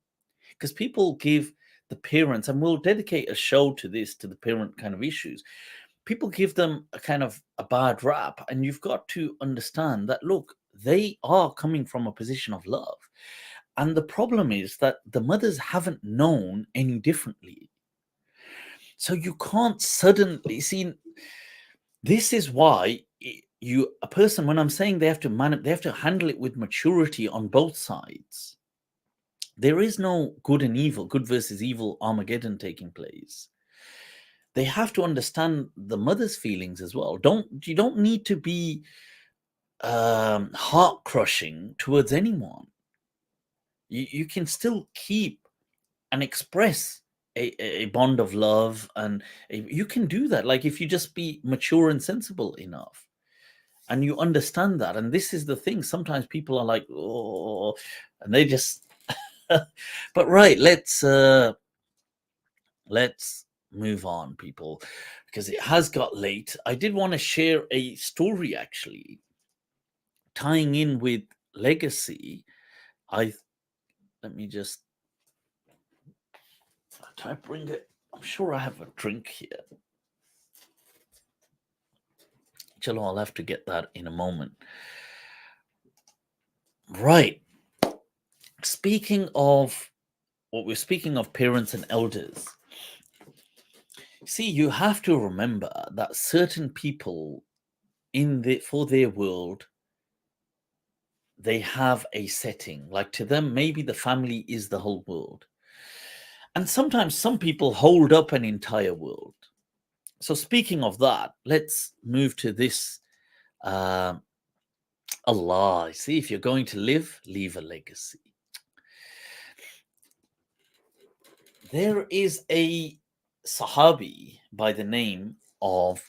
Because people give the parents, and we'll dedicate a show to this, to the parent kind of issues. People give them a kind of a bad rap, and you've got to understand that, look, they are coming from a position of love. And the problem is that the mothers haven't known any differently. So you can't suddenly see. This is why a person, when I'm saying they have to handle it with maturity on both sides. There is no good and evil, good versus evil Armageddon taking place. They have to understand the mother's feelings as well. You don't need to be heart crushing towards anyone. You can still keep and express a bond of love, and you can do that. Like if you just be mature and sensible enough, and you understand that. And this is the thing. Sometimes people are like, oh, and they just. But right, let's move on, people, because it has got late. I did want to share a story actually tying in with legacy. Let me just try to bring it. I'm sure I have a drink here. Chalo, I'll have to get that in a moment. Right. Speaking of what we're speaking of, parents and elders. See, you have to remember that certain people for their world, they have a setting. Like to them, maybe the family is the whole world. And sometimes some people hold up an entire world. So speaking of that, let's move to this. Allah, see, if you're going to live, leave a legacy. There is a Sahabi by the name of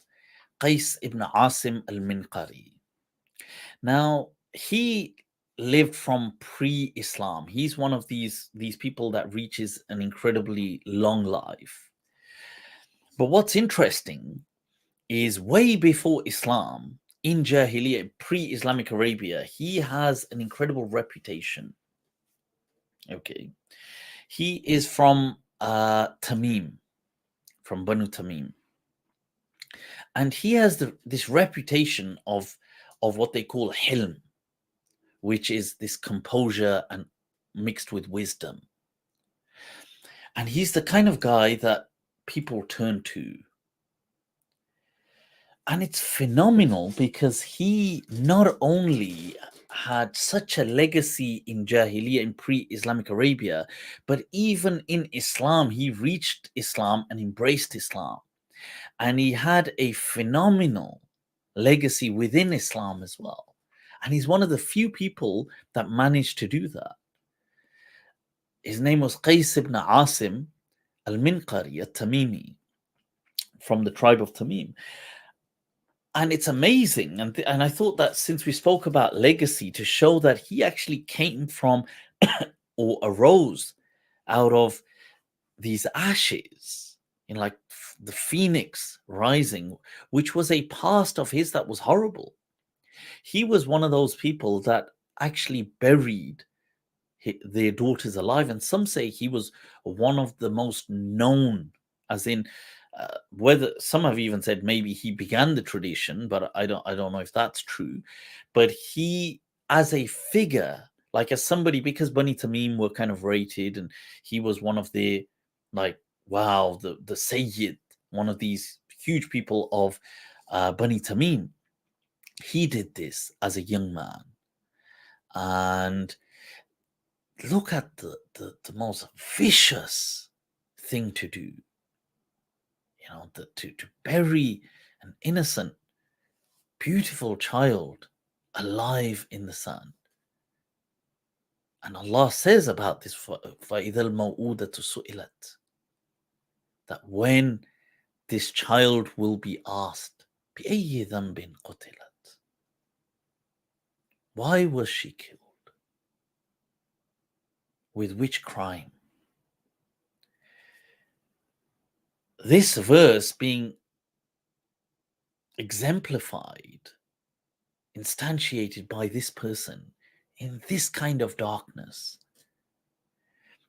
Qais ibn Asim al-Minqari. Now, he lived from pre-Islam. He's one of these people that reaches an incredibly long life. But what's interesting is way before Islam, in Jahiliyyah, pre-Islamic Arabia, he has an incredible reputation. Okay. He is from Tamim, from Banu Tamim. And he has this reputation of what they call hilm, which is this composure and mixed with wisdom. And he's the kind of guy that people turn to. And it's phenomenal because he not only had such a legacy in Jahiliyyah, in pre-Islamic Arabia, but even in Islam, he reached Islam and embraced Islam. And he had a phenomenal legacy within Islam as well. And he's one of the few people that managed to do that. His name was Qais ibn Asim al-Minqari al-Tamimi, from the tribe of Tamim. And it's amazing. And I thought that since we spoke about legacy, to show that he actually came from or arose out of these ashes, in like the phoenix rising, which was a past of his that was horrible. He was one of those people that actually buried their daughters alive. And some say he was one of the most known, as in, whether some have even said maybe he began the tradition, but I don't know if that's true. But he, as a figure, like as somebody, because Bani Tamim were kind of rated, and he was one of the, like, wow, the Sayyid, one of these huge people of Bani Tamim. He did this as a young man, and look at the most vicious thing to do, to bury an innocent, beautiful child alive in the sand. And Allah says about this, فَإِذَا الْمَوْءُودَةُ سُئِلَتْ, that when this child will be asked, بِأَيِّ ذَنْبٍ قُتِلَتْ, why was she killed? With which crime? This verse being exemplified, instantiated by this person in this kind of darkness.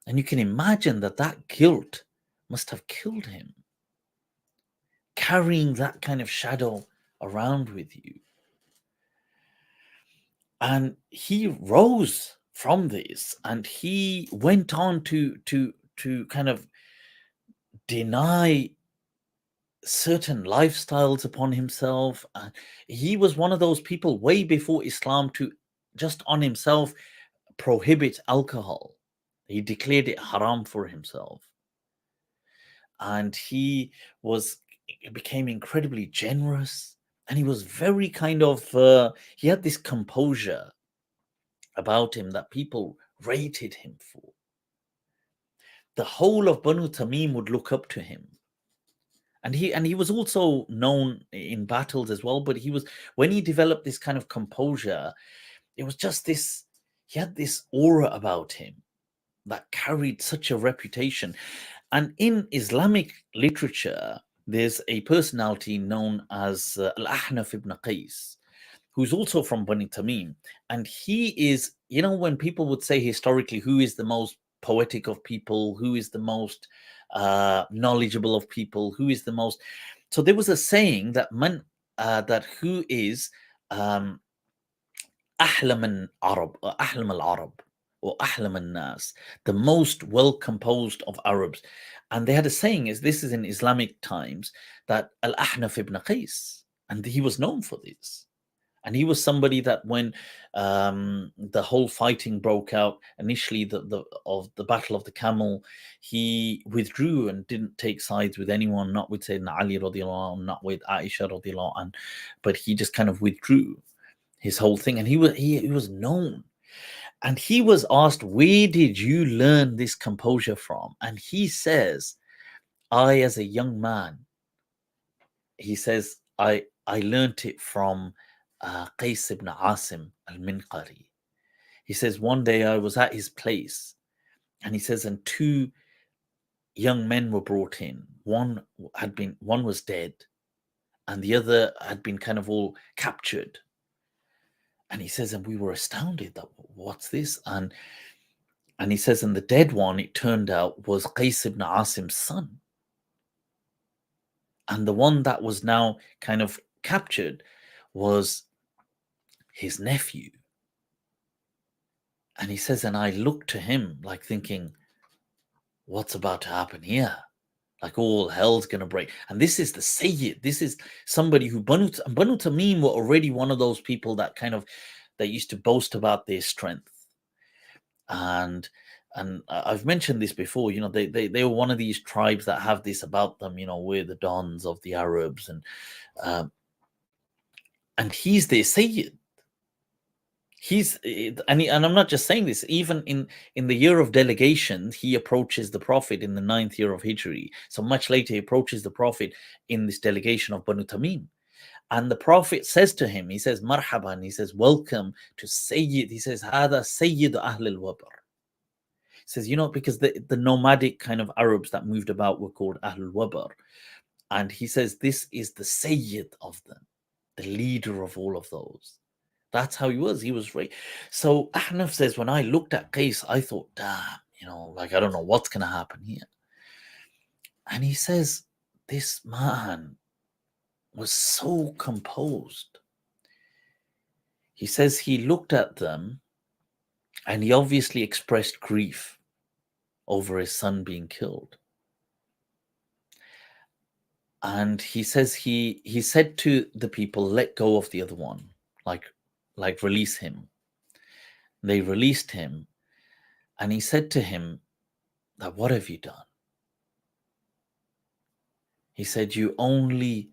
And you can imagine that guilt must have killed him, carrying that kind of shadow around with you. And he rose from this, and he went on to kind of deny certain lifestyles upon himself. And he was one of those people way before Islam to just on himself prohibit alcohol. He declared it haram for himself. And he became incredibly generous, and he was very kind of, he had this composure about him that people rated him for. The whole of Banu Tamim would look up to him. And he was also known in battles as well, but when he developed this kind of composure, it was just this, he had this aura about him that carried such a reputation. And in Islamic literature, there's a personality known as Al-Ahnaf ibn Qais, who's also from Bani Tamim. And he is, when people would say historically, who is the most poetic of people, who is the most knowledgeable of people, who is the most... So there was a saying that who is Ahlam al-Arab, or Ahlam al-Nas, the most well-composed of Arabs. And they had a saying, this is in Islamic times, that Al-Ahnaf ibn Qais, and he was known for this. And he was somebody that when the whole fighting broke out, initially of the Battle of the Camel, he withdrew and didn't take sides with anyone, not with Sayyidina Ali radiallahu anhu, not with Aisha radiallahu anhu, but he just kind of withdrew his whole thing. And he was known. And he was asked, where did you learn this composure from? And he says, I, as a young man, he says, I learned it from Qais ibn Asim al-Minqari. He says, one day I was at his place, and he says, and two young men were brought in. One was dead, and the other had been kind of all captured. And he says, and we were astounded that, what's this? And he says, and the dead one, it turned out, was Qais ibn Asim's son. And the one that was now kind of captured was his nephew. And he says, and I looked to him like thinking, what's about to happen here? Like all hell's going to break. And this is the Sayyid. This is somebody who Banu Tamim were already one of those people that they used to boast about their strength. And I've mentioned this before, they were one of these tribes that have this about them, we're the dons of the Arabs. And he's their Sayyid. And I'm not just saying this, even in the year of delegation, he approaches the Prophet in the 9th year of Hijri. So much later, he approaches the Prophet in this delegation of Banu Tamim. And the Prophet says to him, he says, Marhaban, he says, welcome to Sayyid. He says, Hada Sayyid Ahl al-Wabar. He says, because the nomadic kind of Arabs that moved about were called Ahl al-Wabar. And he says, this is the Sayyid of them, the leader of all of those. That's how he was. He was right. So Ahnaf says, when I looked at Qais, I thought, damn, I don't know what's going to happen here. And he says, this man was so composed. He says he looked at them And he obviously expressed grief over his son being killed. And he says he said to the people, let go of the other one, like release him. They released him, and he said to him that, what have you done? He said, you only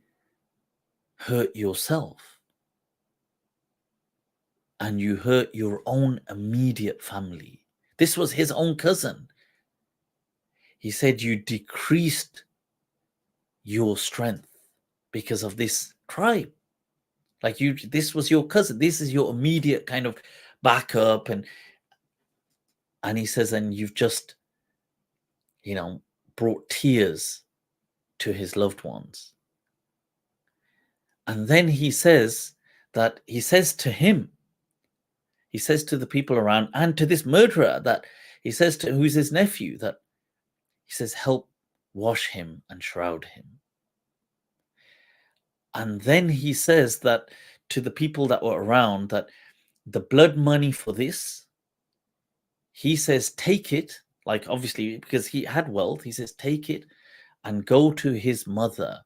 hurt yourself, and you hurt your own immediate family. This was his own cousin. He said, you decreased your strength because of this tribe. Like this was your cousin. This is your immediate kind of backup. And he says, and you've just, brought tears to his loved ones. And then he says to the people around and to this murderer that he says to, who's his nephew, that he says, help wash him and shroud him. And then he says that to the people that were around, that the blood money for this, he says, take it, like obviously because he had wealth, he says, take it and go to his mother,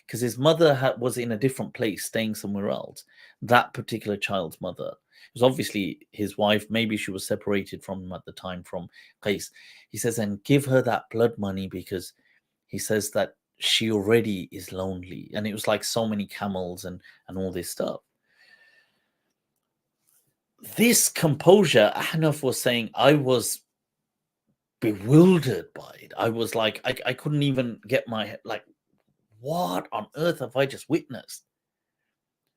because his mother was in a different place, staying somewhere else. That particular child's mother, it was obviously his wife. Maybe she was separated from him at the time from Qais. He says, and give her that blood money, because he says that she already is lonely. And it was like so many camels and all this stuff. This composure, Ahnaf was saying, I was bewildered by it. I was like, I couldn't even get my head, like, what on earth have I just witnessed?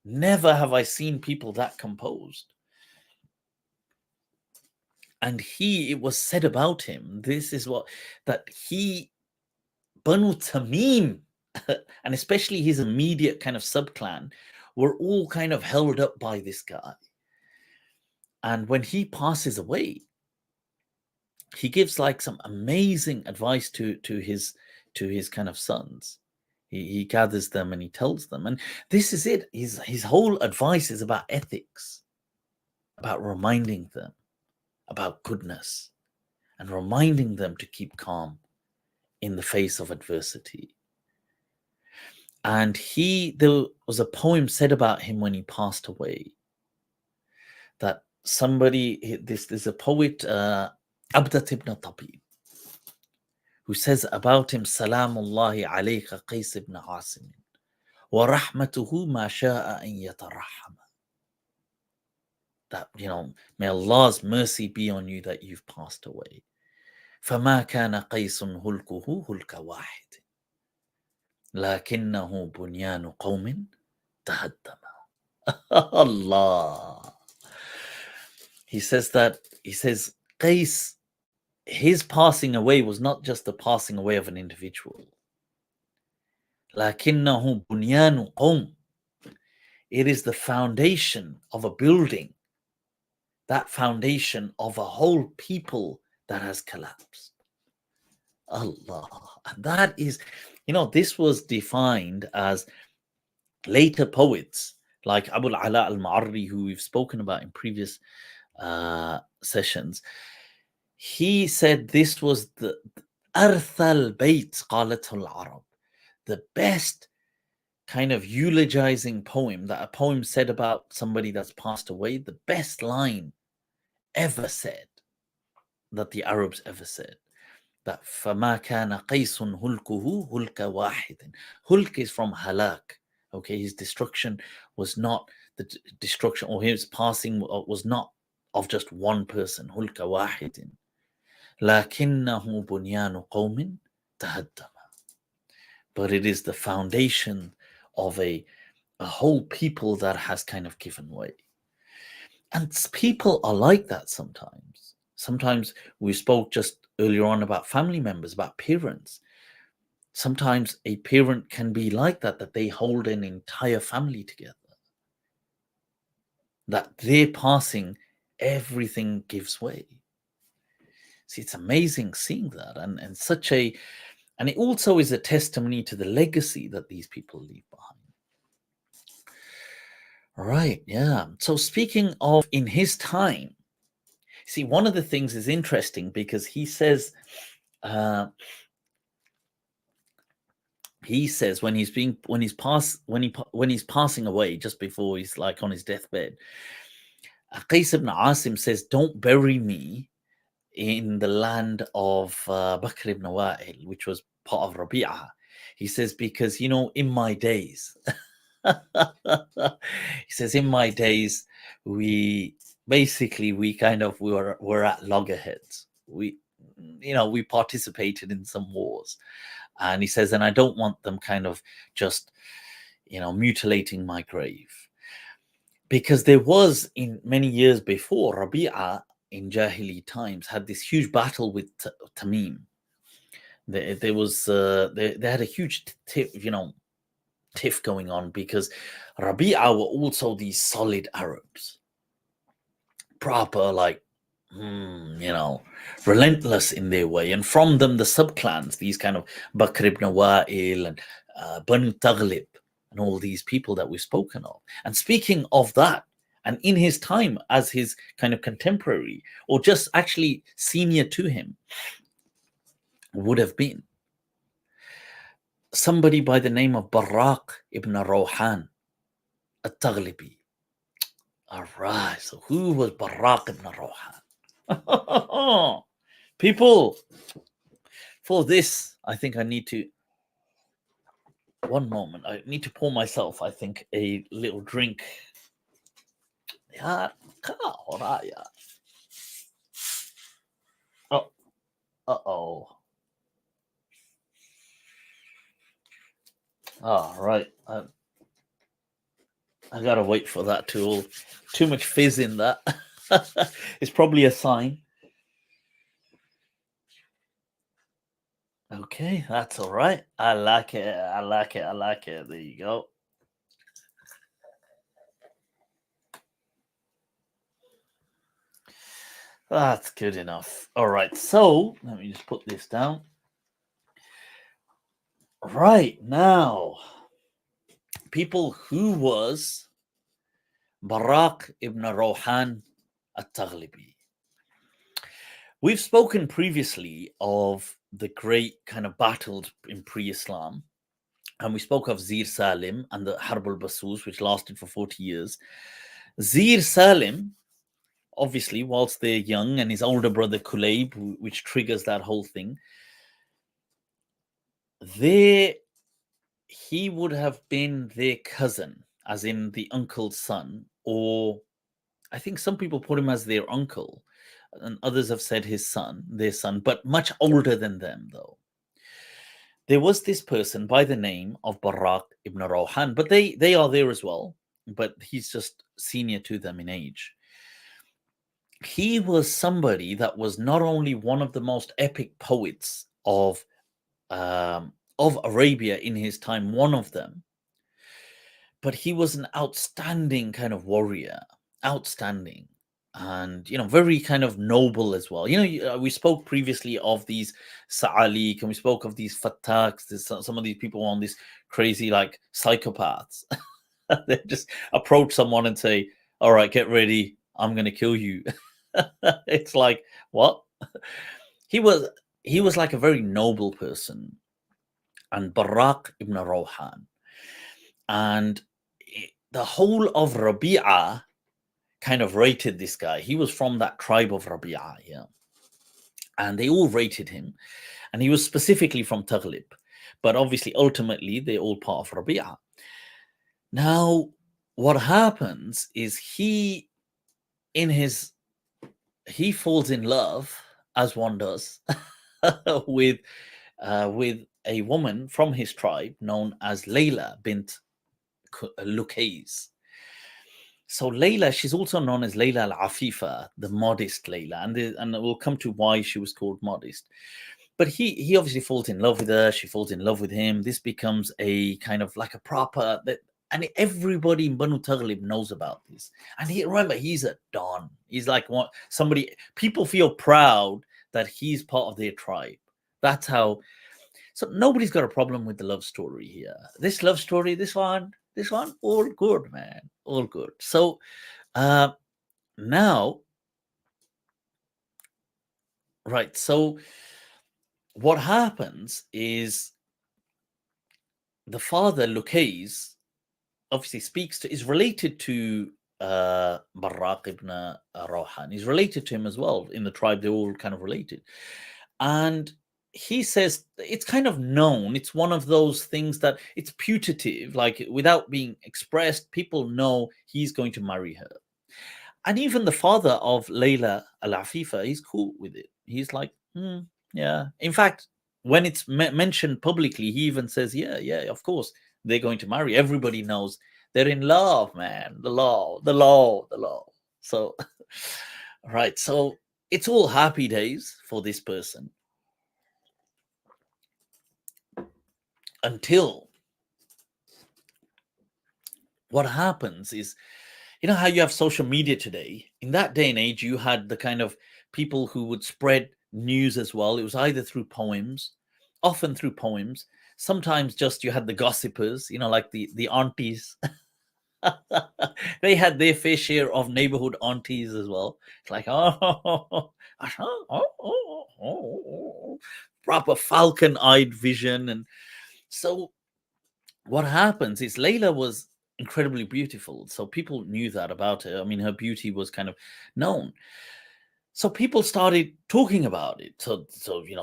Never have I seen people that composed. And it was said about him, this is what, that he, Banu Tamim, and especially his immediate kind of subclan, were all kind of held up by this guy. And when he passes away, he gives like some amazing advice to his kind of sons. He gathers them and he tells them, and this is it. His whole advice is about ethics, about reminding them about goodness, and reminding them to keep calm in the face of adversity. And there was a poem said about him when he passed away, that there's a poet, Abdat ibn Tabib, who says about him, Salamullahi alayka Qais ibn Asim, wa rahmatuhu ma sha'a an yatarahama. That, may Allah's mercy be on you that you've passed away. فَمَا كَانَ قَيْسٌ هُلْكُهُ هُلْكَ وَاحِدٍ لَكِنَّهُ بُنْيَانُ قَوْمٍ تَهَدَّمَ. Allah. He says Qais, his passing away was not just the passing away of an individual. لَكِنَّهُ بُنْيَانُ قَوْمٍ. It is the foundation of a building, that foundation of a whole people that has collapsed. Allah. And that is, this was defined as later poets like Abu al-Ala al-Ma'arri, who we've spoken about in previous sessions. He said this was the Arthal Bayt Qalatul Arab, the best kind of eulogizing poem that a poem said about somebody that's passed away, the best line ever said, that the Arabs ever said, that فَمَا كَانَ قَيْسٌ هُلْكُهُ هُلْكَ وَاحِدٍ. Hulk is from halak. Okay, his destruction was not the destruction, or his passing was not of just one person. هُلْكَ وَاحِدٍ لَكِنَّهُ بُنْيَانُ قَوْمٍ تَهَدَّمَ. But it is the foundation of a whole people that has kind of given way. And people are like that sometimes. Sometimes we spoke just earlier on about family members, about parents. Sometimes a parent can be like that they hold an entire family together. That their passing, everything gives way. See, it's amazing seeing that. And it also is a testimony to the legacy that these people leave behind. Right, yeah. So speaking of in his time, See, one of the things is interesting because he says when he's passing away, just before he's like on his deathbed, Qais ibn Asim says, "Don't bury me in the land of Bakr ibn Wa'il, which was part of Rabi'ah." He says, because, in my days, he says, in my days, we were at loggerheads. We participated in some wars. And he says, and I don't want them kind of just, mutilating my grave. Because there was, in many years before, Rabi'ah in Jahili times had this huge battle with Tamim. There was they had a huge tiff going on, because Rabi'ah were also these solid Arabs, proper, like, relentless in their way. And from them, the subclans, these kind of Bakr ibn Wa'il and Banu Taghlib, and all these people that we've spoken of. And speaking of that, and in his time as his kind of contemporary, or just actually senior to him, would have been somebody by the name of Al-Barraq ibn Rawhan al-Taghlibi. All right, so who was Al-Barraq ibn Rawhan? People, for this, I think I need to, one moment, I need to pour myself, I think, a little drink. Oh, uh-oh. All right. I gotta wait for that too much fizz in that. It's probably a sign. Okay, that's all right. I like it. There you go. That's good enough. All right, so let me just put this down. Right now, people, who was Barraq ibn Rawhan al-Taghlibi? We've spoken previously of the great kind of battles in pre-Islam, and we spoke of Zir Salim and the Harb al-Basus, which lasted for 40 years. Zir Salim, obviously, whilst they're young, and his older brother Ghalib, which triggers that whole thing, he would have been their cousin, as in the uncle's son, or I think some people put him as their uncle, and others have said their son, but much older than them, though. There was this person by the name of Barraq ibn Rawhan, but they are there as well, but he's just senior to them in age. He was somebody that was not only one of the most epic poets of Arabia in his time, one of them, but he was an outstanding kind of warrior, outstanding, and very kind of noble as well. We spoke previously of these Sa'alik, and we spoke of these Fattaks. There's some of these people on these crazy, like, psychopaths. They just approach someone and say, "All right, get ready, I'm going to kill you." It's like, what? He was like a very noble person, and Barraq ibn Rawhan, and the whole of Rabi'ah kind of rated this guy. He was from that tribe of Rabi'ah, yeah, and they all rated him, and he was specifically from Taghlib, but obviously ultimately they're all part of Rabi'ah. Now, what happens is he falls in love, as one does, with a woman from his tribe known as Laila bint Luqais. So Laila, she's also known as Laila al-Afifa, the modest Laila, and we'll come to why she was called modest. But he obviously falls in love with her. She falls in love with him. This becomes a kind of like a proper and everybody in Banu Taghlib knows about this. And remember, he's a don. He's like somebody, people feel proud that he's part of their tribe. That's how. So nobody's got a problem with the love story here. This love story, this one, all good, man, all good. So now Right. So what happens is the father, Luqais, obviously is related to Barraq ibn Rawhan. He's related to him as well. In the tribe, they're all kind of related. And he says it's kind of known. It's one of those things that it's putative, like without being expressed, people know he's going to marry her. And even the father of Laila al-Afifa, he's cool with it. He's like, yeah. In fact, when it's mentioned publicly, he even says, yeah, of course, they're going to marry. Everybody knows they're in love, man. The law, the law, the law. So, right. So it's all happy days for this person until what happens is, you know how you have social media today? In that day and age, you had the kind of people who would spread news as well. It was either through poems, often through poems. Sometimes just you had the gossipers, like the aunties. They had their fair share of neighborhood aunties as well. It's like, proper falcon-eyed vision. And so what happens is Laila was incredibly beautiful. So people knew that about her. I mean, her beauty was kind of known. So people started talking about it. So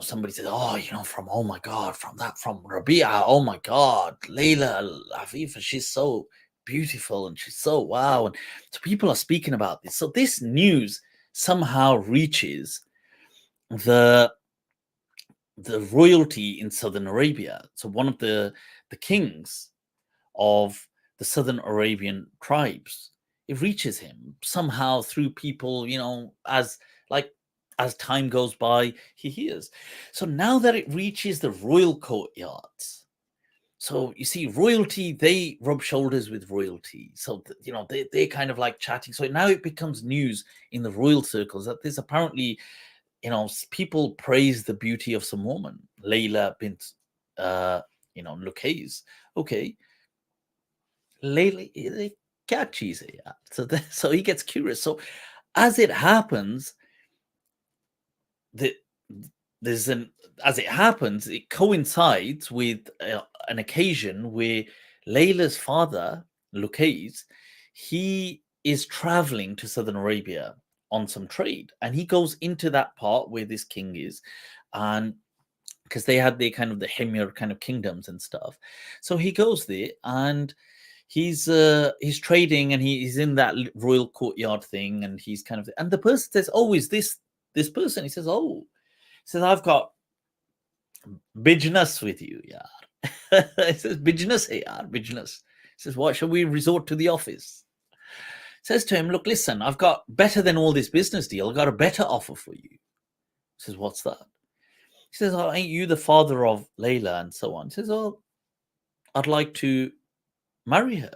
somebody said, oh my God, from Rabia, oh my God, Laila Afifa, she's so beautiful and she's so wow. And so people are speaking about this. So this news somehow reaches the royalty in Southern Arabia. So one of the kings of the Southern Arabian tribes, it reaches him somehow through people, as time goes by, he hears. So now that it reaches the royal courtyards, so you see, royalty, they rub shoulders with royalty. So, they're kind of like chatting. So now it becomes news in the royal circles that there's apparently, people praise the beauty of some woman, Laila bint, Luqais. Okay. Laila, kya cheez hai yaar? So he gets curious. So as it happens, it coincides with an occasion where Layla's father, Luqais, he is traveling to Southern Arabia on some trade, and he goes into that part where this king is, and because they had the kind of the Himyar kind of kingdoms and stuff. So he goes there and he's trading, and he's in that royal courtyard thing, and he's kind of, and the person says, oh, is this person? He says, oh, I've got business with you, yaar. He says, business hai yaar, business. He says, what, shall we resort to the office? Says to him, look, listen, I've got better than all this business deal. I've got a better offer for you. He says, what's that? He says, oh, ain't you the father of Laila and so on? He says, oh, I'd like to marry her.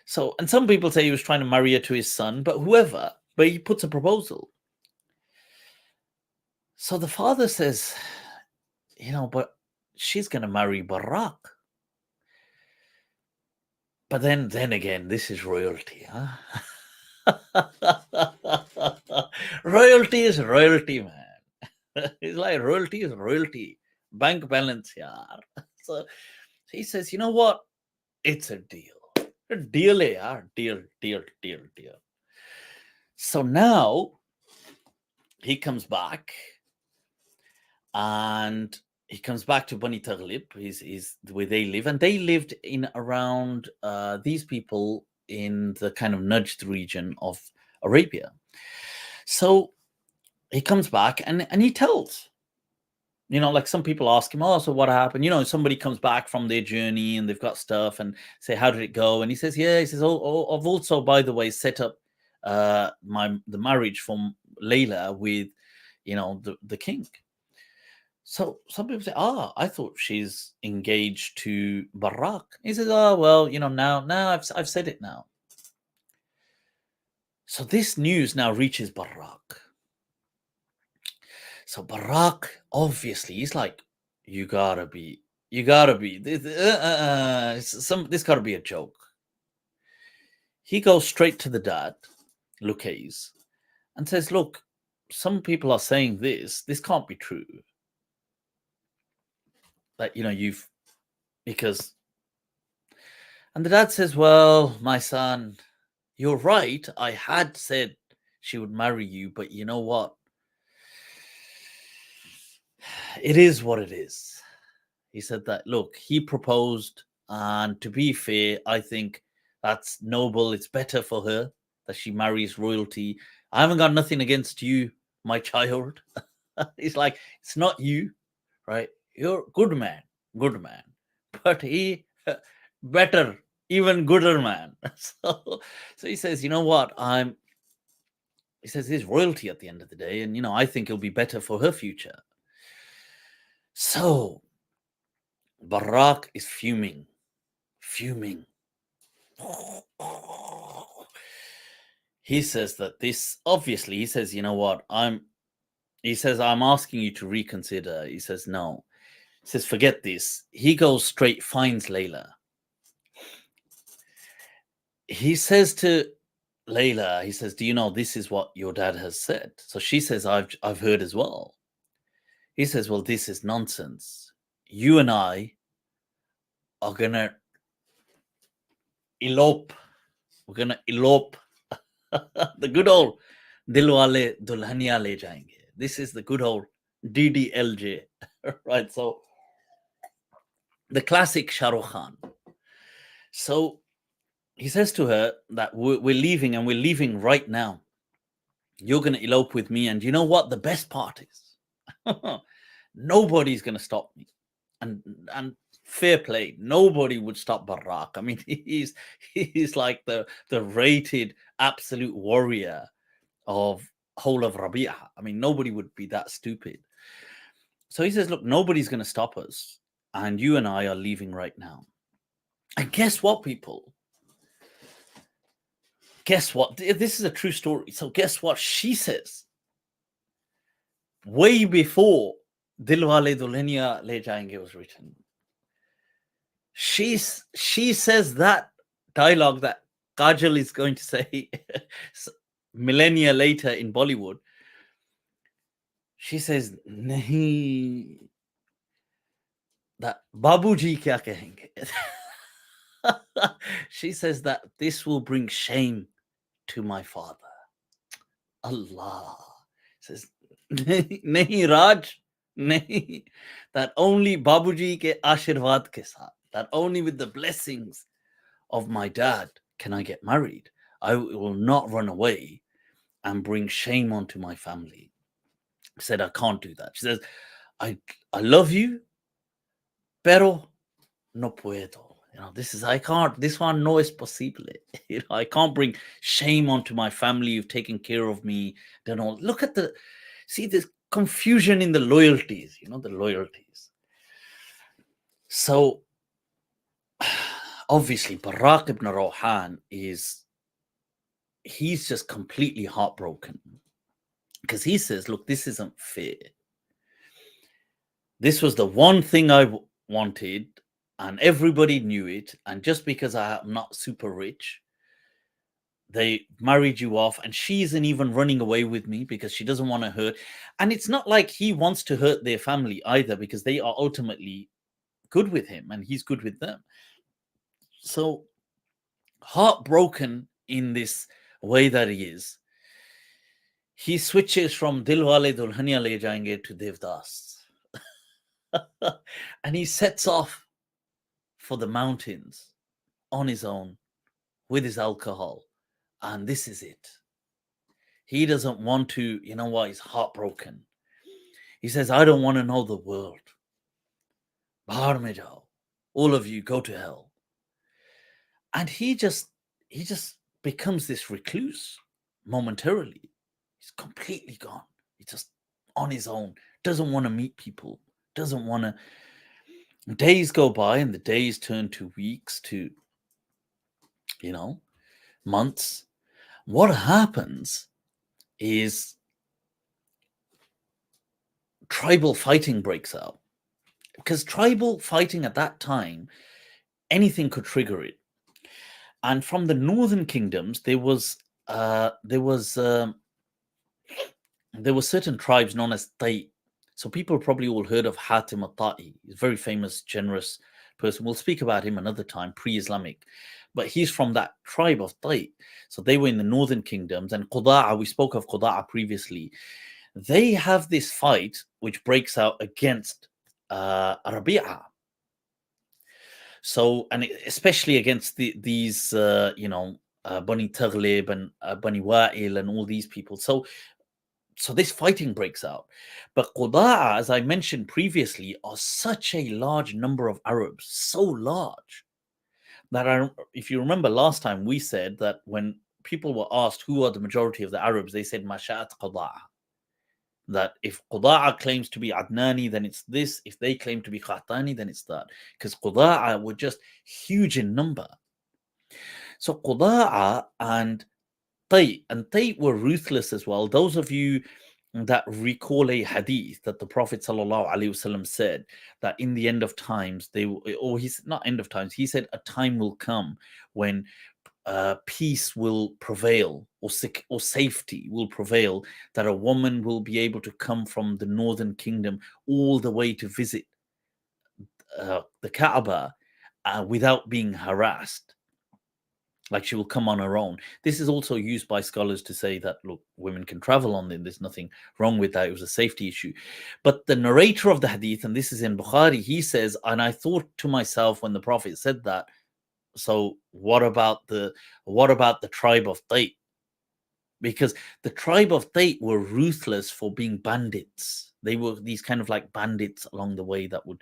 So, and some people say he was trying to marry her to his son, but he puts a proposal. So the father says, but she's going to marry Barraq. But then again, this is royalty, huh? Royalty is royalty, man. It's like royalty is royalty. Bank balance, yaar. So he says, you know what? It's a deal. A deal, yaar. Deal. So now he comes back, and he comes back to Bani Taghlib, is where they live, and they lived in around these people in the kind of Najd region of Arabia. So he comes back and he tells, like some people ask him, oh, so what happened? Somebody comes back from their journey and they've got stuff and say, how did it go? And he says, oh, I've also, by the way, set up the marriage from Laila with, the king. So some people say, I thought she's engaged to Barraq. He says, oh, well, now I've said it now. So this news now reaches Barraq. So Barraq, obviously, he's like, you gotta be, this gotta be a joke. He goes straight to the dad, Luqais, and says, look, some people are saying this can't be true. That, because, and the dad says, well, my son, you're right. I had said she would marry you, but you know what? It is what it is. He said that, look, he proposed, and to be fair, I think that's noble. It's better for her that she marries royalty. I haven't got nothing against you, my child. It's like, it's not you, right? You're good man. But he better, even gooder man. So he says, you know what? He says he's royalty at the end of the day, and I think it'll be better for her future. So Barraq is fuming. He says that this, obviously, he says, you know what? I'm asking you to reconsider. He says, no. He says, forget this. He goes straight, finds Laila. He says to Laila, he says, do you know this is what your dad has said? So she says, I've heard as well. He says, well, this is nonsense. You and I are going to elope. We're going to elope. The good old Dilwale Dulhania Le Jayenge. This is the good old DDLJ. Right? So the classic Shah Rukh Khan. So he says to her that we're leaving, and we're leaving right now. You're going to elope with me. And you know what? The best part is nobody's going to stop me. And fair play, nobody would stop Barraq. I mean, he's like the rated absolute warrior of whole of Rabi'a. I mean, nobody would be that stupid. So he says, look, nobody's going to stop us, and you and I are leaving right now. And guess what, people? Guess what? This is a true story. So guess what she says? Way before Dilwale Dulhania Le Jayenge was written, she says that dialogue that Kajal is going to say millennia later in Bollywood. She says, nahi, that Babuji kya kahenge. She says that this will bring shame to my father. Allah says, nahi Raj, nahi, that only Babuji ke ashirwad ke saath, that only with the blessings of my dad can I get married. I will not run away and bring shame onto my family. I said, I can't do that. She says, I love you, pero no puedo. This one no es posible. I can't bring shame onto my family. You've taken care of me. Look at see this confusion in the loyalties, the loyalties. So obviously Barraq ibn Rawhan he's just completely heartbroken, because he says, look, this isn't fair. This was the one thing I wanted, and everybody knew it. And just because I'm not super rich, they married you off, and she isn't even running away with me because she doesn't want to hurt. And it's not like he wants to hurt their family either, because they are ultimately good with him and he's good with them. So heartbroken in this way that he is, he switches from Dilwale Dulhania Le Jayenge to Devdas. And he sets off for the mountains on his own with his alcohol. And this is it. He doesn't want to, he's heartbroken. He says, I don't want to know the world. Bahar mein jao. All of you go to hell. And he just becomes this recluse momentarily. He's completely gone. He's just on his own. Doesn't want to meet people. Doesn't want to. Days go by, and the days turn to weeks, to months. What happens is tribal fighting breaks out, because tribal fighting at that time, anything could trigger it. And from the northern kingdoms, there was there were certain tribes known as Tay. So people probably all heard of Hatim al-Ta'i. He's a very famous, generous person. We'll speak about him another time, pre-Islamic. But he's from that tribe of Tay. So they were in the northern kingdoms. And Quda'a, we spoke of Quda'a previously. They have this fight which breaks out against Rabi'a. So, and especially against these, Bani Taghlib and Bani Wa'il and all these people. So this fighting breaks out. But Quda'a, as I mentioned previously, are such a large number of Arabs, so large, that if you remember last time, we said that when people were asked who are the majority of the Arabs, they said Masha'at Quda'a. That if Quda'a claims to be Adnani, then it's this. If they claim to be Qahtani, then it's that. Because Quda'a were just huge in number. So Quda'a and Tay were ruthless as well. Those of you that recall a hadith that the Prophet ﷺ said that in the end of times, he's not end of times, he said a time will come when peace will prevail or safety will prevail, that a woman will be able to come from the northern kingdom all the way to visit the Kaaba without being harassed. Like she will come on her own. This is also used by scholars to say that, look, women can travel on them. There's nothing wrong with that. It was a safety issue. But the narrator of the hadith, and this is in Bukhari, he says, and I thought to myself when the Prophet said that, so what about the tribe of Tay? Because the tribe of Tay were ruthless for being bandits. They were these kind of like bandits along the way that would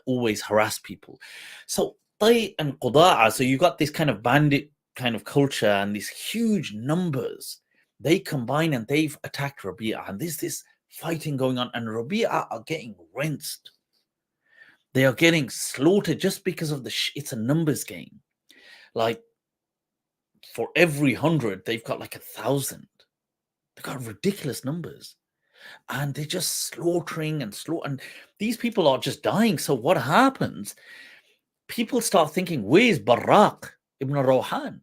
always harass people. So Tay and Quda'a, so you got this kind of bandit kind of culture and these huge numbers. They combine and they've attacked Rabi'a, and there's this fighting going on, and Rabi'a are getting rinsed. They are getting slaughtered just because of it's a numbers game. Like for every 100, they've got like 1,000. They've got ridiculous numbers. And they're just slaughtering and these people are just dying. So what happens? People start thinking, where's Barraq ibn Rawhan?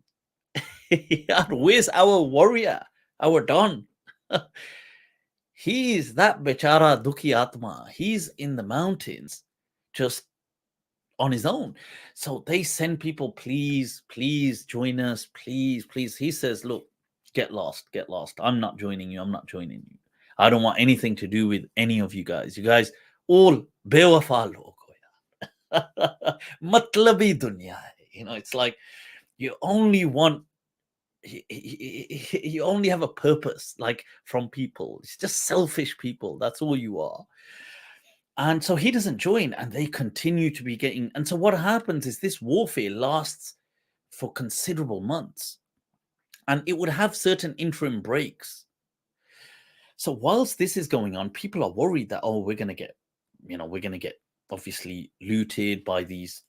Where's our warrior, our Don? He's that bechara Dukhi Atma. He's in the mountains just on his own. So they send people, please join us, please. He says, look, get lost. I'm not joining you. I don't want anything to do with any of you guys. You guys all bewafa log ho yaar. Matlabi dunya hai. It's like you only want, you only have a purpose, like from people. It's just selfish people. That's all you are. And so he doesn't join, and they continue to be getting. And so what happens is this warfare lasts for considerable months, and it would have certain interim breaks. So whilst this is going on, people are worried that, we're going to get obviously looted by these,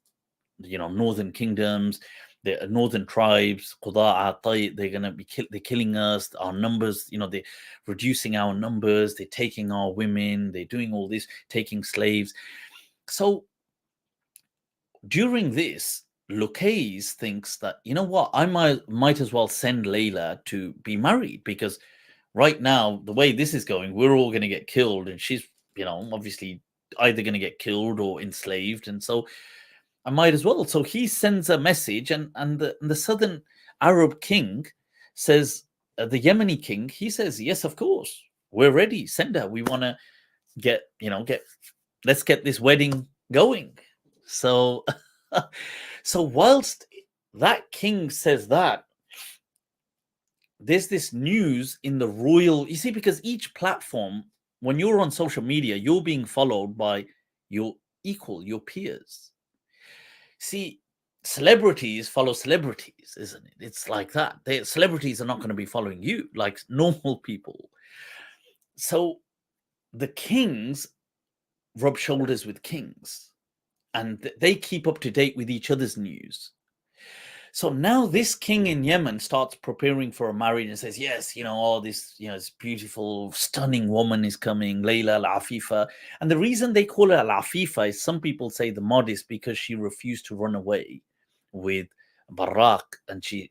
northern kingdoms, the northern tribes, Quda'a, they're going to be they're killing us, our numbers, they're reducing our numbers, they're taking our women, they're doing all this, taking slaves. So during this, Qais thinks that, you know what, I might as well send Laila to be married, because right now, the way this is going, we're all going to get killed, and she's, obviously either going to get killed or enslaved, and so I might as well. So he sends a message, and the southern Arab king says, the Yemeni king, he says, yes, of course, we're ready. Send her. We want to let's get this wedding going. So, so whilst that king says that, there's this news in the royal, you see, because each platform, when you're on social media, you're being followed by your your peers. See, celebrities follow celebrities, isn't it? It's like that. Celebrities are not going to be following you like normal people. So the kings rub shoulders with kings, and they keep up to date with each other's news. So now this king in Yemen starts preparing for a marriage and says, yes, this beautiful, stunning woman is coming, Laila al-Afifa. And the reason they call her al-Afifa is, some people say the modest, because she refused to run away with Barraq, and she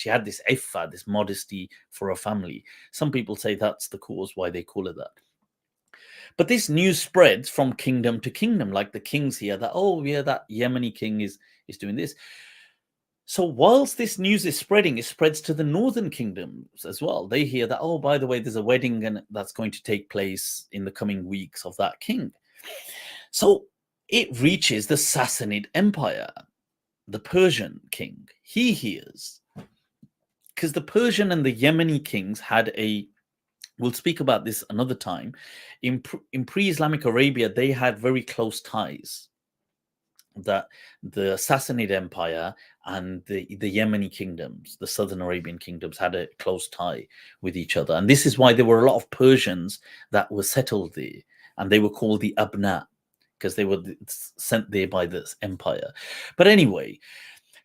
had this iffa, this modesty for her family. Some people say that's the cause why they call her that. But this news spreads from kingdom to kingdom, like the kings here, that, oh yeah, that Yemeni king is doing this. So whilst this news is spreading, it spreads to the northern kingdoms as well. They hear that, oh, by the way, there's a wedding and that's going to take place in the coming weeks of that king. So it reaches the Sassanid Empire, the Persian king. He hears, because the Persian and the Yemeni kings had we'll speak about this another time. In pre-Islamic Arabia, they had very close ties. That the Sassanid Empire and the Yemeni kingdoms, the southern Arabian kingdoms, had a close tie with each other. And this is why there were a lot of Persians that were settled there. And they were called the Abna, because they were sent there by this empire. But anyway,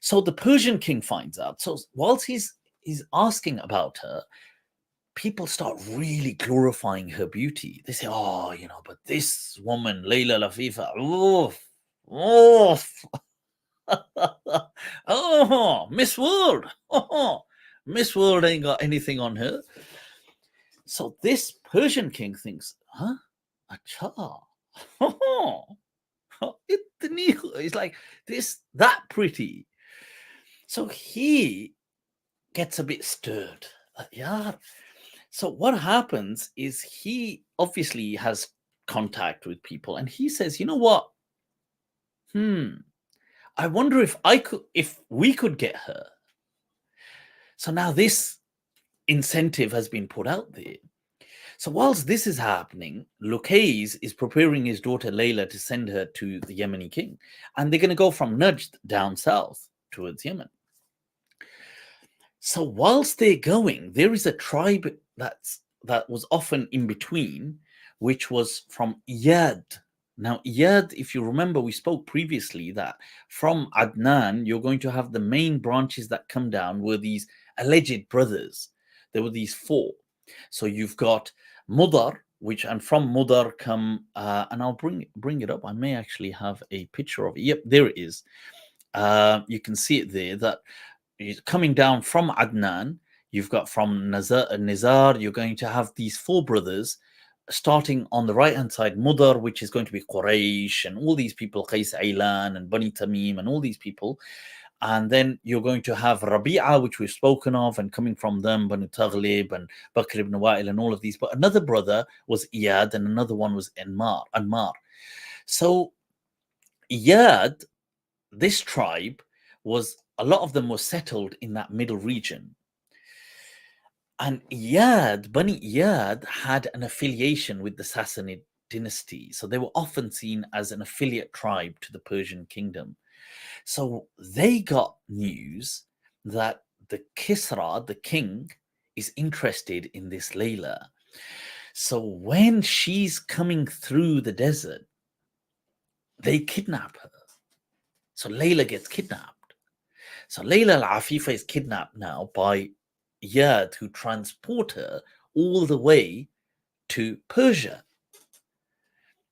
so the Persian king finds out. So whilst he's asking about her, people start really glorifying her beauty. They say, oh, but this woman, Laila Lafifa, oh, Miss World. Miss World ain't got anything on her. So this Persian king thinks, huh? Acha. It's like that pretty. So he gets a bit stirred. Yeah. So what happens is he obviously has contact with people, and he says, you know what? I wonder if we could get her. So now this incentive has been put out there. So whilst this is happening, Qais is preparing his daughter Laila to send her to the Yemeni king. And they're going to go from Najd down south towards Yemen. So whilst they're going, there is a tribe that was often in between, which was from Iyad. Now, Iyad, if you remember, we spoke previously that from Adnan, you're going to have the main branches that come down were these alleged brothers. There were these four. So you've got Mudar, and from Mudar come, and I'll bring it up. I may actually have a picture of it. Yep, there it is. You can see it there, that coming down from Adnan, you've got from Nizar, you're going to have these four brothers, starting on the right-hand side, Mudar, which is going to be Quraysh, and all these people, Qais Ailan and Bani Tamim, and all these people. And then you're going to have Rabi'a, which we've spoken of, and coming from them, Bani Taghlib and Bakr ibn Wa'il and all of these. But another brother was Iyad, and another one was Anmar. So Iyad, this tribe, a lot of them were settled in that middle region. And Bani Iyad had an affiliation with the Sassanid dynasty. So they were often seen as an affiliate tribe to the Persian kingdom. So they got news that the Kisra, the king, is interested in this Laila. So when she's coming through the desert, they kidnap her. So Laila gets kidnapped. So Laila al-Afifa is kidnapped now by Iyad, who transport her all the way to Persia.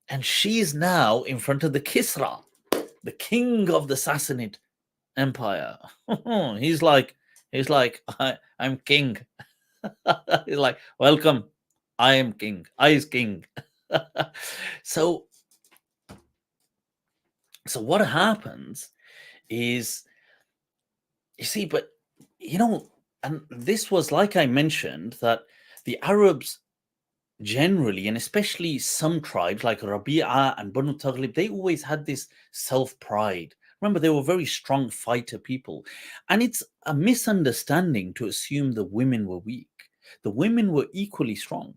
And she's now in front of the Kisra, the king of the Sassanid Empire. he's like, I'm king. He's like, welcome, I am king. I is king. So what happens is, you see, but and this was, like I mentioned, that the Arabs generally, and especially some tribes like Rabi'a and Banu Taghlib, they always had this self-pride. Remember, they were very strong fighter people. And it's a misunderstanding to assume the women were weak. The women were equally strong.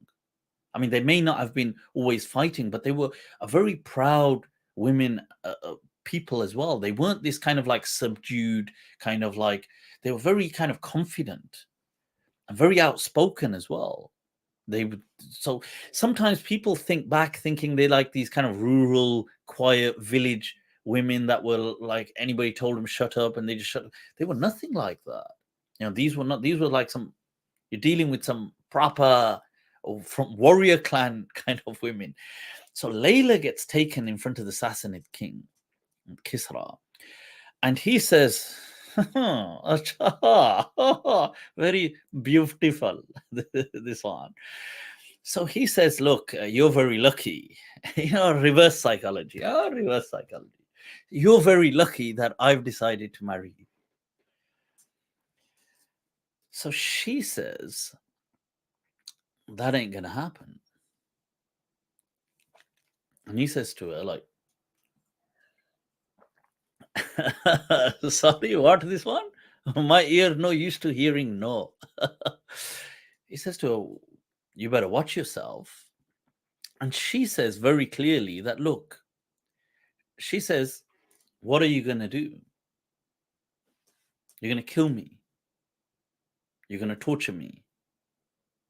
I mean, they may not have been always fighting, but they were a very proud women people as well. They weren't this kind of like subdued, kind of like, they were very kind of confident and very outspoken as well. So sometimes people think back thinking they like these kind of rural, quiet village women that were like, anybody told them shut up and they just shut up. They were nothing like that. These were like you're dealing with some proper from warrior clan kind of women. So Laila gets taken in front of the Sassanid king, Kisra, and he says, Very beautiful, this one. So he says, look, you're very lucky. Reverse psychology. Oh, reverse psychology. You're very lucky that I've decided to marry you. So she says, that ain't going to happen. And he says to her, like, sorry, what, this one? My ear no used to hearing no. He says to her, you better watch yourself. And she says very clearly that, look, she says, what are you going to do? You're going to kill me. You're going to torture me.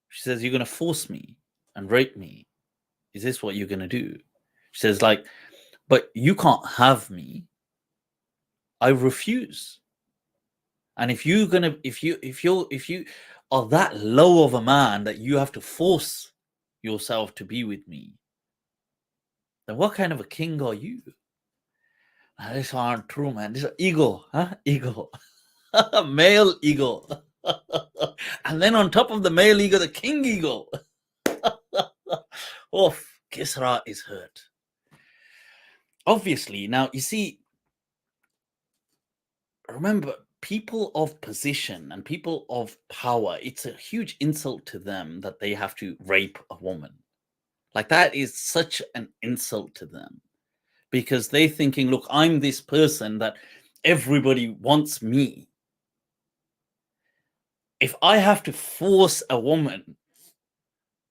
She says, you're going to force me and rape me. Is this what you're going to do? She says, like, but you can't have me. I refuse. And if you are that low of a man that you have to force yourself to be with me, then what kind of a king are you? This aren't true, man. This is ego, huh? Ego. Male ego. And then on top of the male ego, the king ego. Oh, Kisra is hurt. Obviously, now you see, remember, people of position and people of power, it's a huge insult to them that they have to rape a woman. Like, that is such an insult to them, because they're thinking, look, I'm this person that everybody wants me. If I have to force a woman,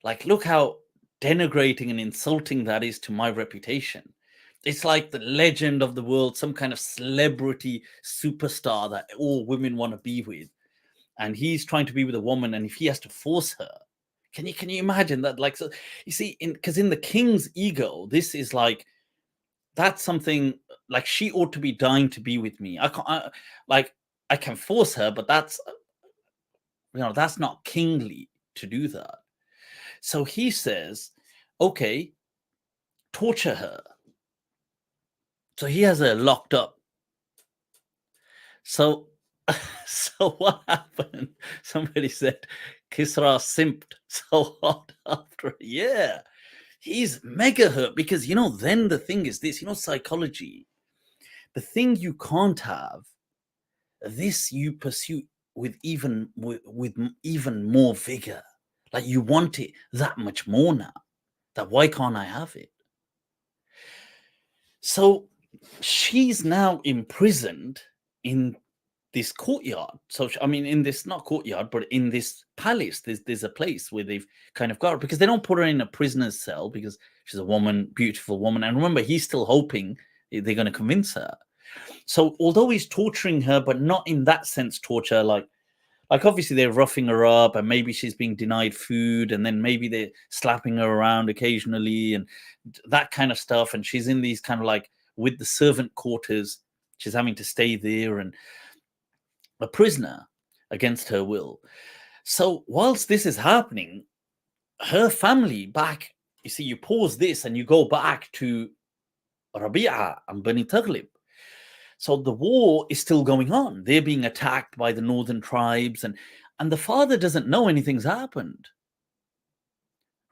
like, look how denigrating and insulting that is to my reputation. It's like the legend of the world, some kind of celebrity superstar that all women want to be with. And he's trying to be with a woman, and if he has to force her, can you imagine that? Like, so you see, because in the king's ego, this is like, that's something like, she ought to be dying to be with me. I can force her, but that's that's not kingly to do that. So he says, okay, torture her. So he has her locked up. So what happened? Somebody said Kisra simped so hard after. Yeah, he's mega hurt, because then the thing is this, psychology, the thing you can't have, this you pursue with even more vigor. Like, you want it that much more now. That why can't I have it? So she's now imprisoned in this courtyard. So in this, not courtyard, but in this palace, there's a place where they've kind of got her, because they don't put her in a prisoner's cell because she's a woman, beautiful woman. And remember, he's still hoping they're going to convince her. So although he's torturing her, but not in that sense torture, like obviously they're roughing her up, and maybe she's being denied food, and then maybe they're slapping her around occasionally and that kind of stuff. And she's in these kind of like, with the servant quarters, she's having to stay there and a prisoner against her will. So whilst this is happening, her family back, you see, you pause this and you go back to Rabi'a and Bani Taghlib. So the war is still going on. They're being attacked by the northern tribes, and the father doesn't know anything's happened.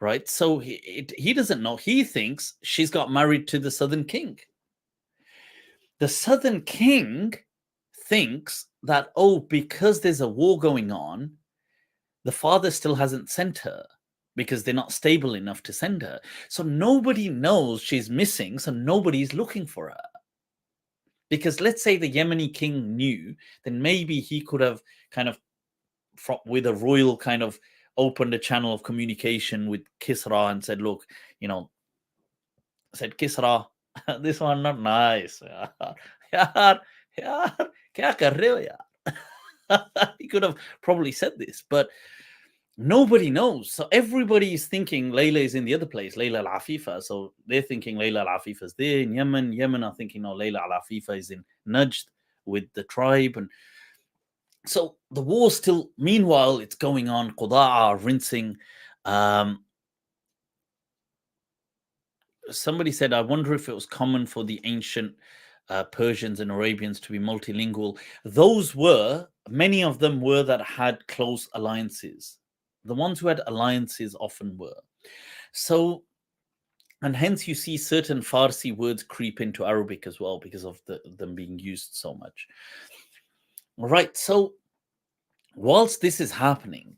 Right? So he doesn't know. He thinks she's got married to the southern king. The southern king thinks that, because there's a war going on, the father still hasn't sent her, because they're not stable enough to send her. So nobody knows she's missing, so nobody's looking for her. Because let's say the Yemeni king knew, then maybe he could have kind of, with a royal kind of, opened a channel of communication with Kisra and said, look, said, Kisra, this one not nice. Yaar, kya kar rahe ho yaar? He could have probably said this, but nobody knows. So everybody is thinking Laila is in the other place, Laila al-Afifa. So they're thinking Laila al-Afifa is there in Yemen. Yemen are thinking, no, Laila al-Afifa is in Najd with the tribe. And so the war still, meanwhile, it's going on. Quda'a, rinsing. Somebody said, I wonder if it was common for the ancient Persians and Arabians to be multilingual. Many of them were that had close alliances. The ones who had alliances often were. So, and hence you see certain Farsi words creep into Arabic as well because of them being used so much. Right. So, whilst this is happening,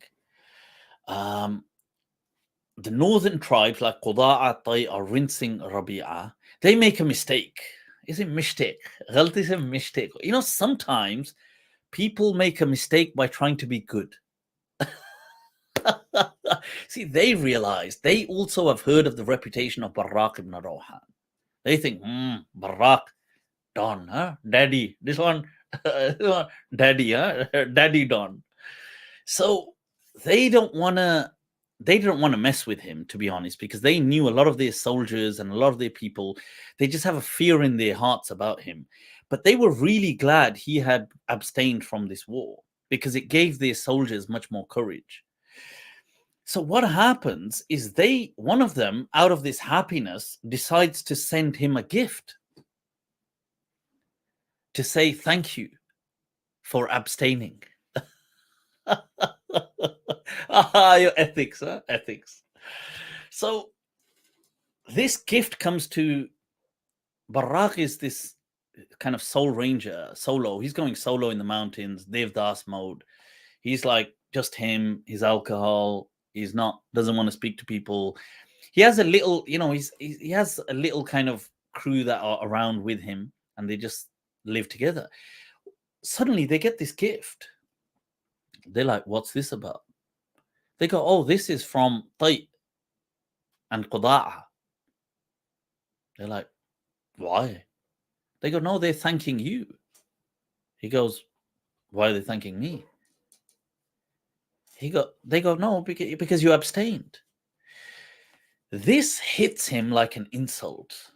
the northern tribes like Quda'a, Tai are rinsing Rabi'a. They make a mistake. Is it mistake? Ghalti is a mistake. You know, sometimes people make a mistake by trying to be good. See, they realize they also have heard of the reputation of Barraq ibn Rawhan. They think, Barraq, Don, huh? Daddy. This one, Daddy, huh? Daddy Don. So they don't want to mess with him, to be honest, because they knew a lot of their soldiers and a lot of their people, they just have a fear in their hearts about him. But they were really glad he had abstained from this war because it gave their soldiers much more courage. So what happens is one of them, out of this happiness, decides to send him a gift to say thank you for abstaining. Your ethics, huh? Ethics. So this gift comes to Barraq, is this kind of soul ranger, solo. He's going solo in the mountains, Devdas mode. He's like just him, his alcohol. Doesn't want to speak to people. He has a little, he has a little kind of crew that are around with him, and they just live together. Suddenly they get this gift. They're like, what's this about? They go, oh, this is from Tai and Quda'a. They're like, why? They go, no, they're thanking you. He goes, why are they thanking me? They go, no, because you abstained. This hits him like an insult.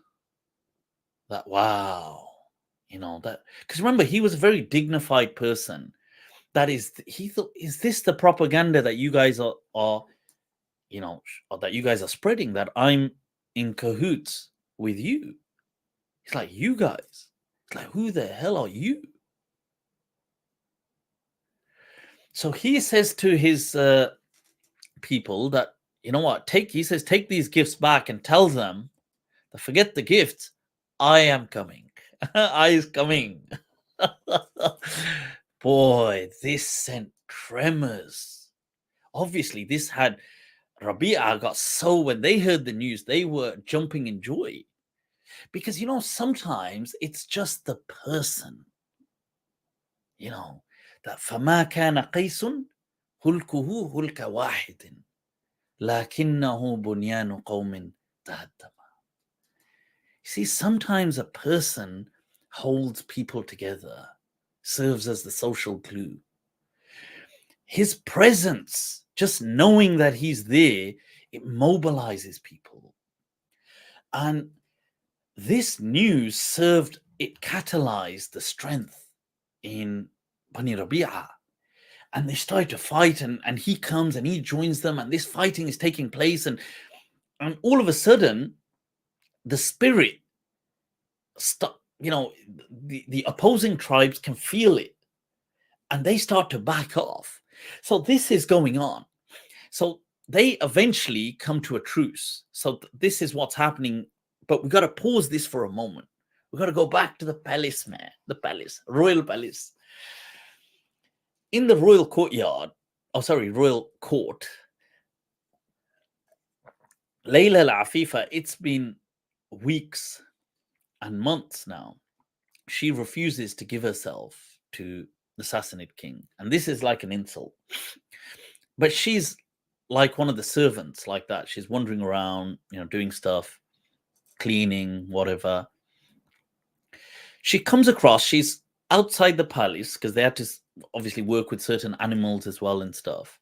That, wow, that, because remember, he was a very dignified person. He thought, is this the propaganda that you guys are that you guys are spreading, that I'm in cahoots with you? It's like, you guys. It's like, who the hell are you? So he says to his people that, you know what, take these gifts back and tell them that forget the gifts, I am coming. I is coming. Boy, this sent tremors. Obviously, this had Rabi'a got so, when they heard the news, they were jumping in joy. Because, sometimes it's just the person, that فَمَا كَانَ قَيْسٌ هُلْكُهُ هُلْكَ وَاحِدٍ لَكِنَّهُ بُنْيَانُ قَوْمٍ تَهَدَّمَ. See, sometimes a person holds people together, serves as the social glue. His presence, just knowing that he's there, it mobilizes people. And this news catalyzed the strength in Bani Rabi'a. And they start to fight, and he comes and he joins them, and this fighting is taking place, and all of a sudden, the spirit the opposing tribes can feel it, and they start to back off. So this is going on. So they eventually come to a truce. So this is what's happening, but we got to pause this for a moment. We got to go back to the palace, man. The palace, royal palace. In the royal courtyard, royal court, Laila al-Afifa, it's been weeks and months now. She refuses to give herself to the Sassanid king. And this is like an insult. But she's like one of the servants, like that. She's wandering around, doing stuff, cleaning, whatever. She comes across, she's outside the palace because they had to obviously work with certain animals as well and stuff.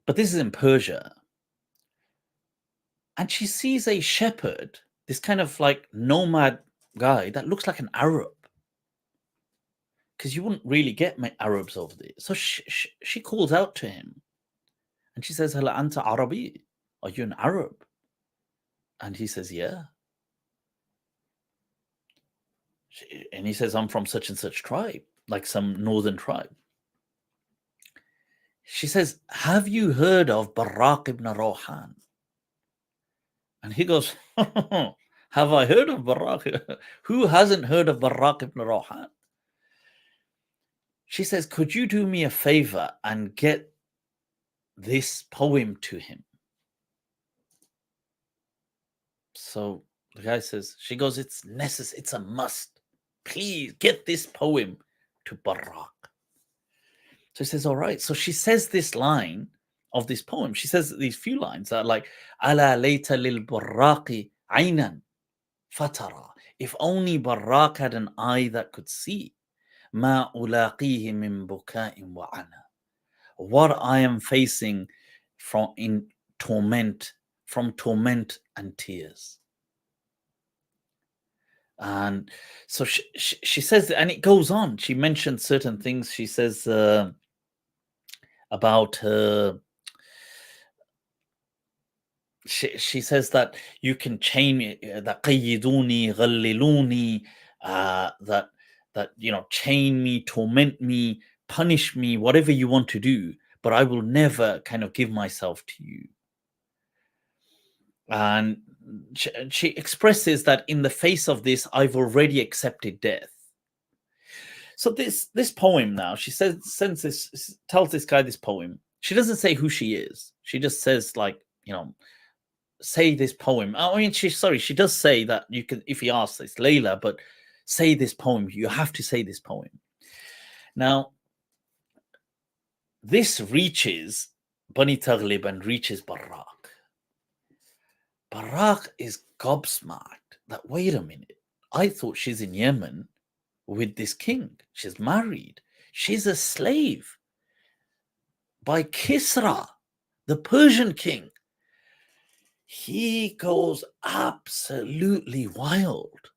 But this is in Persia. And she sees a shepherd, this kind of like nomad guy that looks like an Arab. Because you wouldn't really get Arabs over there. So she calls out to him. And she says, Hala anta Arabi? Are you an Arab? And he says, yeah. And he says, I'm from such and such tribe, like some northern tribe. She says, have you heard of Barraq ibn Rawhan? And he goes, have I heard of Barraq? Who hasn't heard of Barraq ibn Rawhan? She says, could you do me a favor and get this poem to him? So the guy says, she goes, it's necessary, it's a must. Please get this poem to Barraq. So he says, all right. So she says this line of this poem. She says these few lines that are like, Ala layta lil barraqi aynan fatara. If only Barraq had an eye that could see. Ma ulaqihi min buka'in wa ana. What I am facing from torment and tears. And so she says, and it goes on. She mentions certain things. She says about her. She says that you can chain me, that qayyiduni, ghalliluni, that chain me, torment me, punish me, whatever you want to do, but I will never kind of give myself to you. And she expresses that in the face of this, I've already accepted death. So this poem now, she tells this guy this poem. She doesn't say who she is. She just says, like, say this poem. I mean, she does say that you can, if he asks, it's Laila, but say this poem. You have to say this poem. Now, this reaches Bani Taghlib and reaches Barraq. Barraq is gobsmacked that, wait a minute, I thought she's in Yemen with this king. She's married. She's a slave by Kisra, the Persian king. He goes absolutely wild.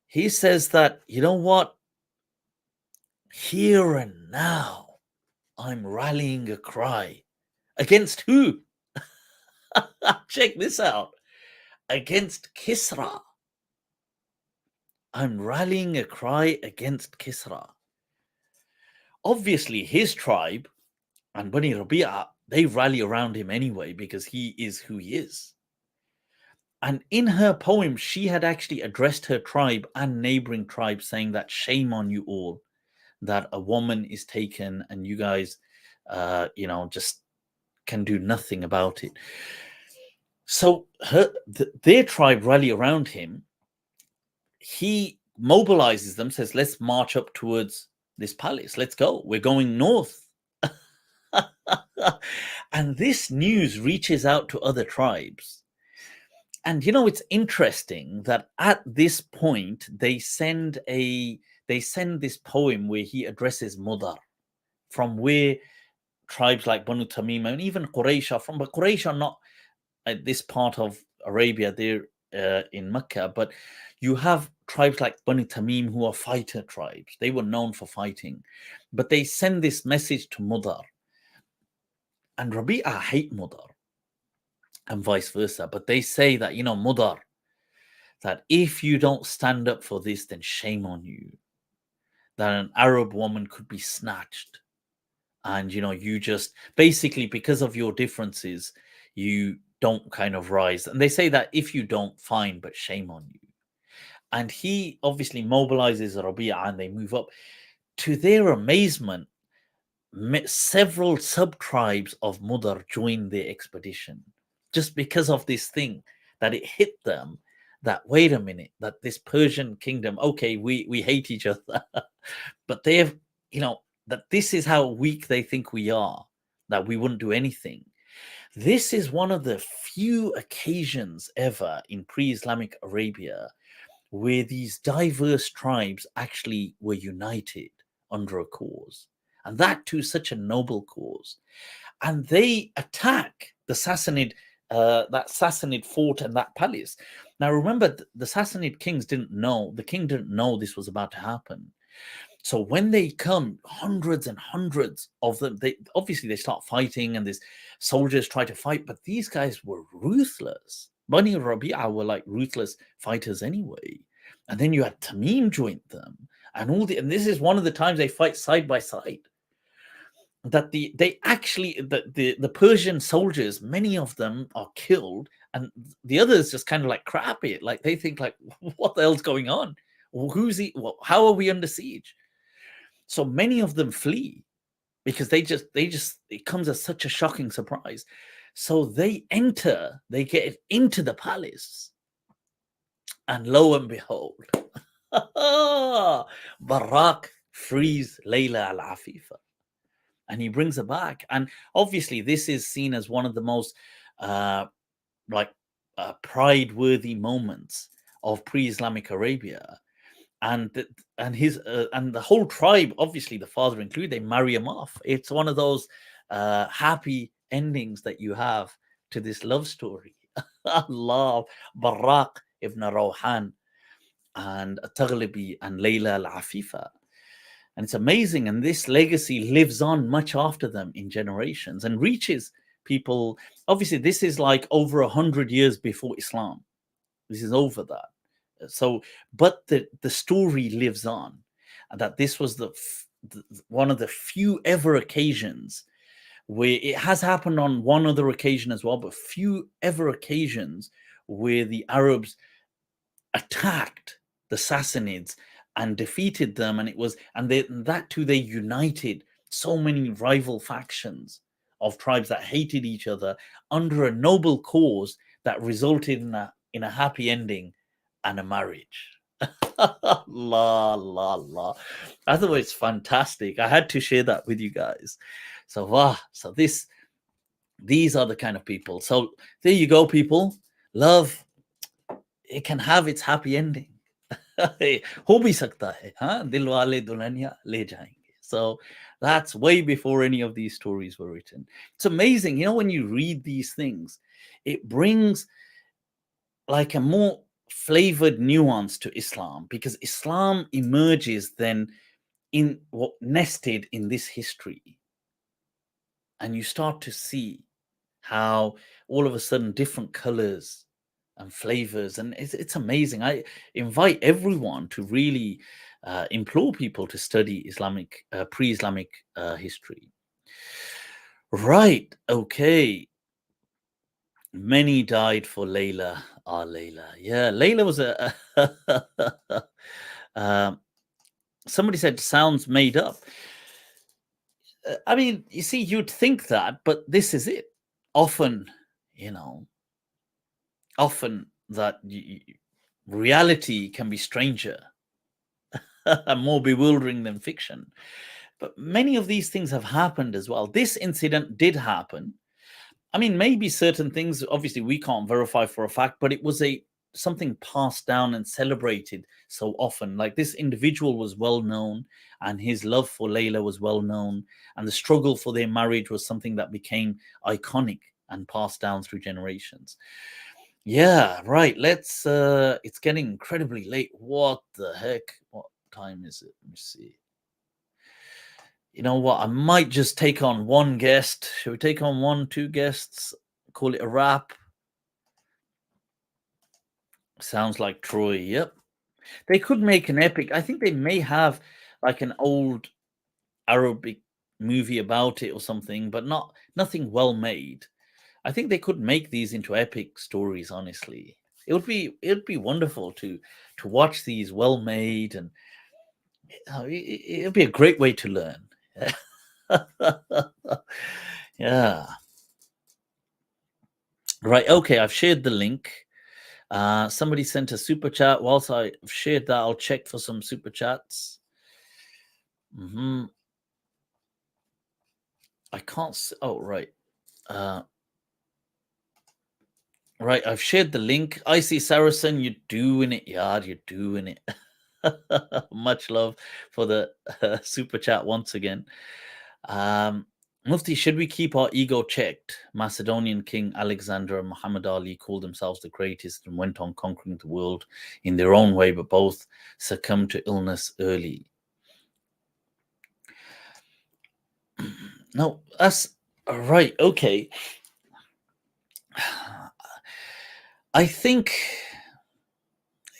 He says that, you know what? Here and now, I'm rallying a cry. Against who? Check this out. Against Kisra. I'm rallying a cry against Kisra. Obviously, his tribe and Bani Rabi'a, they rally around him anyway because he is who he is. And in her poem, she had actually addressed her tribe and neighboring tribes, saying that shame on you all, that a woman is taken and you guys, just can do nothing about it. So their tribe rally around him. He mobilizes them, says, let's march up towards this palace. Let's go. We're going north. And this news reaches out to other tribes. And it's interesting that at this point they send this poem where he addresses Mudar, from where tribes like Banu Tamim and even Quraysh are from. But Quraysh are not at this part of Arabia, they're in Mecca, but you have tribes like Banu Tamim who are fighter tribes. They were known for fighting, but they send this message to Mudar. And Rabi'a hate Mudar and vice versa. But they say that, Mudar, that if you don't stand up for this, then shame on you. That an Arab woman could be snatched. And, you just basically, because of your differences, you don't kind of rise. And they say that if you don't, fine, but shame on you. And he obviously mobilizes Rabi'a and they move up. To their amazement, several sub-tribes of Mudar joined their expedition just because of this thing, that it hit them that, wait a minute, that this Persian kingdom, okay, we hate each other, but they have, that this is how weak they think we are, that we wouldn't do anything. This is one of the few occasions ever in pre-Islamic Arabia where these diverse tribes actually were united under a cause. And that too, such a noble cause. And they attack the Sassanid, that Sassanid fort and that palace. Now remember, the Sassanid kings the king didn't know this was about to happen. So when they come, hundreds and hundreds of them, they start fighting and these soldiers try to fight, but these guys were ruthless. Bani Rabi'a were like ruthless fighters anyway. And then you had Tamim joined them, and this is one of the times they fight side by side. That the Persian soldiers, many of them are killed, and the others just kind of like crap it, like they think like, what the hell's going on? How are we under siege? So many of them flee because it comes as such a shocking surprise. So they get into the palace, and lo and behold, Barraq frees Laila al-Afifa, and he brings her back. And obviously this is seen as one of the most pride-worthy moments of pre-Islamic Arabia. And the whole tribe, obviously the father included, they marry him off. It's one of those happy endings that you have to this love story. Allah, Barraq ibn Rawhan and Taghlibi and Laila al-Afifa. And it's amazing. And this legacy lives on much after them in generations and reaches people. Obviously, this is like over 100 years before Islam. This is over that. So, but the story lives on, and that this was one of the few ever occasions where it has happened on one other occasion as well, but few ever occasions where the Arabs attacked the Sassanids and defeated them, and that too they united so many rival factions of tribes that hated each other under a noble cause that resulted in a happy ending and a marriage. La la la. I thought it's fantastic. I had to share that with you guys. So these are the kind of people. So there you go, people. Love, it can have its happy ending. हो भी सकता है, हाँ, दिल वाले दुल्हनिया ले जाएंगे. So that's way before any of these stories were written. It's amazing, when you read these things, it brings like a more flavored nuance to Islam, because Islam emerges then nested in this history, and you start to see how all of a sudden different colors and flavors, and it's amazing. I invite everyone to really implore people to study Islamic pre-Islamic history. Right, okay. Many died for Laila. Laila. Yeah, Laila was somebody said sounds made up. I mean, you see, you'd think that, but this is it. Often that reality can be stranger and more bewildering than fiction. But many of these things have happened as well. This incident did happen. I mean, maybe certain things, obviously, we can't verify for a fact, but it was something passed down and celebrated so often. Like, this individual was well known, and his love for Laila was well known, and the struggle for their marriage was something that became iconic and passed down through generations. Yeah, right. It's getting incredibly late. What the heck? What time is it? Let me see. You know what? I might just take on one guest. Should we take on 1, 2 guests? Call it a wrap? Sounds like Troy. Yep. They could make an epic. I think they may have like an old Arabic movie about it or something, but nothing well made. I think they could make these into epic stories, honestly. It'd be wonderful to watch these well made, and it'd be a great way to learn. Yeah. Right. Okay. I've shared the link. Somebody sent a super chat. Whilst I've shared that, I'll check for some super chats. I can't. Oh, right. Right. I've shared the link. I see Saracen. You're doing it, Yard. You're doing it. Much love for the super chat once again. Mufti, should we keep our ego checked? Macedonian King Alexander and Muhammad Ali called themselves the greatest and went on conquering the world in their own way, but both succumbed to illness early. No, that's right. Okay. I think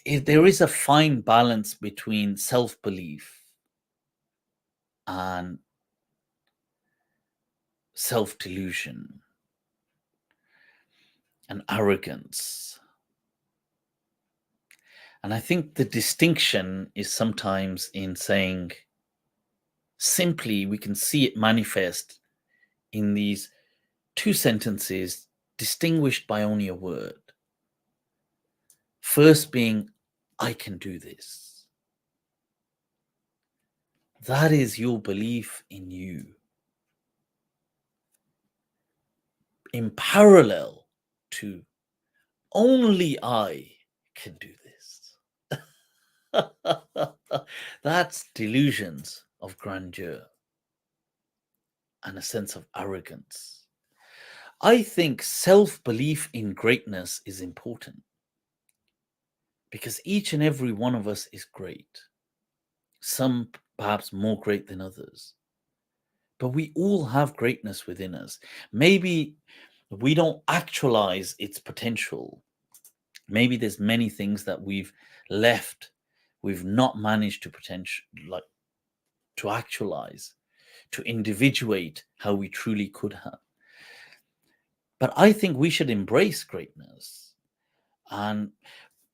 there is a fine balance between self-belief and self-delusion and arrogance. And I think the distinction is sometimes in saying, simply, we can see it manifest in these two sentences distinguished by only a word. First being, I can do this. That is your belief in you. In parallel to, only I can do this. That's delusions of grandeur and a sense of arrogance. I think self-belief in greatness is important because each and every one of us is great. Some perhaps more great than others. But we all have greatness within us. Maybe we don't actualize its potential. Maybe there's many things that we've not managed to to actualize, to individuate how we truly could have. But I think we should embrace greatness.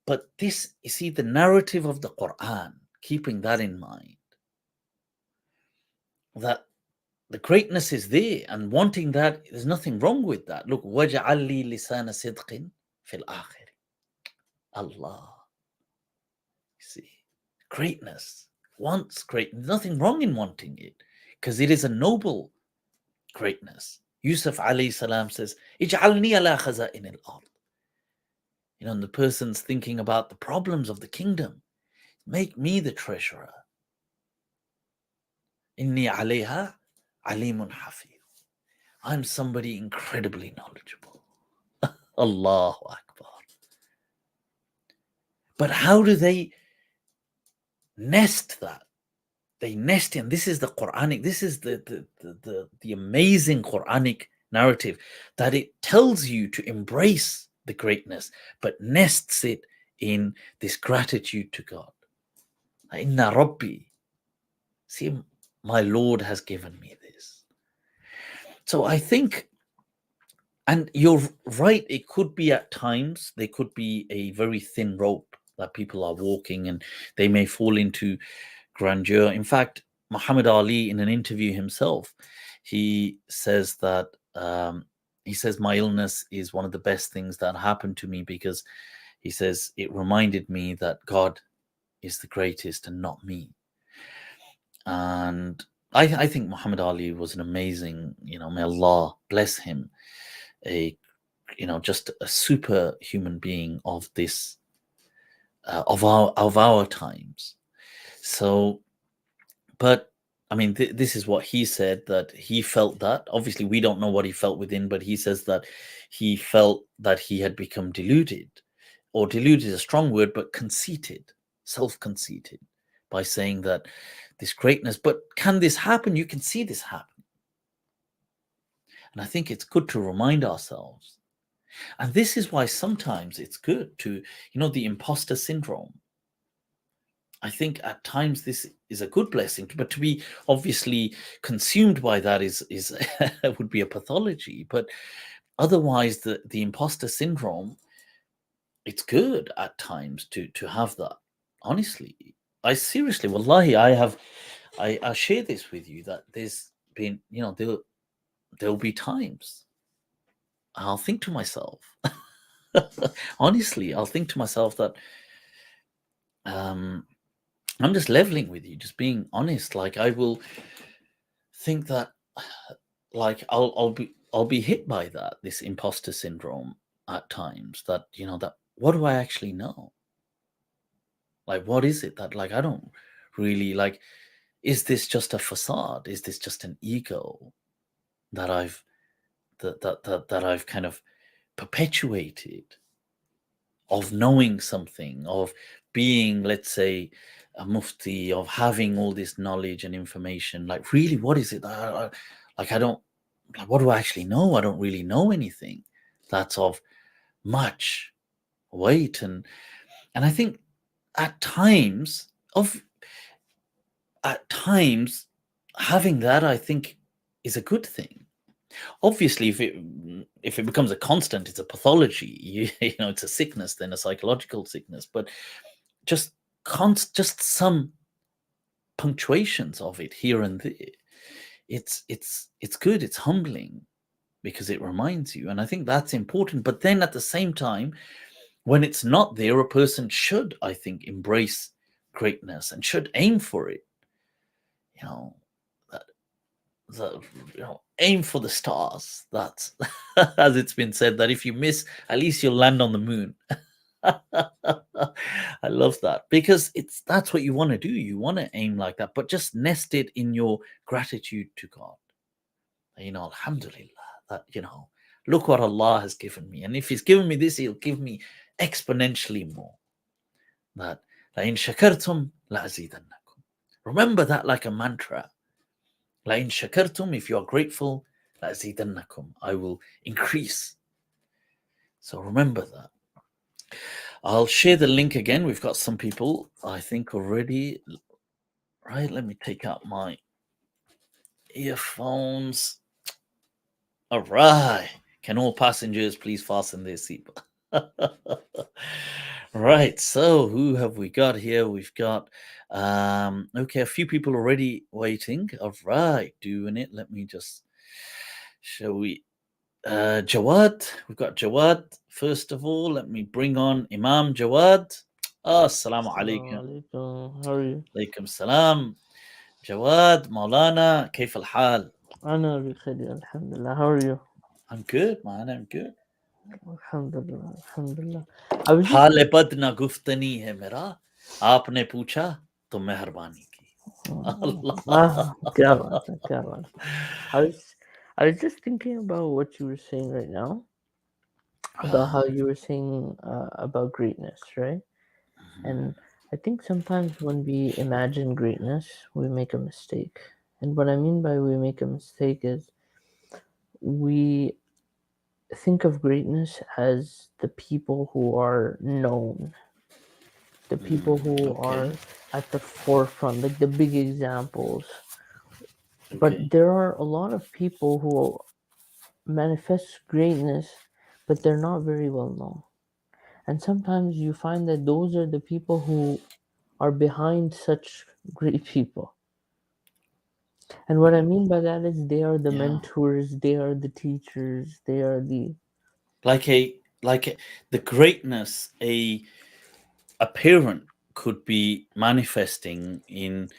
But this, you see, the narrative of the Quran, keeping that in mind, that the greatness is there, and wanting that, there's nothing wrong with that. Look, وَجَعَلْ لِي لِسَانَ صِدْقٍ فِي الْآخِرِ. Allah. You see, greatness wants greatness. Nothing wrong in wanting it, because it is a noble greatness. Yusuf alayhi salam says, اجعلني على خزائن الأرض. You know, and the person's thinking about the problems of the kingdom. Make me the treasurer. Inni alayha alimun hafiz. I'm somebody incredibly knowledgeable. Allahu Akbar. But how do they nest that? They nest in, this is the Quranic, this is the amazing Quranic narrative, that it tells you to embrace the greatness, but nests it in this gratitude to God. Inna Rabbi. See, my Lord has given me this. So I think, and you're right, it could be at times, there could be a very thin rope that people are walking and they may fall into grandeur. In fact, Muhammad Ali, in an interview himself, he says that, he says, my illness is one of the best things that happened to me, because he says it reminded me that God is the greatest and not me. And I think Muhammad Ali was an amazing, may Allah bless him, just a superhuman being of this, of our times. So, but I mean, this is what he said, that he felt that. Obviously, we don't know what he felt within, but he says that he felt that he had become deluded, or deluded is a strong word, but conceited, self-conceited, by saying that this greatness, but can this happen? You can see this happen. And I think it's good to remind ourselves. And this is why sometimes it's good to, the imposter syndrome. I think at times this is a good blessing, but to be obviously consumed by that is would be a pathology. But otherwise, the imposter syndrome, it's good at times to have that. Honestly, I seriously, wallahi, I share this with you, that there's been, there'll be times I'll think to myself, honestly, I'll think to myself that I'm just leveling with you, just being honest. Like, I will think that, like, I'll be hit by that, this imposter syndrome at times, that, that what do I actually know? Like, what is it that, like, I don't really, like, is this just a facade? Is this just an ego that I've kind of perpetuated, of knowing something, of being, let's say, a mufti, of having all this knowledge and information? Like, really, what is it? Like, I don't, like, what do I actually know? I don't really know anything that's of much weight. And I think at times of at times having that, I think, is a good thing. Obviously, if it becomes a constant, it's a pathology. You know, it's a sickness, then a psychological sickness. But just just some punctuations of it here and there, it's good. It's humbling because it reminds you, and I think that's important. But then at the same time, when it's not there, a person should, I think, embrace greatness and should aim for it. You know, the, aim for the stars. That's as it's been said, that if you miss, at least you'll land on the moon. I love that, because that's what you want to do. You want to aim like that, but just nest it in your gratitude to God. Alhamdulillah, that look what Allah has given me, and if He's given me this, He'll give me exponentially more. That la in shakartum la azidannakum. Remember that like a mantra. La in shakartum, if you are grateful, la azidannakum, I will increase. So remember that. I'll share the link again. We've got some people, I think, already. Right, let me take out my earphones. All right. Can all passengers please fasten their seatbelt? Right. So who have we got here? We've got okay, a few people already waiting. All right, doing it. Let me just shall we Jawad. We've got Jawad. First of all, let me bring on Imam Jawad. Assalamu alaikum. Assalamualaikum. How are you? Alaikum salam. Jawad, Maulana, كيف الحال? أنا بخير الحمد لله. How are you? I'm good, man. I'm good. Alhamdulillah, alhamdulillah. I was just हाल बद ना गुफ्तनी है मेरा आपने पूछा तो मेहरबानी की Allah. क्या बात है, क्या बात है. I was just thinking about what you were saying right now, about how you were saying about greatness, right? And I think sometimes when we imagine greatness, we make a mistake. And what I mean by we make a mistake is we think of greatness as the people who are known, the people who Okay. are at the forefront, like the big examples. Okay. But there are a lot of people who manifest greatness, but they're not very well known. And sometimes you find that those are the people who are behind such great people. And what I mean by that is they are the Yeah. mentors, they are the teachers, they are the The greatness a parent could be manifesting in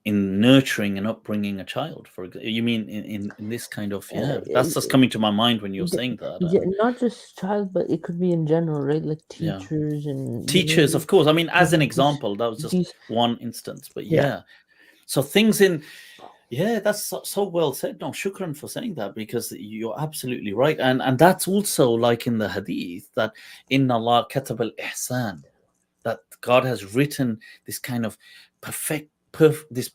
nurturing and upbringing a child. You mean in this kind of, yeah, that's just coming to my mind when you're saying that. yeah, not just child, but it could be in general, right? Like Yeah. teachers and Teachers, of course. I mean, as an these example, that was just these one instance, but yeah. yeah. So things in, yeah, that's so well said. No, shukran for saying that, because you're absolutely right, and that's also like in the hadith that inna Allah katab al ihsan, that God has written this kind of this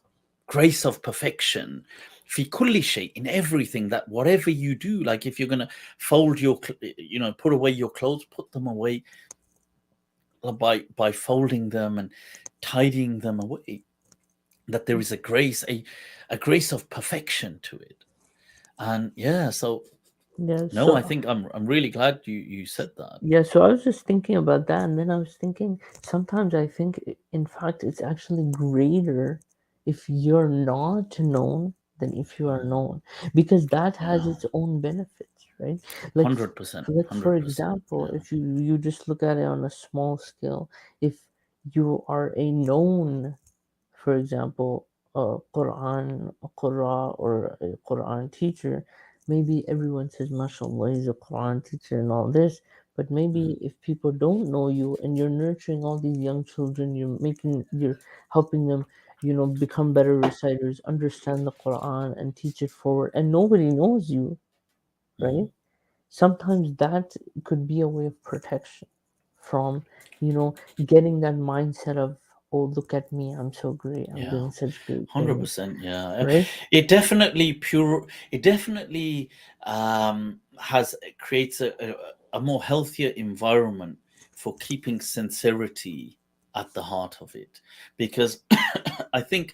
grace of perfection fi kulli shay, in everything, that whatever you do, like if you're gonna fold put away your clothes, put them away by folding them and tidying them away, that there is a grace of perfection to it. And yeah, so Yeah, no, I so think I'm really glad you said that. yeah, so I was just thinking about that, and then I was thinking sometimes I think, in fact, it's actually greater if you're not known than if you are known, because that has Yeah, its own benefits, right? Like, 100%, like for 100%. example, Yeah. if you just look at it on a small scale, if you are a known, for example, a Quran a Qur'an or a Quran teacher, maybe everyone says, MashaAllah, he's a Quran teacher and all this. But maybe if people don't know you and you're nurturing all these young children, you're helping them, become better reciters, understand the Quran and teach it forward, and nobody knows you, right? Sometimes that could be a way of protection from, getting that mindset of, oh, look at me, I'm so great, I'm Yeah, doing such great things, 100%. Yeah, right? it definitely has creates a more healthier environment for keeping sincerity at the heart of it. Because I think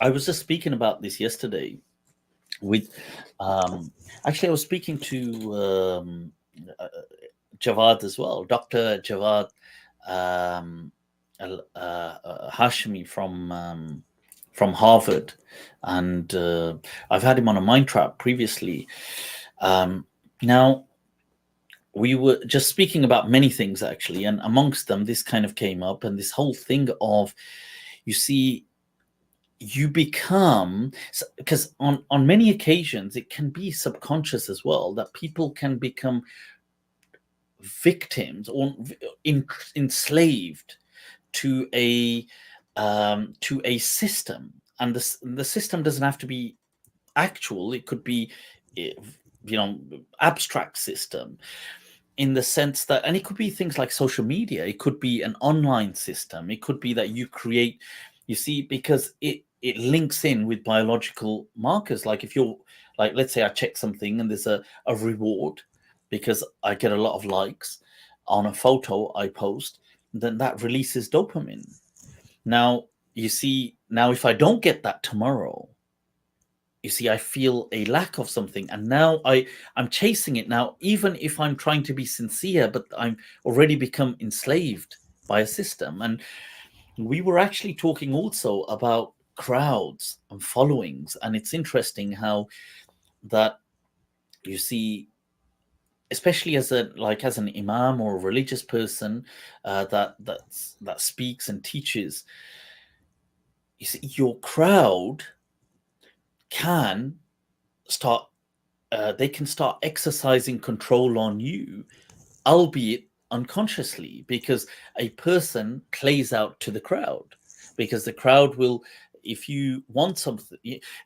I was just speaking about this yesterday with, actually, I was speaking to uh, Jawad as well, Dr. Jawad um, Hashmi from Harvard, and I've had him on a mind trap previously. Now, we were just speaking about many things actually, and amongst them, this kind of came up, and this whole thing of, you see, you become, because on many occasions it can be subconscious as well, that people can become victims or enslaved to a system, and the system doesn't have to be actual. It could be, abstract system, in the sense that, and it could be things like social media, it could be an online system, it could be that you create, you see, because it links in with biological markers. Like if you're, like, let's say I check something and there's a reward because I get a lot of likes on a photo I post, then that releases dopamine. Now, you see, now if I don't get that tomorrow, you see, I feel a lack of something, and now I'm chasing it now, even if I'm trying to be sincere, but I'm already become enslaved by a system. And we were actually talking also about crowds and followings, and it's interesting how that, you see, especially as an imam or a religious person, that speaks and teaches, you see, your crowd can start they can start exercising control on you, albeit unconsciously, because a person plays out to the crowd, because the crowd will, if you want something.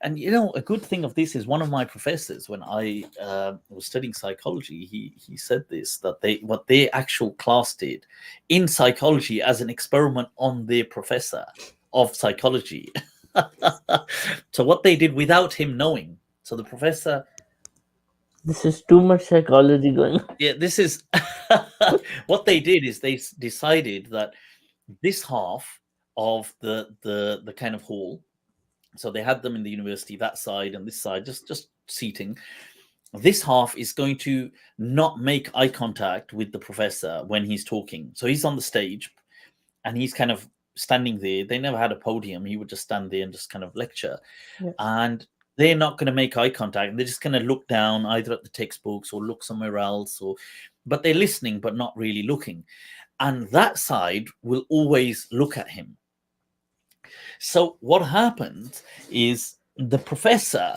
And a good thing of this is, one of my professors, when I was studying psychology, he said this, that what their actual class did in psychology as an experiment on their professor of psychology. So what they did without him knowing, so the professor, This is too much psychology going on. yeah, this is what they did is they decided that this half of the kind of hall, so they had them in the university, that side and this side, just seating. This half is going to not make eye contact with the professor when he's talking. So he's on the stage and he's kind of standing there. They never had a podium. He would just stand there and just kind of lecture. Yes. And they're not going to make eye contact. They're just going to look down either at the textbooks or look somewhere else, but they're listening but not really looking. And that side will always look at him. So what happens is, the professor,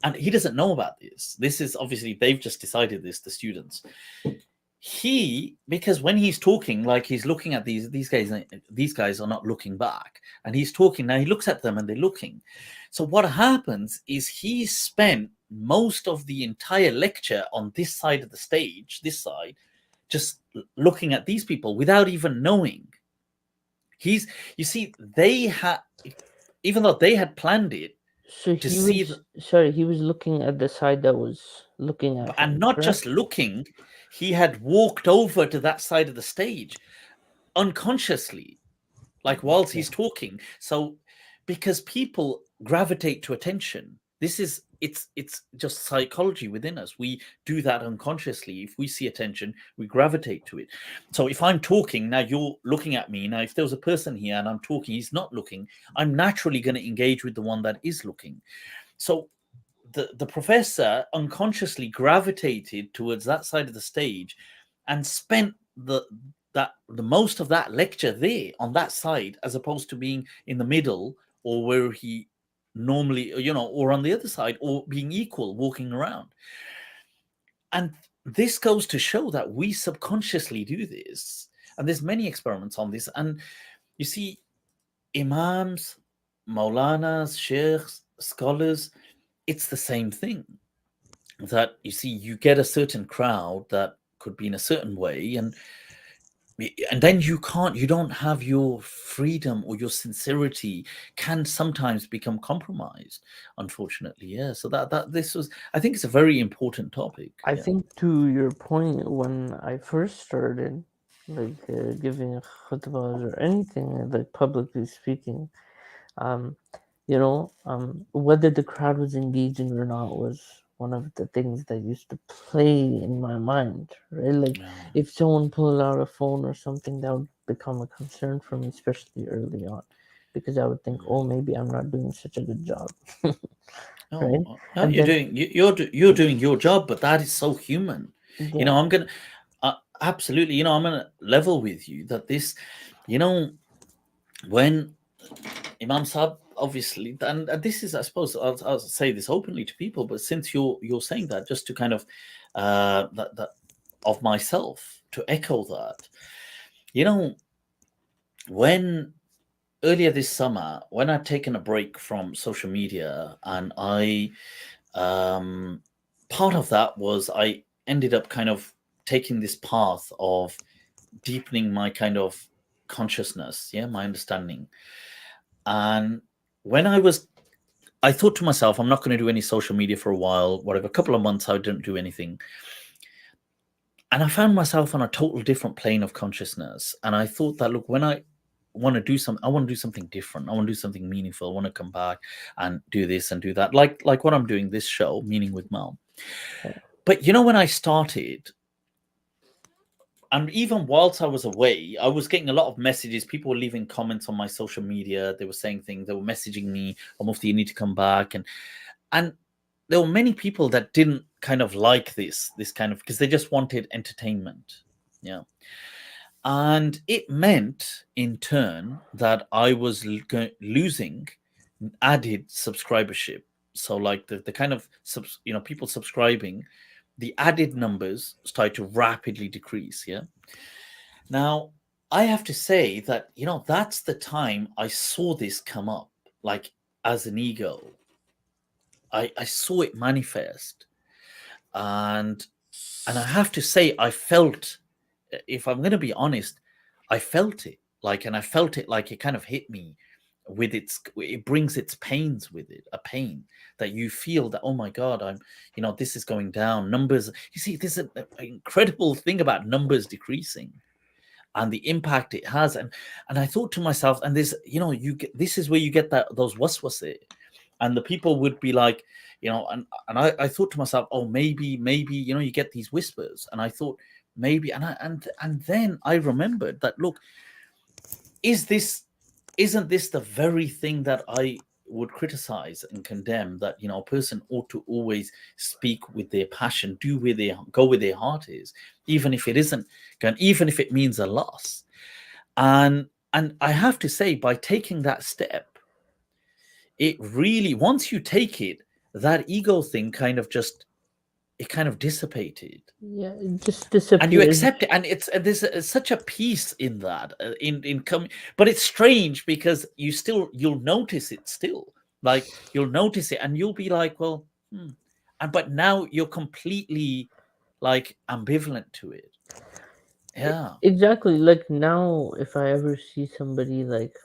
and he doesn't know about this. This is obviously, they've just decided this, the students. Because when he's talking, like, he's looking at these guys are not looking back, and he's talking now, he looks at them and they're looking. So what happens is, he spent most of the entire lecture on this side of the stage, this side, just looking at these people without even knowing. You see, they had, even though they had planned it, So to he see was sorry, he was looking at the side that was looking at and him, not correct? just looking, he had walked over to that side of the stage unconsciously, like whilst he's talking. So, because people gravitate to attention, it's just psychology within us. We do that unconsciously. If we see attention, we gravitate to it. So if I'm talking now, you're looking at me now. If there was a person here and I'm talking, he's not looking, I'm naturally going to engage with the one that is looking. So the professor unconsciously gravitated towards that side of the stage and spent the most of that lecture there on that side, as opposed to being in the middle, or where he normally, or on the other side, or being equal, walking around. And this goes to show that we subconsciously do this, and there's many experiments on this. And you see, imams, maulanas, sheikhs, scholars, it's the same thing. That, you see, you get a certain crowd that could be in a certain way, and then you don't have your freedom, or your sincerity can sometimes become compromised, unfortunately. Yeah, so that this was, I think, it's a very important topic. I Yeah. think, to your point, when I first started, like giving khutbahs or anything, like publicly speaking. Um, whether the crowd was engaging or not was one of the things that used to play in my mind, right? Like Yeah, if someone pulled out a phone or something, that would become a concern for me, especially early on, because I would think, oh, maybe I'm not doing such a good job, no, right? no, And then, you're doing your job, but that is so human. You know, yeah, I'm gonna absolutely. You know, I'm gonna level with you that this, you know, when Imam Saab, obviously, and this is, I suppose, I'll say this openly to people, but since you're saying that, just to kind of that of myself to echo that, you know, when earlier this summer, when I'd taken a break from social media, and um, part of that was I ended up kind of taking this path of deepening my kind of consciousness, yeah, my understanding, and when I thought to myself, I'm not going to do any social media for a while, whatever, a couple of months, I didn't do anything. And I found myself on a total different plane of consciousness. And I thought that, look, when I want to do something, I want to do something different. I want to do something meaningful. I want to come back and do this and do that. Like what I'm doing this show, Meaning with Mal. But you know, when I started, and even whilst I was away, I was getting a lot of messages. People were leaving comments on my social media. They were saying things. They were messaging me, "Oh, Mufti, you need to come back." And there were many people that didn't kind of like this kind of, because they just wanted entertainment. Yeah. And it meant in turn that I was losing added subscribership. So like the kind of people subscribing, the added numbers started to rapidly decrease. Yeah. Now I have to say that, that's the time I saw this come up, like, as an ego. I saw it manifest, and I have to say, I felt, if I'm going to be honest, I felt it, like, and I felt it like it kind of hit me with it brings its pains with it, a pain that you feel that, oh my God, this is going down. Numbers, you see, there's an incredible thing about numbers decreasing and the impact it has. And I thought to myself, and this, this is where you get those waswasi, and the people would be like, and I thought to myself, oh, maybe, you get these whispers, and I thought maybe, and then I remembered that, look, isn't this the very thing that I would criticize and condemn, that a person ought to always speak with their passion, do where they go, where their heart is, even if it isn't going, even if it means a loss. And I have to say, by taking that step, it really, once you take it, that ego thing kind of dissipated, yeah, it just and you disappears. accept it, and there's such a peace in that, in coming. But it's strange, because you'll notice it still, like, you'll notice it and you'll be like, well, and but now you're completely, like, ambivalent to it. Yeah. Exactly. Like now, if I ever see somebody like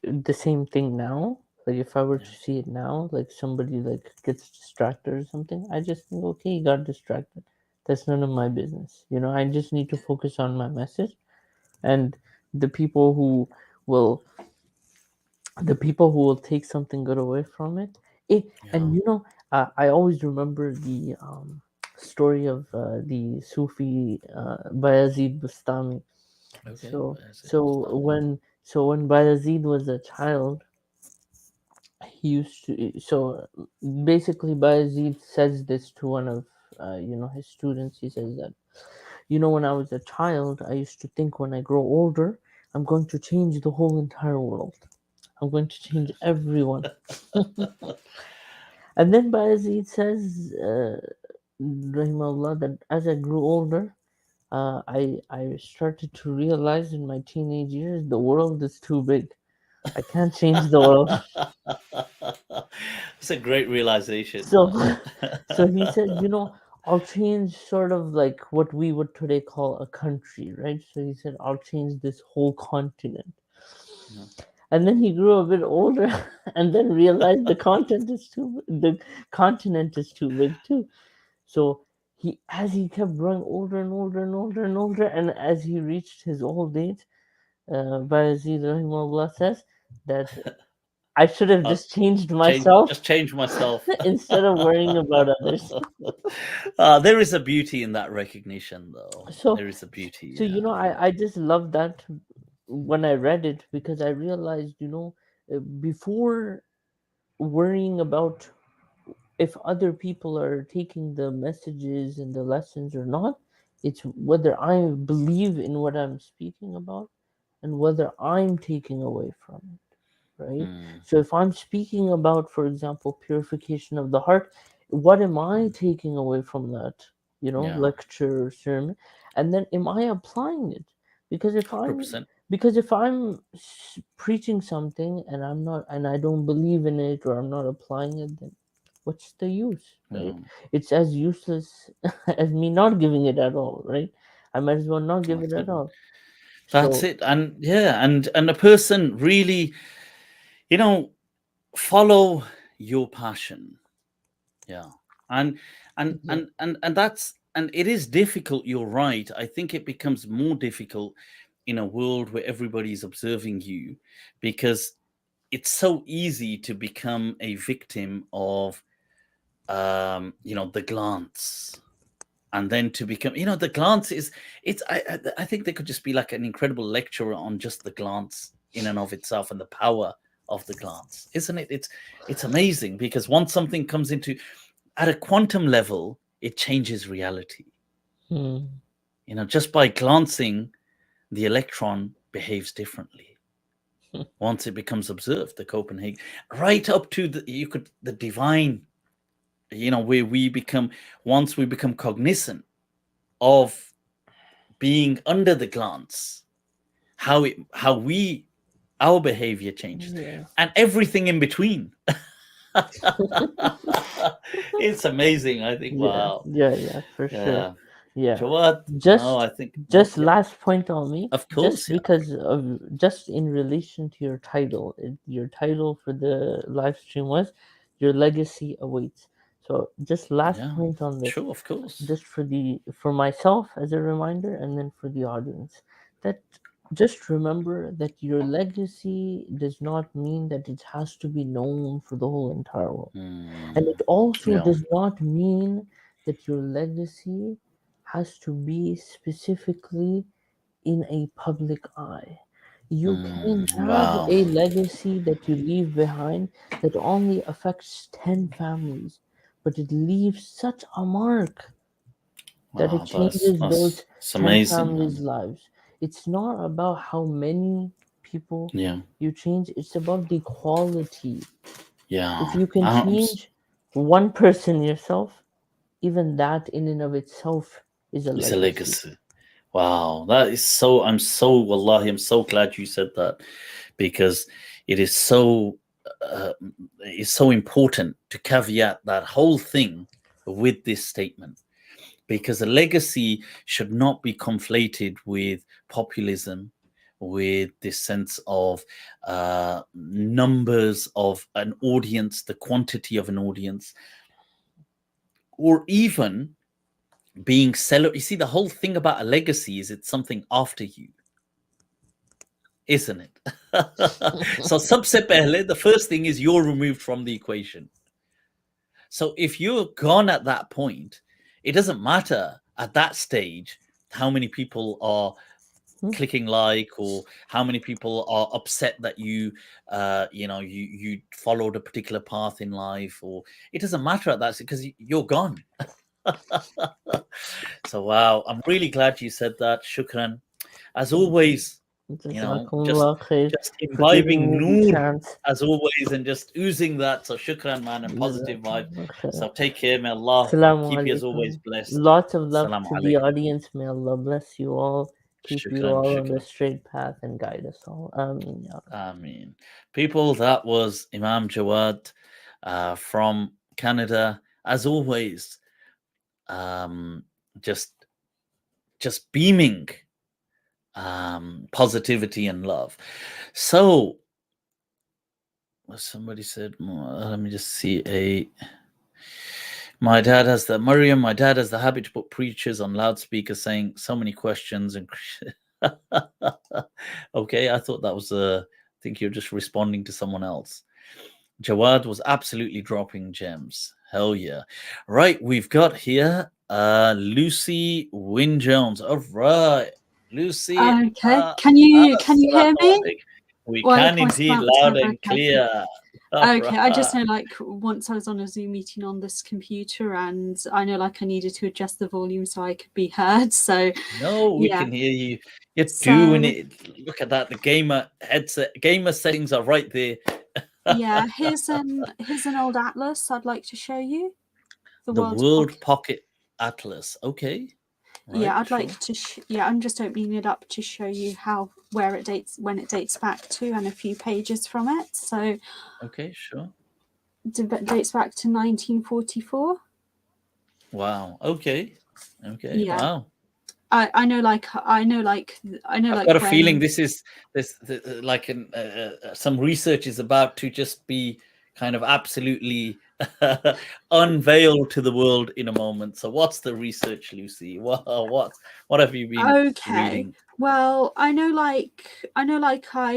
the same thing now, like if I were to see it now, like somebody like gets distracted or something, I just think, okay, he got distracted. That's none of my business. I just need to focus on my message, and the people who will the people who will take something good away from it. And Yeah. I always remember the story of the Sufi Bayazid Bustami. Okay. So Where's it? so when so when Bayazid was a child, he used to. So basically, Bayazid says this to one of his students. He says that, when I was a child, I used to think, when I grow older, I'm going to change the whole entire world. I'm going to change everyone. And then Bayazid says, rahimahullah, that as I grew older, I started to realize in my teenage years the world is too big. I can't change the world. It's a great realization, So, man. so he said, I'll change sort of like what we would today call a country, right? So he said, I'll change this whole continent. Yeah. And then he grew a bit older, and then realized the continent is too big too. So as he kept growing older and older and older and older, and as he reached his old age, Bayezid Rahimahullah says that I should have Uh, just changed myself change myself. instead of worrying about others. There is a beauty in that recognition, though. So, There is a beauty. so I just love that when I read it, because I realized, before worrying about if other people are taking the messages and the lessons or not, it's whether I believe in what I'm speaking about and whether I'm taking away from it, right? Mm, So if I'm speaking about, for example, purification of the heart, what am I taking away from that, yeah, lecture or sermon? And then am I applying it? Because if I'm 100%. because if I'm preaching something and I'm not, and I don't believe in it, or I'm not applying it, then what's the use, right? Mm, It's as useless as me not giving it at all, right? I might as well not give it that's at it. all. That's So it. And yeah, and a person really, you know, follow your passion. Yeah. And yeah. that's, and it is difficult, you're right. I think it becomes more difficult in a world where everybody's observing you, because it's so easy to become a victim of the glance, and then to become, the glance is, it's I think there could just be like an incredible lecture on just the glance in and of itself, and the power of the glance, isn't it? It's amazing, because once something comes into, at a quantum level, it changes reality. Hmm. Just by glancing, the electron behaves differently once it becomes observed, the Copenhagen, right up to the divine, where we become, once we become cognizant of being under the glance, our behavior changes, Yeah. and everything in between. It's amazing, I think. Yeah, Wow. yeah, for sure. Yeah. Yeah. Jawad, no, Just I think, just yeah, last point on me, of just course, yeah. because of just in relation to your title. Your title for the live stream was "Your Legacy Awaits." So just last Yeah, point on this, sure, of course. just for myself as a reminder, and then for the audience, that just remember that your legacy does not mean that it has to be known for the whole entire world. And Mm, it also yeah. does not mean that your legacy has to be specifically in a public eye. You can have Wow. a legacy that you leave behind that only affects 10 families, but it leaves such a mark that it Wow, changes those it's 10 amazing, families' man. lives. It's not about how many people Yeah, you change, it's about the quality. If yeah. you can change one person yourself, even that in and of itself is a It's a legacy. legacy. Wow, that is so. Wallahi, I'm so glad you said that, because it is so, uh, it's so important to caveat that whole thing with this statement, because a legacy should not be conflated with populism, with this sense of numbers of an audience, the quantity of an audience, or even being You see, the whole thing about a legacy is it's something after you, isn't it? So sabse pehle, the first thing is you're removed from the equation. So if you're gone at that point, it doesn't matter at that stage how many people are Hmm? clicking like, or how many people are upset that you followed a particular path in life, or it doesn't matter at that, because you're gone. So wow, I'm really glad you said that. Shukran, as Thank you. always. Just Jazakumullah khair for giving imbibing me the noor, chance. as always, and just oozing that. So shukran, man, and positive vibe. Jazakumullah khair. So take care. May Allah Assalamu keep you as always alaikum. blessed. Lots of love Assalamu to the alaikum. audience. May Allah bless you all, keep you Shukran, all on the shukran. straight path, and guide us all. Ameen. Ya Rabbi. Ameen. People, that was Imam Jawad from Canada. As always, um, just beaming positivity and love. So somebody said, let me just see My dad has the habit to put preachers on loudspeaker saying so many questions and okay, I thought that was I think you're just responding to someone else. Jawad was absolutely dropping gems. Hell yeah. Right, we've got here Lucy Wynne-Jones. All right. Lucy. Okay. Can you hear me? We Well, can indeed, loud and clear. Okay, I just know, like, once I was on a Zoom meeting on this computer, and I know, like, I needed to adjust the volume so I could be heard. So no, we can hear you. You're doing it. Look at that. The gamer settings are right there. Yeah, here's an old atlas I'd like to show you. The World Pocket Atlas. Okay. Right, yeah, I'd like to. I'm just opening it up to show you when it dates back to, and a few pages from it. So, okay, sure. It dates back to 1944. Wow. Okay. Yeah. Wow. I know. I've got a feeling this like some research is about to just be kind of absolutely unveiled to the world in a moment. So what's the research, Lucy? What have you been reading? Well, I know I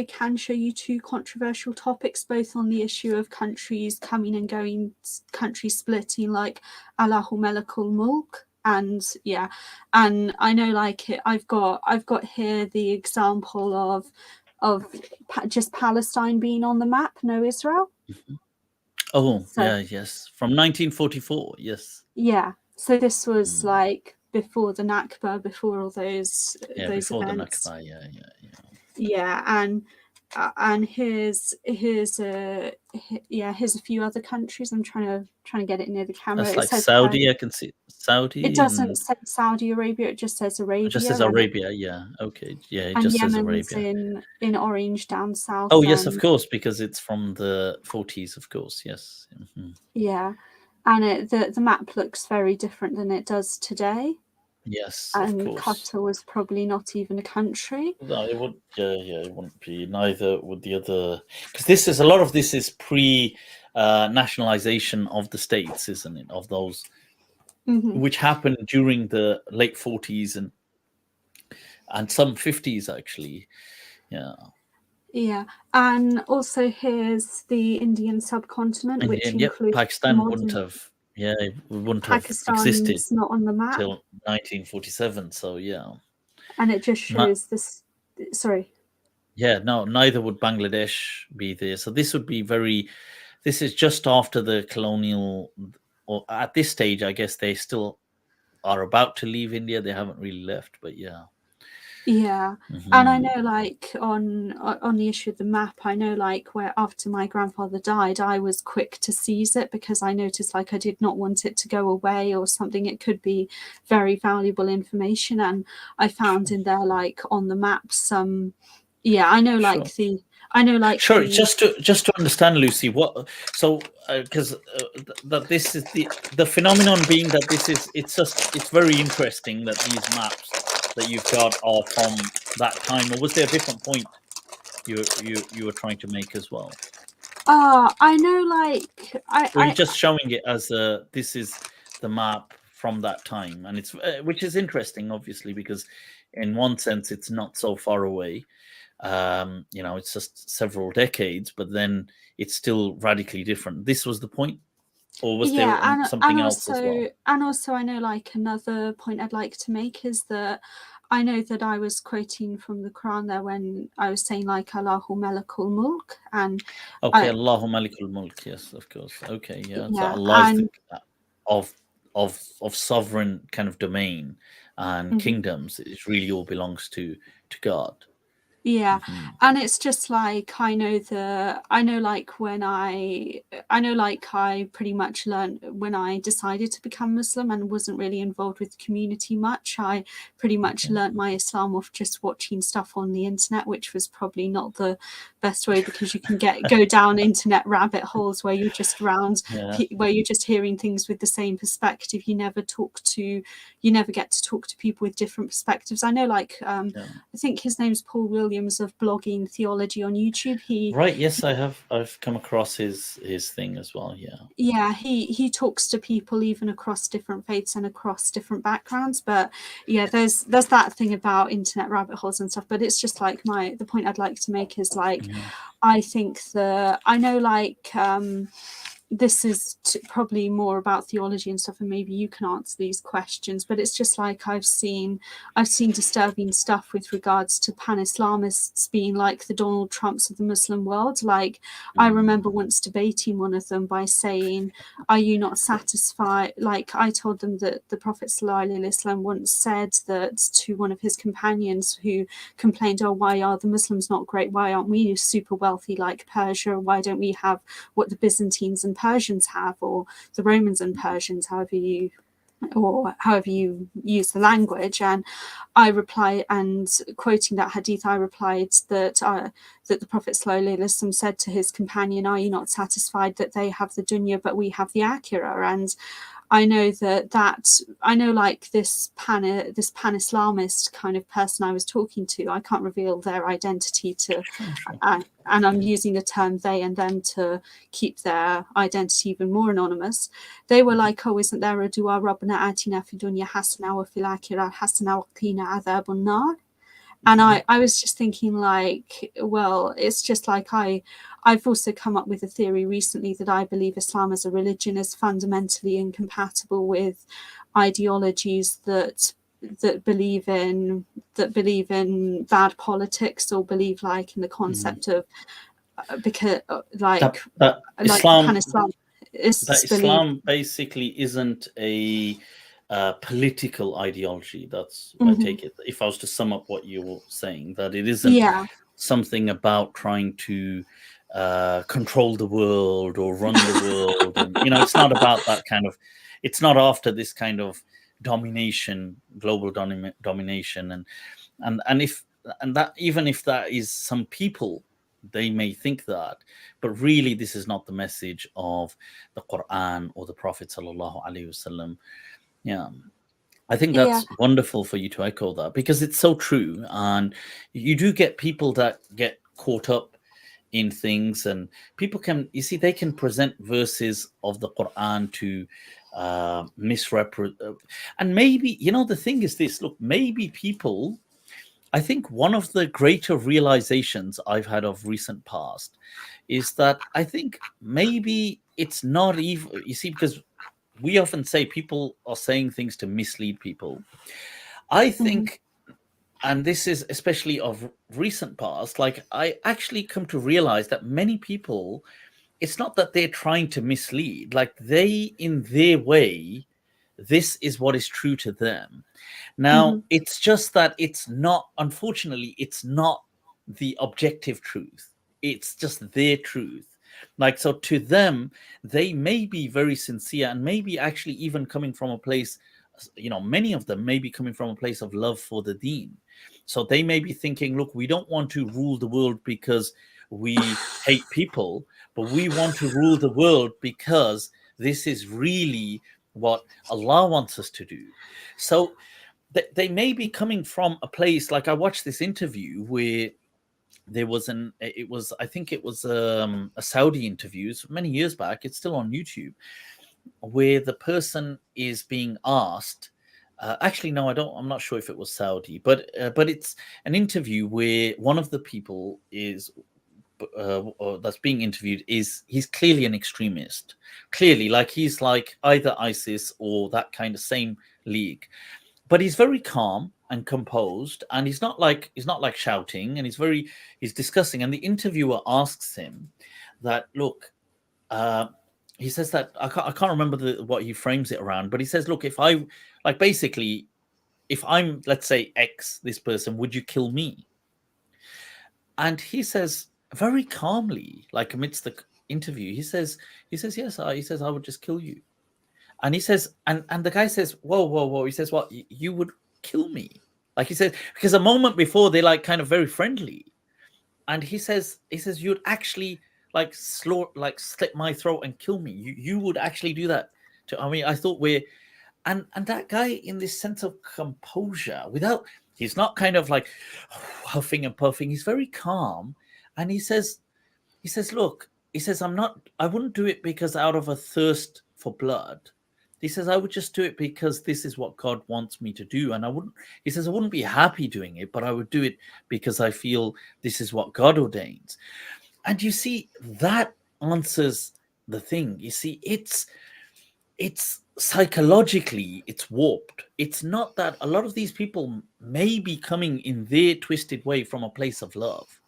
can show you two controversial topics, both on the issue of countries coming and going, countries splitting, like Allahu Malakul Mulk. And I know I've got here the example of just Palestine being on the map, no Israel. Mm-hmm. Oh, so, yes, from 1944, yes. Yeah, so this was like before the Nakba, before all those before events. The Nakba, and here's a few other countries. I'm trying to get it near the camera. That's like Saudi. I can see Saudi. It doesn't say Saudi Arabia. It just says Arabia. It just says Arabia. Okay. Yeah. It just says Arabia. in orange down south. Oh yes, of course, because it's from the 40s. Of course, yes. Mm-hmm. Yeah, and the map looks very different than it does today. Yes, and of course. Qatar was probably not even a country. No, it would. It wouldn't be. Neither would the other. Because a lot of this is pre nationalization of the states, isn't it? Of those, which happened during the late 40s and some 50s actually. Yeah. Yeah, and also here's the Indian subcontinent, which includes Pakistan wouldn't have. Yeah, it wouldn't have existed not on the map till 1947. So yeah, and it just shows this. Sorry. Yeah, no, neither would Bangladesh be there. So this would be this is just after the colonial, or at this stage, I guess they still are about to leave India. They haven't really left, but yeah. Yeah, and I know on the issue of the map, I know where after my grandfather died, I was quick to seize it because I noticed I did not want it to go away or something. It could be very valuable information, and I found in there on the map some. Yeah, I know Sure. Just to understand, Lucy, because that this is the phenomenon being that it's very interesting that these maps that you've got are from that time, or was there a different point you were trying to make as well? I know or you're just showing it as this is the map from that time, and it's which is interesting, obviously, because in one sense it's not so far away. It's just several decades, but then it's still radically different. This was the point, or was there something else as well? And also, I know another point I'd like to make is that I know that I was quoting from the Quran there when I was saying Allahu Malakul Mulk, and Allahu Malikul Mulk, yes, of course. Okay, yeah. So Allah is of sovereign kind of domain and kingdoms. It really all belongs to God. Yeah, and it's just I know when I pretty much learned when I decided to become Muslim and wasn't really involved with the community much. I pretty much learnt my Islam off just watching stuff on the internet, which was probably not the best way because you can go down internet rabbit holes where you're just where you're just hearing things with the same perspective. You never get to talk to people with different perspectives. I know I think his name's Paul Williams. volumes of blogging theology on YouTube. Right, yes, I've come across his thing as well. Yeah, he talks to people even across different faiths and across different backgrounds. But yeah, there's that thing about internet rabbit holes and stuff. But it's just like the point I'd like to make is like, I think I know like this is probably more about theology and stuff, and maybe you can answer these questions, but it's just like I've seen disturbing stuff with regards to pan-Islamists being like the Donald Trumps of the Muslim world. Like I remember once debating one of them by saying, are you not satisfied? Like I told them that the Prophet ﷺ once said that to one of his companions who complained, oh, why are the Muslims not great? Why aren't we super wealthy like Persia? Why don't we have what the Byzantines and Persians have, or the Romans and Persians, however you use the language? And I replied, and quoting that hadith, I replied that the Prophet ﷺ said to his companion, are you not satisfied that they have the dunya but we have the akhirah? And I know like this pan-Islamist kind of person I was talking to, I can't reveal their identity to, and I'm using the term they and them to keep their identity even more anonymous. They were like, oh, isn't there a dua, Rabbana atina fid dunya hasana wa fil akhirah hasana wa qina adhabun nar? And I was just thinking like, well, it's just like I've also come up with a theory recently that I believe Islam as a religion is fundamentally incompatible with ideologies that believe in bad politics, or believe like in the concept of because like Islam, Islam Islam basically isn't a political ideology. That's I take it. If I was to sum up what you were saying, that it isn't something about trying to control the world or run the world, and it's not about that kind of. It's not after this kind of domination, global domination, and that even if that is some people, they may think that, but really this is not the message of the Quran or the Prophet sallallahu alaihi wasallam. Yeah, I think that's wonderful for you to echo that, because it's so true. And you do get people that get caught up in things, and people they can present verses of the Quran to misrepresent. And maybe, the thing is this, look, maybe people, I think one of the greater realizations I've had of recent past is that I think maybe it's not even, because we often say people are saying things to mislead people. I think, and this is especially of recent past, like I actually come to realize that many people, it's not that they're trying to mislead, like they, in their way, this is what is true to them. Now, it's just that it's not, unfortunately, it's not the objective truth. It's just their truth. Like, so to them, they may be very sincere, and maybe actually even coming from a place, many of them may be coming from a place of love for the deen. So they may be thinking, look, we don't want to rule the world because we hate people, but we want to rule the world because this is really what Allah wants us to do. So they may be coming from a place, like I watched this interview where there was I think it was a Saudi interview many years back. It's still on YouTube, where the person is being asked, actually, no, I'm not sure if it was Saudi, but it's an interview where one of the people is that's being interviewed he's clearly an extremist, clearly, like he's like either ISIS or that kind of same league, but he's very calm and composed, and he's not like shouting, and he's discussing, and the interviewer asks him that, look, he says that I can't remember what he frames it around, but he says, look, if I, like, basically, if I'm, let's say, X, this person, would you kill me? And he says very calmly, like amidst the interview, he says yes, he says, I would just kill you. And he says, and the guy says, whoa, he says, what, you would kill me? Like, he says, because a moment before they're like kind of very friendly, and he says you'd actually like slit my throat and kill me. You would actually do that to, I mean, I thought and that guy, in this sense of composure, he's not kind of like, huffing and puffing. He's very calm, and he says, look, he says, I wouldn't do it because out of a thirst for blood. He says, I would just do it because this is what God wants me to do. And he says, I wouldn't be happy doing it, but I would do it because I feel this is what God ordains. And you see, that answers the thing. You see, it's psychologically, it's warped. It's not that a lot of these people may be coming in their twisted way from a place of love,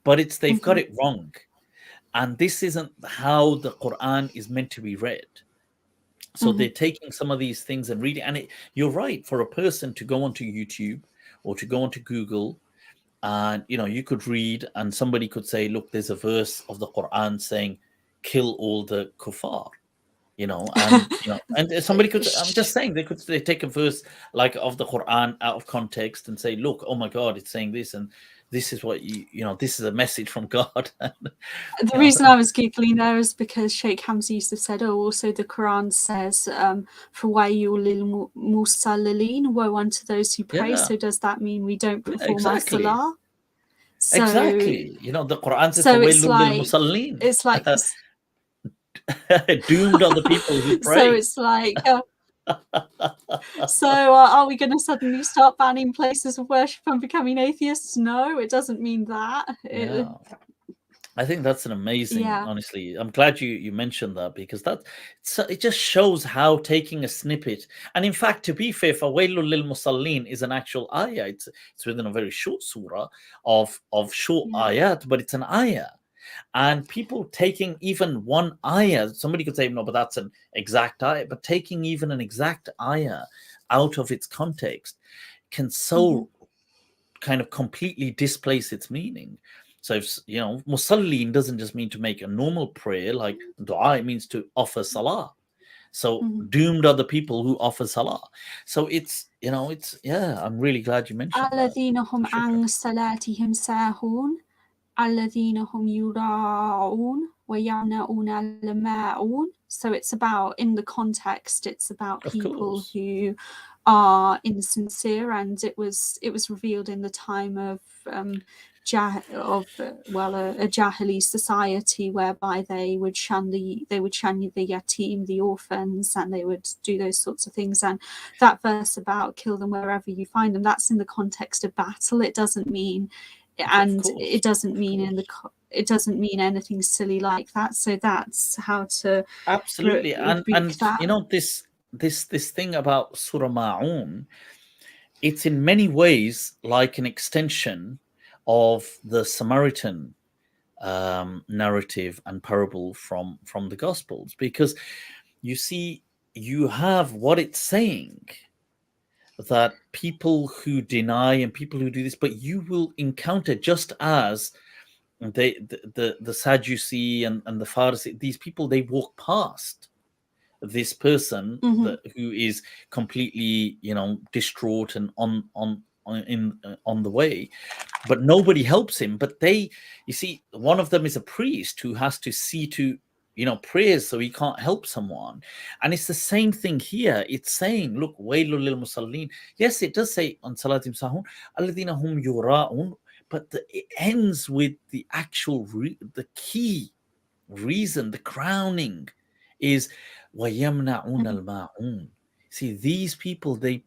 but it's they've got it wrong. And this isn't how the Quran is meant to be read. So they're taking some of these things and reading. And you're right, for a person to go onto YouTube or to go onto Google, and you could read, and somebody could say, look, there's a verse of the Quran saying, kill all the kuffar. And somebody could, I'm just saying, they take a verse like of the Quran out of context and say, look, oh my God, it's saying this, and this is what this is a message from God. The reason I was giggling there is because Sheikh Hamza Yusuf said, also the Quran says, فَوَيْلٌ لِلْمُصَلِّينَ, woe unto those who pray. So does that mean we don't perform our salah? Exactly. The Quran says, so فَوَيْلٌ لِلْمُصَلِّينَ. It's like doomed are the people who pray. So it's like, are we going to suddenly start banning places of worship and becoming atheists? No, it doesn't mean that. Yeah. I think that's an amazing, honestly. I'm glad you mentioned that, because it just shows how taking a snippet, and in fact, to be fair, Fawailul lil Musallin is an actual ayah. It's within a very short surah of short ayat, but it's an ayah. And people taking even one ayah, somebody could say, no, but that's an exact ayah, but taking even an exact ayah out of its context can so kind of completely displace its meaning. So if musallin doesn't just mean to make a normal prayer like dua, it means to offer salah. So doomed are the people who offer salah. So it's I'm really glad you mentioned that. الَّذِينَ هُمْ عَنْ صَلَاتِهِمْ سَاهُونَ الَّذِينَ هُمْ يُرَاءُونَ وَيَمْنَعُونَ الْمَاعُونَ. So it's about, in the context, it's about people who are insincere, and it was revealed in the time of a Jahili society, whereby they would shun the yatim, the orphans, and they would do those sorts of things. And that verse about kill them wherever you find them, that's in the context of battle. It doesn't mean, and it doesn't mean it doesn't mean anything silly like that. So that's how to absolutely and that. This thing about Surah Ma'un, it's in many ways like an extension of the Samaritan narrative and parable from the Gospels, because you see, you have what it's saying, that people who deny and people who do this, but you will encounter, just as the Sadducee and the Pharisee, these people, they walk past this person who is completely distraught and on the way, but nobody helps him. But you see, one of them is a priest who has to see to prayers, so he can't help someone. And it's the same thing here. It's saying, look, wailul lil musallin. Yes, it does say on salatim sahun alladhina hum yura'un, but it ends with the actual the key reason, the crowning is وَيَمْنَعُونَ الْمَاعُونَ. See, these people, they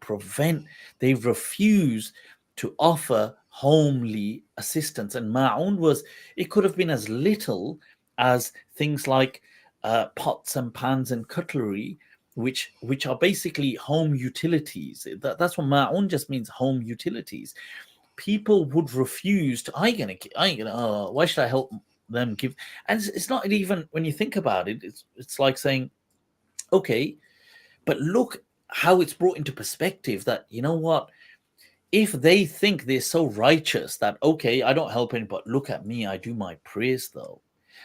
refuse to offer homely assistance. And ma'un it could have been as little as things like pots and pans and cutlery, which are basically home utilities. That's what ma'un just means, home utilities. People would refuse to, why should I help them give? And it's not even, when you think about it, it's like saying, okay, but look how it's brought into perspective that, you know what, if they think they're so righteous that, okay, I don't help anyone, but look at me, I do my prayers though,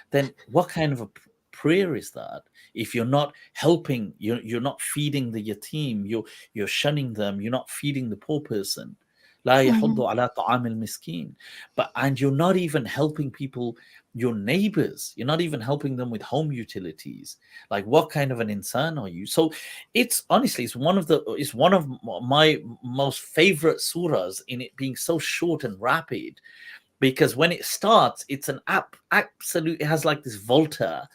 then what kind of a prayer is that? If you're not helping, you're not feeding the yatim, you're shunning them, you're not feeding the poor person, لا يحض على طعام المسكين. And you're not even helping people, your neighbors. You're not even helping them with home utilities. Like, what kind of an insan are you? So it's honestly, it's one of my most favorite surahs, in it being so short and rapid, because when it starts, it's an absolute, it has like this volta,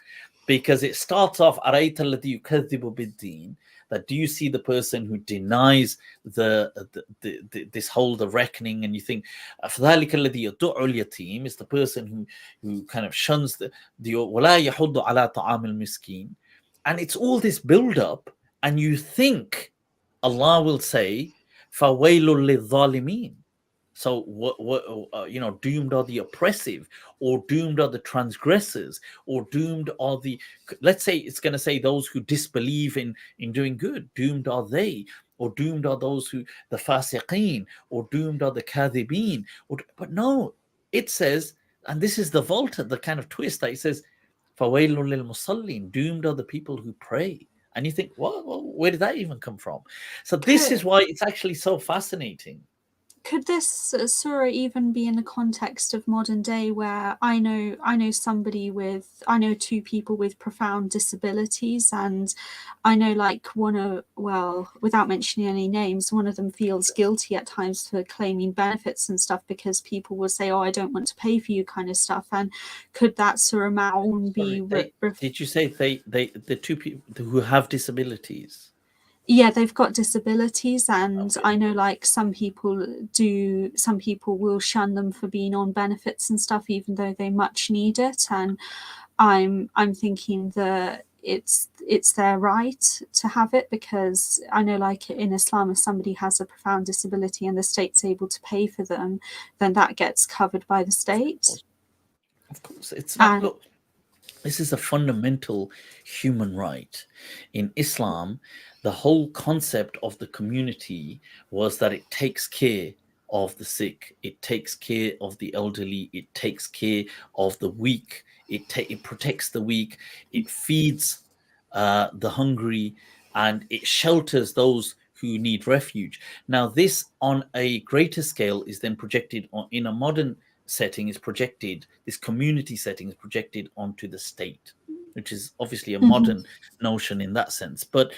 because it starts off أَرَيْتَ الَّذِي يُكَذِّبُ بِالدِّينِ, that do you see the person who denies this whole, the reckoning, and you think فَذَلِكَ الَّذِي يَدُعُّ الْيَتِيمِ is the person who kind of shuns the وَلَا يَحُضُّ عَلَى طَعَامِ الْمِسْكِينِ. And it's all this build up, and you think Allah will say فَوَيْلٌ لِلظَّالِمِينَ. So what doomed are the oppressive, or doomed are the transgressors, or doomed are the, let's say it's going to say those who disbelieve in doing good, doomed are they, or doomed are those who, the fasiqeen, or doomed are the kadhibeen, but no, it says, and this is the volta, the kind of twist, that it says fawailun lil musallin, doomed are the people who pray. And you think, well, where did that even come from? So this is why it's actually so fascinating. Could this surah even be in the context of modern day, where I know two people with profound disabilities, and I know like without mentioning any names, one of them feels guilty at times for claiming benefits and stuff, because people will say, oh, I don't want to pay for you, kind of stuff. And could that surah MALM be... Did you say the two people who have disabilities? Yeah, they've got disabilities, and okay. I know like some people will shun them for being on benefits and stuff, even though they much need it. And I'm thinking that it's their right to have it, because I know like in Islam, if somebody has a profound disability and the state's able to pay for them, then that gets covered by the state. Of course. It's not, look, this is a fundamental human right. In Islam, the whole concept of the community was that it takes care of the sick, it takes care of the elderly, it takes care of the weak, it protects the weak, it feeds the hungry, and it shelters those who need refuge. Now, this on a greater scale is then projected in a modern setting, is projected, this community setting is projected onto the state, which is obviously a modern notion in that sense. But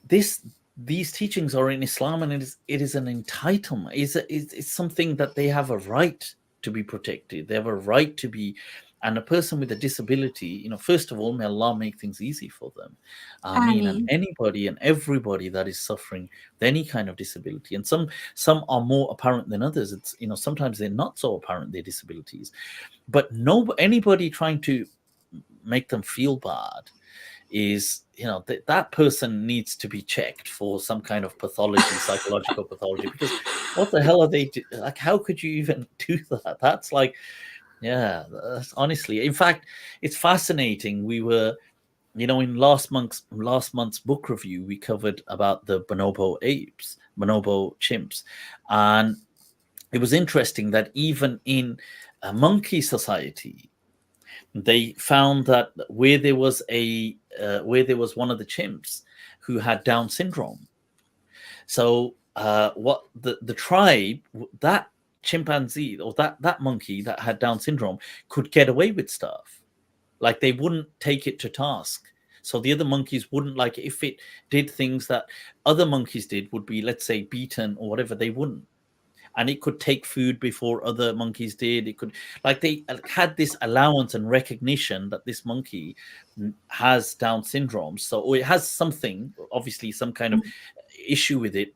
these teachings are in Islam, and it is an entitlement. It's something that they have a right to be protected. They have a right to be, and a person with a disability, first of all, may Allah make things easy for them. And anybody and everybody that is suffering with any kind of disability, and some are more apparent than others. It's sometimes they're not so apparent, their disabilities, but anybody trying to make them feel bad is that person needs to be checked for some kind of pathology, psychological pathology, because what the hell are they like? How could you even do that? That's like, yeah, that's, honestly, in fact, it's fascinating. We were, in last month's book review, we covered about the bonobo chimps, and it was interesting that even in a monkey society, they found that where there was one of the chimps who had Down syndrome. So what the tribe, that chimpanzee or that monkey that had Down syndrome, could get away with stuff. Like, they wouldn't take it to task. So the other monkeys wouldn't, like, if it did things that other monkeys did, would be, let's say, beaten or whatever, they wouldn't. And it could take food before other monkeys did. It could, like, they had this allowance and recognition that this monkey has Down syndrome. So, or it has something, obviously some kind of issue with it.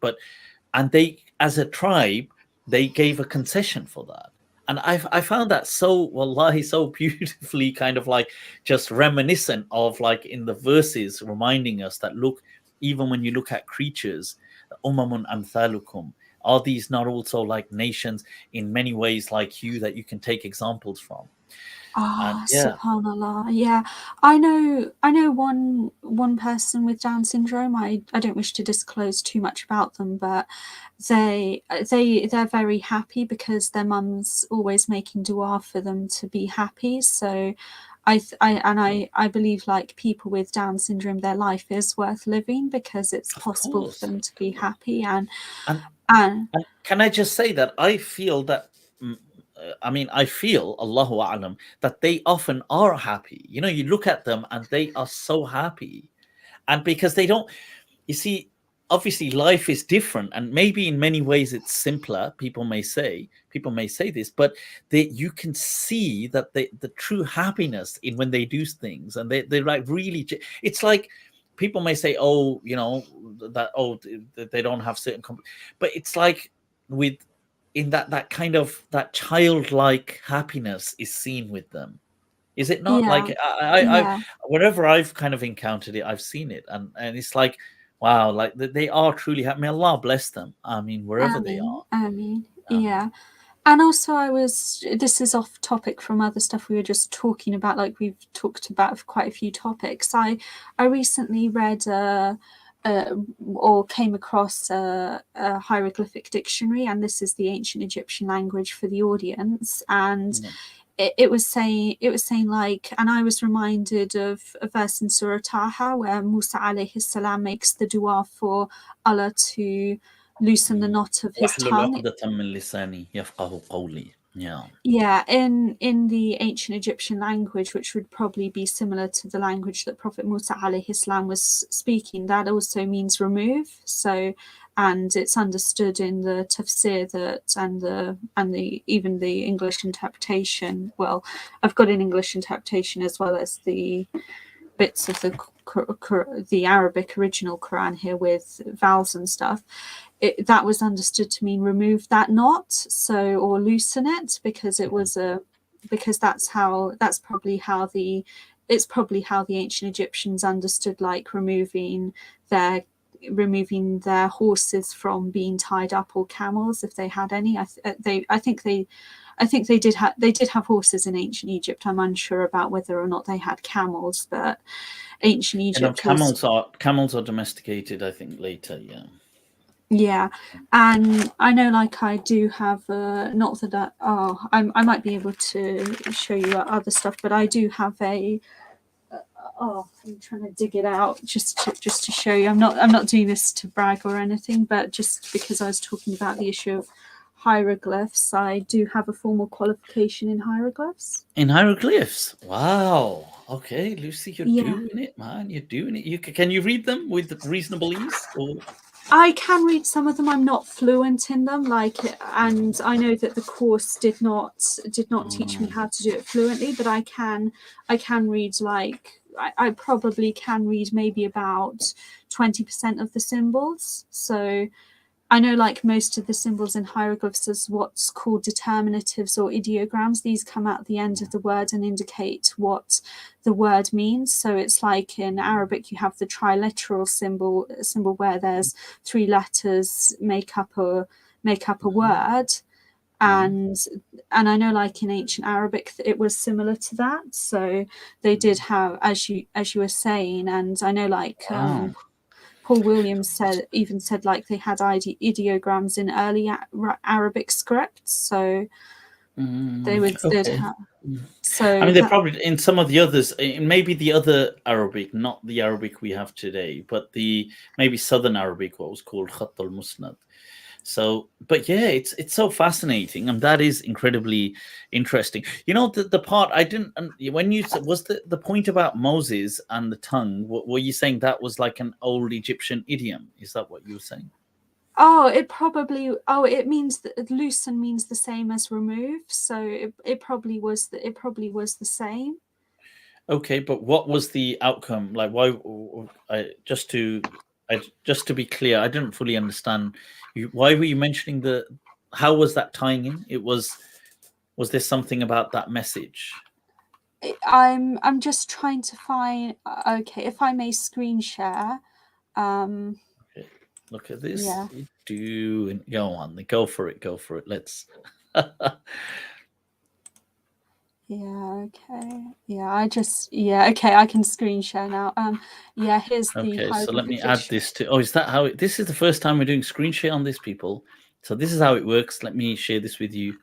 And they, as a tribe, they gave a concession for that. And I found that so, wallahi, so beautifully kind of like just reminiscent of, like, in the verses reminding us that, look, even when you look at creatures, umamun amthalukum, are these not also like nations in many ways like you that you can take examples from? Subhanallah. Yeah, I know one person with Down syndrome. I don't wish to disclose too much about them, but they're very happy because their mum's always making dua for them to be happy. So I believe, like, people with Down syndrome, their life is worth living because it's possible for them to be happy. And And can I just say that I feel that, I feel, Allahu A'lam, that they often are happy. You know, you look at them and they are so happy. And because they don't, you see, obviously life is different, and maybe in many ways it's simpler. People may say this, but you can see that the true happiness in when they do things, and they like really. It's like people may say, oh, you know, that they don't have certain, but it's like with in that kind of that childlike happiness is seen with them. Is it not? yeah, Like I yeah, wherever I've kind of encountered it, I've seen it, and it's like, wow, like they are truly happy. May Allah bless them. I mean, wherever they are. I mean, Um, yeah. And also, this is off topic from other stuff we were just talking about, like we've talked about quite a few topics. I recently read or came across a hieroglyphic dictionary, and this is the ancient Egyptian language for the audience. And it was saying like, and I was reminded of a verse in Surah Taha where Musa alayhi salam makes the dua for Allah to loosen the knot of his واحلل tongue. عقدة من لساني يفقه قولي. Yeah. Yeah, in the ancient Egyptian language, which would probably be similar to the language that Prophet Musa alayhi salam was speaking, that also means remove. So, and it's understood in the tafsir that and the even the English interpretation. Well, I've got an English interpretation as well as the bits of the Arabic original Quran here with vowels and stuff. That was understood to mean remove that knot, so, or loosen it, because it was because that's probably how the ancient Egyptians understood, like removing their horses from being tied up, or camels if they had any. I think they did have horses in ancient Egypt. I'm unsure about whether or not they had camels, but ancient Egypt camels are domesticated, I think, later. Yeah. Yeah, and I know, like, I do have not that I might be able to show you other stuff, but I do have a I'm trying to dig it out just to show you. I'm not doing this to brag or anything, but just because I was talking about the issue of hieroglyphs, I do have a formal qualification in hieroglyphs. In hieroglyphs. Wow. Okay, Lucy, you're doing it, man. You're doing it. Can you read them with reasonable ease? Or? I can read some of them. I'm not fluent in them, and I know that the course did not teach me how to do it fluently, but I can read, like, I probably can read maybe about 20% of the symbols. So I know, like, most of the symbols in hieroglyphs is what's called determinatives or ideograms. These come at the end of the word and indicate what the word means. So it's like in Arabic, you have the triliteral symbol where there's 3 letters make up a word. And I know, like, in ancient Arabic, it was similar to that. So they did have, as you were saying, and I know, like, Paul Williams said like they had ideograms in early Arabic scripts, so they'd have. So I mean, they probably in some of the others, maybe the other Arabic, not the Arabic we have today, but the maybe Southern Arabic, what was called Khatt al-Musnad. So, but yeah, it's so fascinating, and that is incredibly interesting. You know, the part I didn't, when you said, was the point about Moses and the tongue, were you saying that was like an old Egyptian idiom? Is that what you were saying? It means that loosen means the same as remove, so it probably was the same. Okay, but what was the outcome? Like, why? Just to be clear, I didn't fully understand. Why were you mentioning how was that tying in? Was there something about that message? I'm just trying to find. Okay, if I may screen share. Okay, look at this. Yeah. Go on. Go for it. Let's. Yeah, okay. Yeah, okay, I can screen share now. Yeah, here's the Okay, so let me add this to. Oh, is that how this is the first time we're doing screen share on this, people? So this is how it works. Let me share this with you.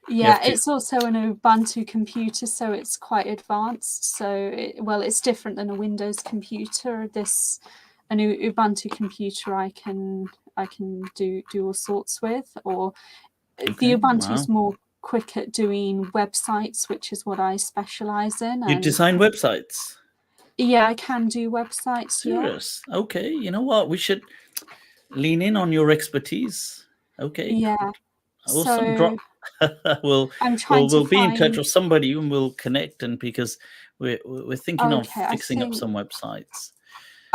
Yeah, it's also an Ubuntu computer, so it's quite advanced. So, it's different than a Windows computer. An Ubuntu computer, I can do all sorts with. Or Okay, the Ubuntu's wow. more quick at doing websites, which is what I specialize in. You And design websites? yeah, I can do websites. Serious? Yeah. Okay, you know what? We should lean in on your expertise. Okay. Yeah. Awesome. So we'll be in touch with somebody and we'll connect. And because we're thinking of fixing up some websites.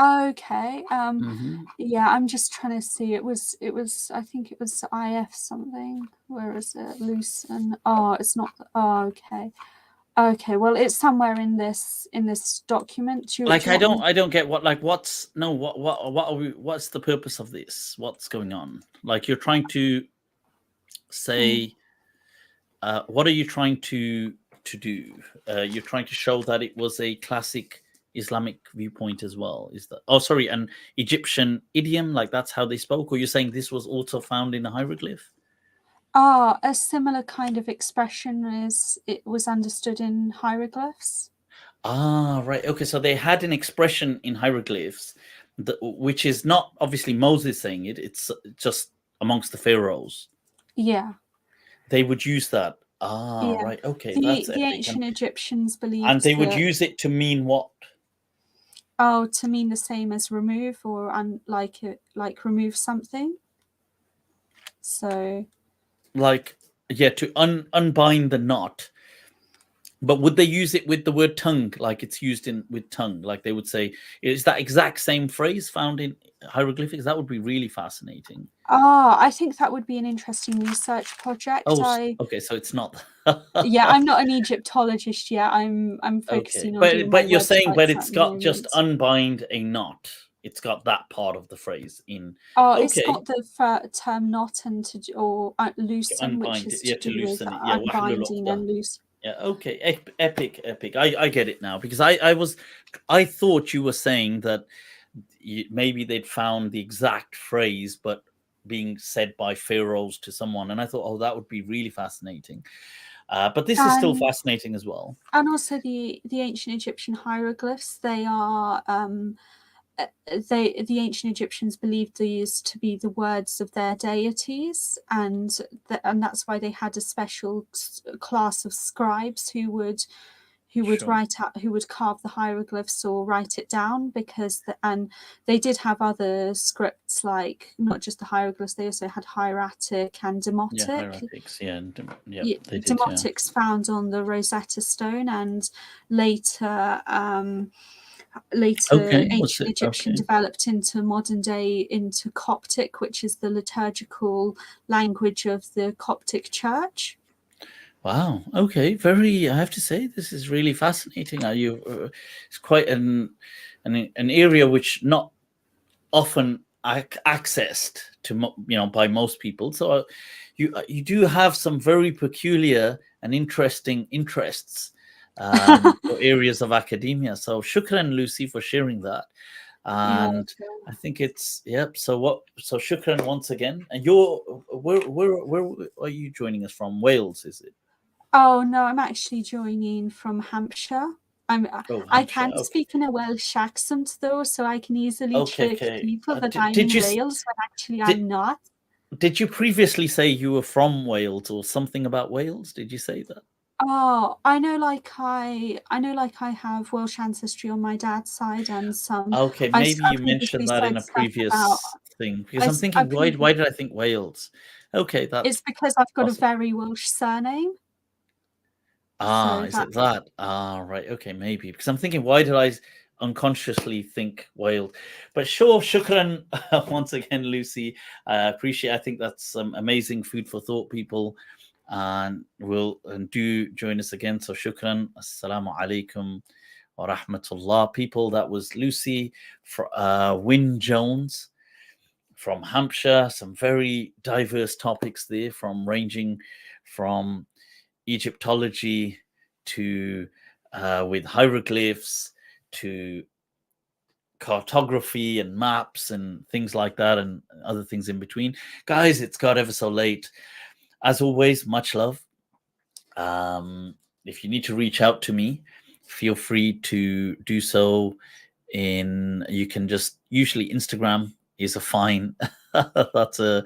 Okay. Yeah, I'm just trying to see. It was. I think it was IF something. Where is it? Loosen. Oh, it's not. Oh, okay. Okay. Well, it's somewhere in this document. I don't get what. Like, what's the purpose of this? What's going on? Like, you're trying to say. What are you trying to do? You're trying to show that it was a classic Islamic viewpoint as well. Is that? Oh, sorry, an Egyptian idiom, like that's how they spoke. Or you're saying this was also found in a hieroglyph? A similar kind of expression it was understood in hieroglyphs. Right. Okay, so they had an expression in hieroglyphs, which is not obviously Moses saying it. It's just amongst the pharaohs. Yeah. They would use that. Yeah. Right. Okay, that's the ancient Egyptians believed. And they would use it to mean what? Oh, to mean the same as remove, or like remove something. So, like, yeah, to unbind the knot. But would they use it with the word tongue, like it's used with tongue? Like they would say, is that exact same phrase found in hieroglyphics? That would be really fascinating. I think that would be an interesting research project. Okay, so it's not. Yeah, I'm not an Egyptologist yet. I'm focusing on. But you're saying, but it's got just unbind a knot. It's got that part of the phrase in. It's got the term knot and or loosen, which is to loosen it. Yeah, unbinding and loose. Yeah. Okay. Epic. I get it now, because I thought you were saying that maybe they'd found the exact phrase, but being said by pharaohs to someone, and I thought, oh, that would be really fascinating. But this is still fascinating as well. And also the ancient Egyptian hieroglyphs, they are the ancient Egyptians believed these to be the words of their deities, and that's why they had a special class of scribes who would write out, who would carve the hieroglyphs or write it down, because they did have other scripts, like not just the hieroglyphs, they also had hieratic and demotic. Hieratics, demotics found on the Rosetta Stone, and later ancient Egyptian developed into modern day into Coptic, which is the liturgical language of the Coptic Church. Wow. Okay. I have to say, this is really fascinating. It's quite an area which not often accessed to by most people. So you do have some very peculiar and interesting interests. For areas of academia. So shukran, Lucy, for sharing that. And I think it's So shukran once again. And where are you joining us from? Wales, is it? Oh no, I'm actually joining from Hampshire. I can speak in a Welsh accent though, so I can easily trick people that I'm in Wales when actually I'm not. Did you previously say you were from Wales or something about Wales? Did you say that? Oh, I know I have Welsh ancestry on my dad's side, and some. Okay, maybe you mentioned that in a previous thing, because I'm thinking, why did I think Wales? Okay, it's because I've got a very Welsh surname. Is it that? Right. Okay, maybe, because I'm thinking, why did I unconsciously think Wales? But sure, shukran once again, Lucy. Appreciate. I think that's some amazing food for thought, people. And do join us again. So shukran. Assalamu alaikum wa rahmatullah, people. That was Lucy Wynne-Jones from Hampshire. Some very diverse topics there, ranging from Egyptology to with hieroglyphs to cartography and maps and things like that, and other things in between. Guys, it's got ever so late. As always, much love. If you need to reach out to me, feel free to do so. You can just usually Instagram is a fine. That's a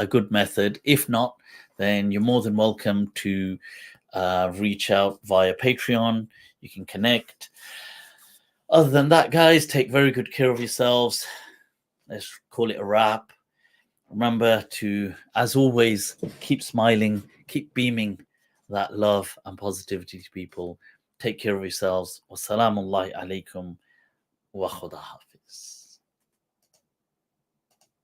good method. If not, then you're more than welcome to reach out via Patreon. You can connect. Other than that, guys, take very good care of yourselves. Let's call it a wrap. Remember to, as always, keep smiling, keep beaming that love and positivity to people. Take care of yourselves. Wassalamu alaikum wa khuda hafiz.